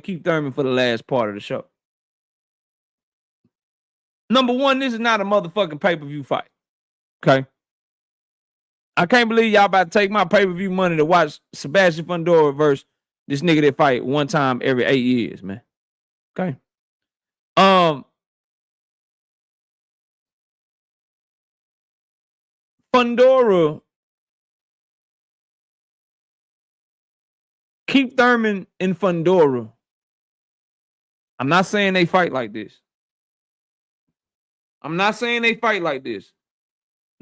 Keith Thurman for the last part of the show. Number one, this is not a motherfucking pay-per-view fight. Okay? I can't believe y'all about to take my pay-per-view money to watch Sebastian Fundora versus this nigga that fight one time every 8 years, man. Okay? Fundora, Keith Thurman and Fundora. I'm not saying they fight like this. I'm not saying they fight like this.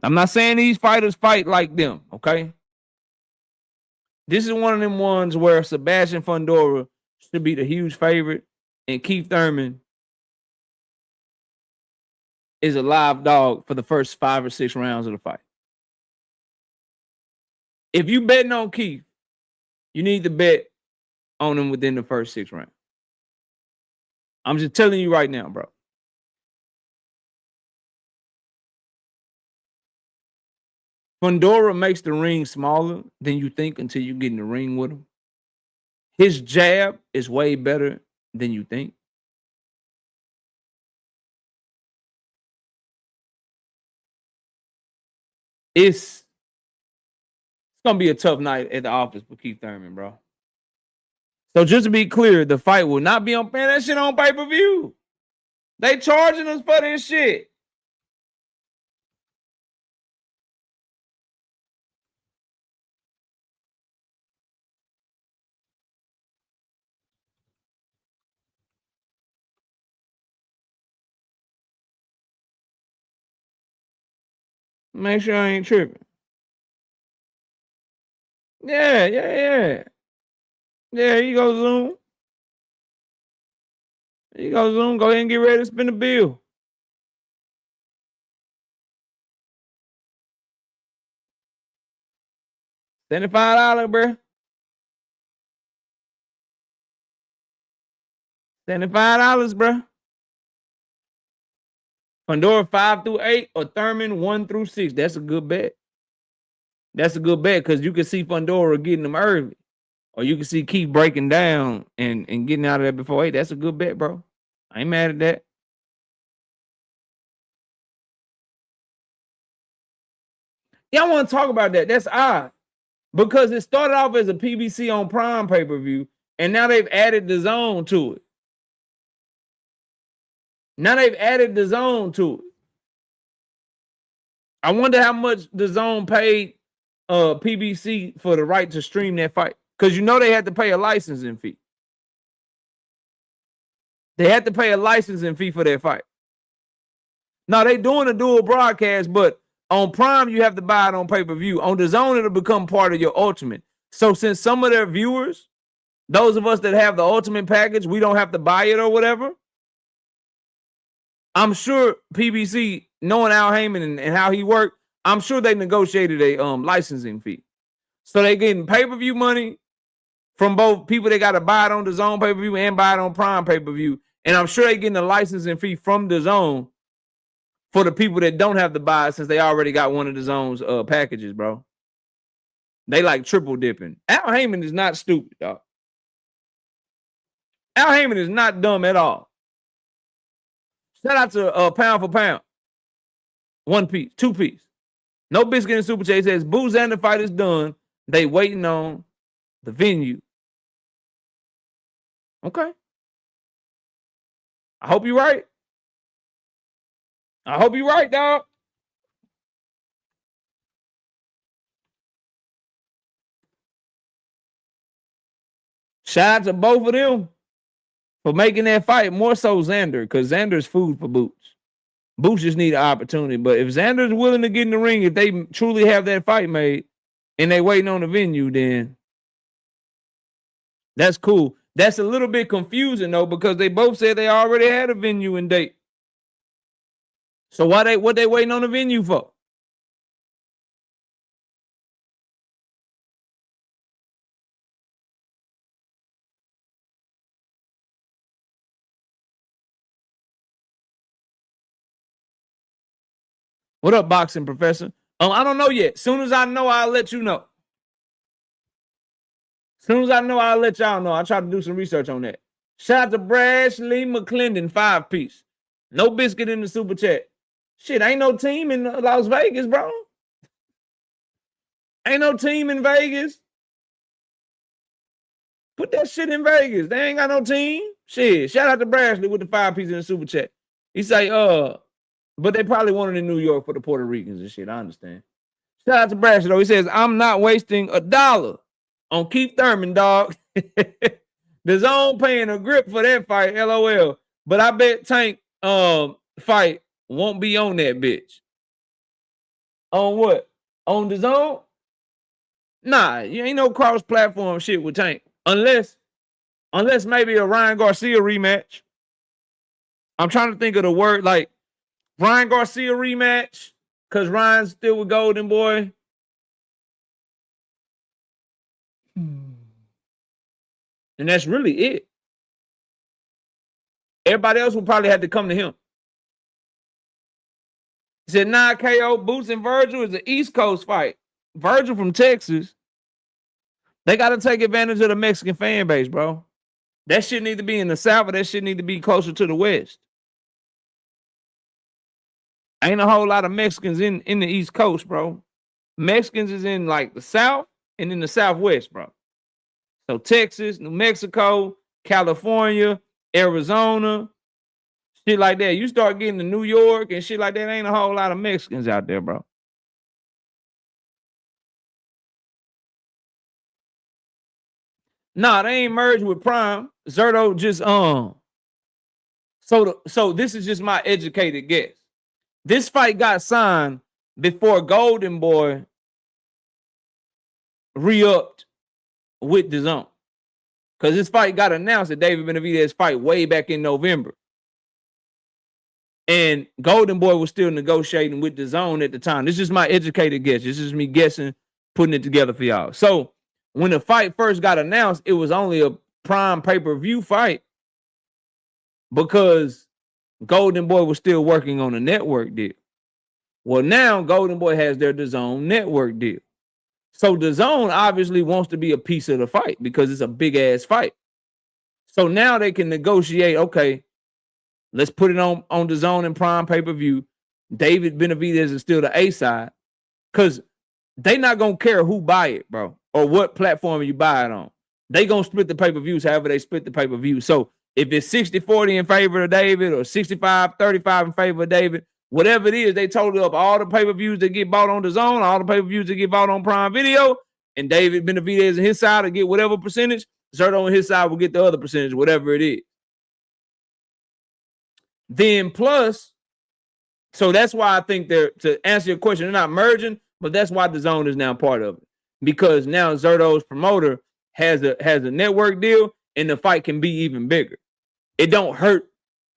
I'm not saying these fighters fight like them, okay? This is one of them ones where Sebastian Fundora should be the huge favorite, and Keith Thurman is a live dog for the first 5 or 6 rounds of the fight. If you betting on Keith, you need to bet on him within the first 6 rounds. I'm just telling you right now, bro. Fundora makes the ring smaller than you think until you get in the ring with him. His jab is way better than you think. It's gonna be a tough night at the office for Keith Thurman, bro. So just to be clear, the fight will not be on that shit on pay-per-view. They charging us for this shit. Make sure I ain't tripping. Yeah. Yeah, here you go, Zoom. Here you go, Zoom. Go ahead and get ready to spin the bill. $75, bro. $75, bro. Fundora 5 through 8 or Thurman 1 through 6. That's a good bet. That's a good bet because you can see Fundora getting them early. Or you can see Keith breaking down and getting out of there before 8. That's a good bet, bro. I ain't mad at that. Yeah, I want to talk about that. That's odd. Because it started off as a PBC on Prime pay-per-view, and now they've added DAZN to it. I wonder how much DAZN paid PBC for the right to stream that fight. Because you know they had to pay a licensing fee. They had to pay a licensing fee for that fight. Now, they doing a dual broadcast, but on Prime, you have to buy it on pay-per-view. On DAZN, it'll become part of your Ultimate. So since some of their viewers, those of us that have the Ultimate package, we don't have to buy it or whatever, I'm sure PBC, knowing Al Heyman and how he worked, I'm sure they negotiated a licensing fee. So they getting pay-per-view money from both people that got to buy it on DAZN pay-per-view and buy it on Prime pay-per-view. And I'm sure they getting a licensing fee from DAZN for the people that don't have to buy it since they already got one of DAZN's packages, bro. They like triple dipping. Al Heyman is not stupid, dog. Al Heyman is not dumb at all. Shout out to Pound for Pound. 1 piece, 2 piece. No Biscuit and Super Chase says, Boo Xander fight is done. They waiting on the venue. Okay. I hope you're right. I hope you're right, dog. Shout out to both of them for making that fight. More so Xander, because Xander's food for Boots. Boots just need an opportunity. But if Xander's willing to get in the ring, if they truly have that fight made and they waiting on the venue, then that's cool. That's a little bit confusing though, because they both said they already had a venue and date. So what they waiting on the venue for? What up, boxing professor? I don't know yet. Soon as I know, I'll let you know. Soon as I know, I'll let y'all know. I try to do some research on that. Shout out to Brashley McClendon, 5-piece. No biscuit in the super chat. Shit, ain't no team in Las Vegas, bro. Ain't no team in Vegas. Put that shit in Vegas. They ain't got no team. Shit, shout out to Brashley with the 5-piece in the super chat. He say, but they probably wanted in New York for the Puerto Ricans and shit. I understand. Shout out to Brashley though. He says, I'm not wasting $1 on Keith Thurman, dog. The zone paying a grip for that fight, LOL. But I bet Tank fight won't be on that bitch. On what? On the zone? Nah, you ain't no cross-platform shit with Tank. Unless maybe a Ryan Garcia rematch. I'm trying to think of the word, like Ryan Garcia rematch, because Ryan's still with Golden Boy. And that's really it. Everybody else will probably have to come to him. He said, nah, KO, Boots and Virgil is an East Coast fight. Virgil from Texas. They got to take advantage of the Mexican fan base, bro. That shit need to be in the South, or that shit need to be closer to the West. Ain't a whole lot of Mexicans in the East Coast, bro. Mexicans is in like the South and in the Southwest, bro. So Texas, New Mexico, California, Arizona, shit like that. You start getting to New York and shit like that, ain't a whole lot of Mexicans out there, bro. Nah, they ain't merged with Prime. Zerto just So this is just my educated guess. This fight got signed before Golden Boy re-upped with the zone. Because this fight got announced at David Benavidez fight way back in November. And Golden Boy was still negotiating with the zone at the time. This is my educated guess. This is me guessing, putting it together for y'all. So when the fight first got announced, it was only a Prime pay-per-view fight because Golden Boy was still working on a network deal. Well, now Golden Boy has their DAZN network deal. So DAZN obviously wants to be a piece of the fight because it's a big-ass fight. So now they can negotiate, okay, let's put it on DAZN and Prime pay-per-view. David Benavidez is still the A side because they not going to care who buy it, bro, or what platform you buy it on. They going to split the pay-per-views however they split the pay-per-view. So if it's 60-40 in favor of David or 65-35 in favor of David, whatever it is, they totaled up all the pay-per-views that get bought on DAZN, all the pay-per-views that get bought on Prime Video, and David Benavidez on his side will get whatever percentage. Zerto on his side will get the other percentage, whatever it is. Then plus, so that's why I think to answer your question, they're not merging, but that's why DAZN is now part of it. Because now Zerto's promoter has a network deal, and the fight can be even bigger. It don't hurt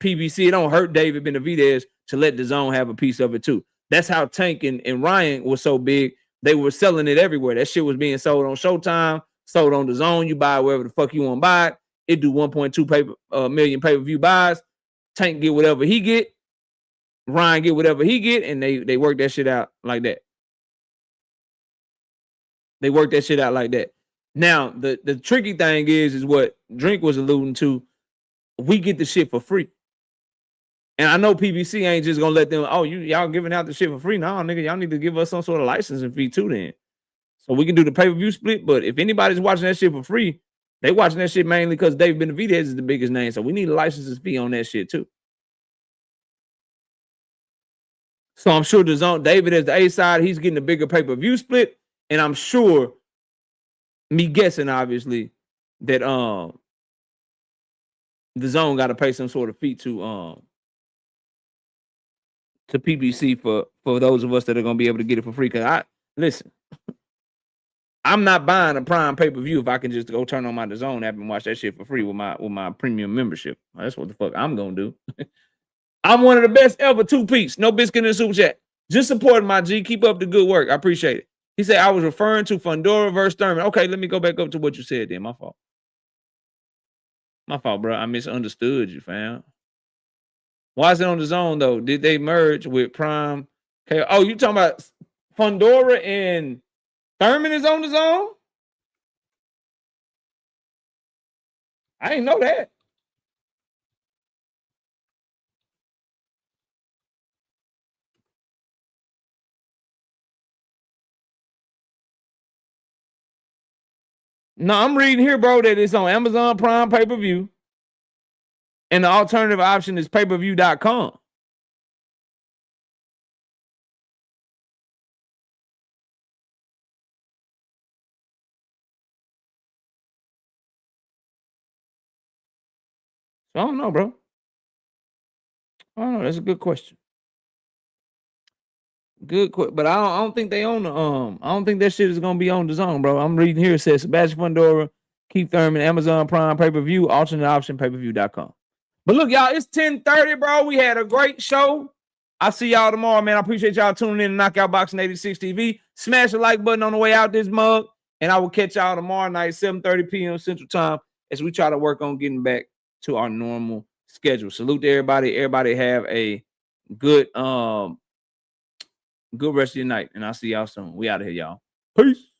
PBC, it don't hurt David Benavidez to let DAZN have a piece of it too. That's how Tank and Ryan was so big. They were selling it everywhere. That shit was being sold on Showtime, sold on DAZN. You buy it wherever the fuck you want to buy it. It do 1.2 million pay-per-view buys. Tank get whatever he get. Ryan get whatever he get, and they work that shit out like that. They work that shit out like that. Now, the tricky thing is what Drink was alluding to. We get the shit for free. And I know PBC ain't just gonna let them, y'all giving out the shit for free. No, nigga, y'all need to give us some sort of licensing fee too then. So we can do the pay-per-view split, but if anybody's watching that shit for free, they watching that shit mainly because David Benavidez is the biggest name. So we need a licensing fee on that shit too. So I'm sure DAZN, David as the A side, he's getting a bigger pay-per-view split. And I'm sure, me guessing obviously, that the zone got to pay some sort of fee to PPC for those of us that are gonna be able to get it for free. Cause listen, I'm not buying a Prime pay-per-view if I can just go turn on my DAZN app and watch that shit for free with my premium membership. That's what the fuck I'm gonna do. I'm one of the best ever. 2-piece, no biscuit in the super chat. Just supporting my G. Keep up the good work. I appreciate it. He said I was referring to Fundora versus Thurman. Okay, let me go back up to what you said then. My fault. My fault, bro. I misunderstood you, fam. Why is it on the zone though? Did they merge with Prime? Okay. Oh, you talking about Fundora and Thurman is on the zone? I didn't know that. No, I'm reading here, bro, that it's on Amazon Prime pay-per-view. And the alternative option is pay-per-view.com. So I don't know, bro. I don't know. That's a good question. Good question. But I don't think they own the I don't think that shit is gonna be on the zone, bro. I'm reading here. It says Sebastian Fundora, Keith Thurman, Amazon Prime pay-per-view, alternate option, pay-per-view.com. But look, y'all, it's 10:30, bro. We had a great show. I'll see y'all tomorrow, man. I appreciate y'all tuning in to Knockout Boxing 86 TV. Smash the like button on the way out this mug. And I will catch y'all tomorrow night, 7:30 p.m. Central Time, as we try to work on getting back to our normal schedule. Salute to everybody. Everybody have a good rest of your night. And I'll see y'all soon. We out of here, y'all. Peace.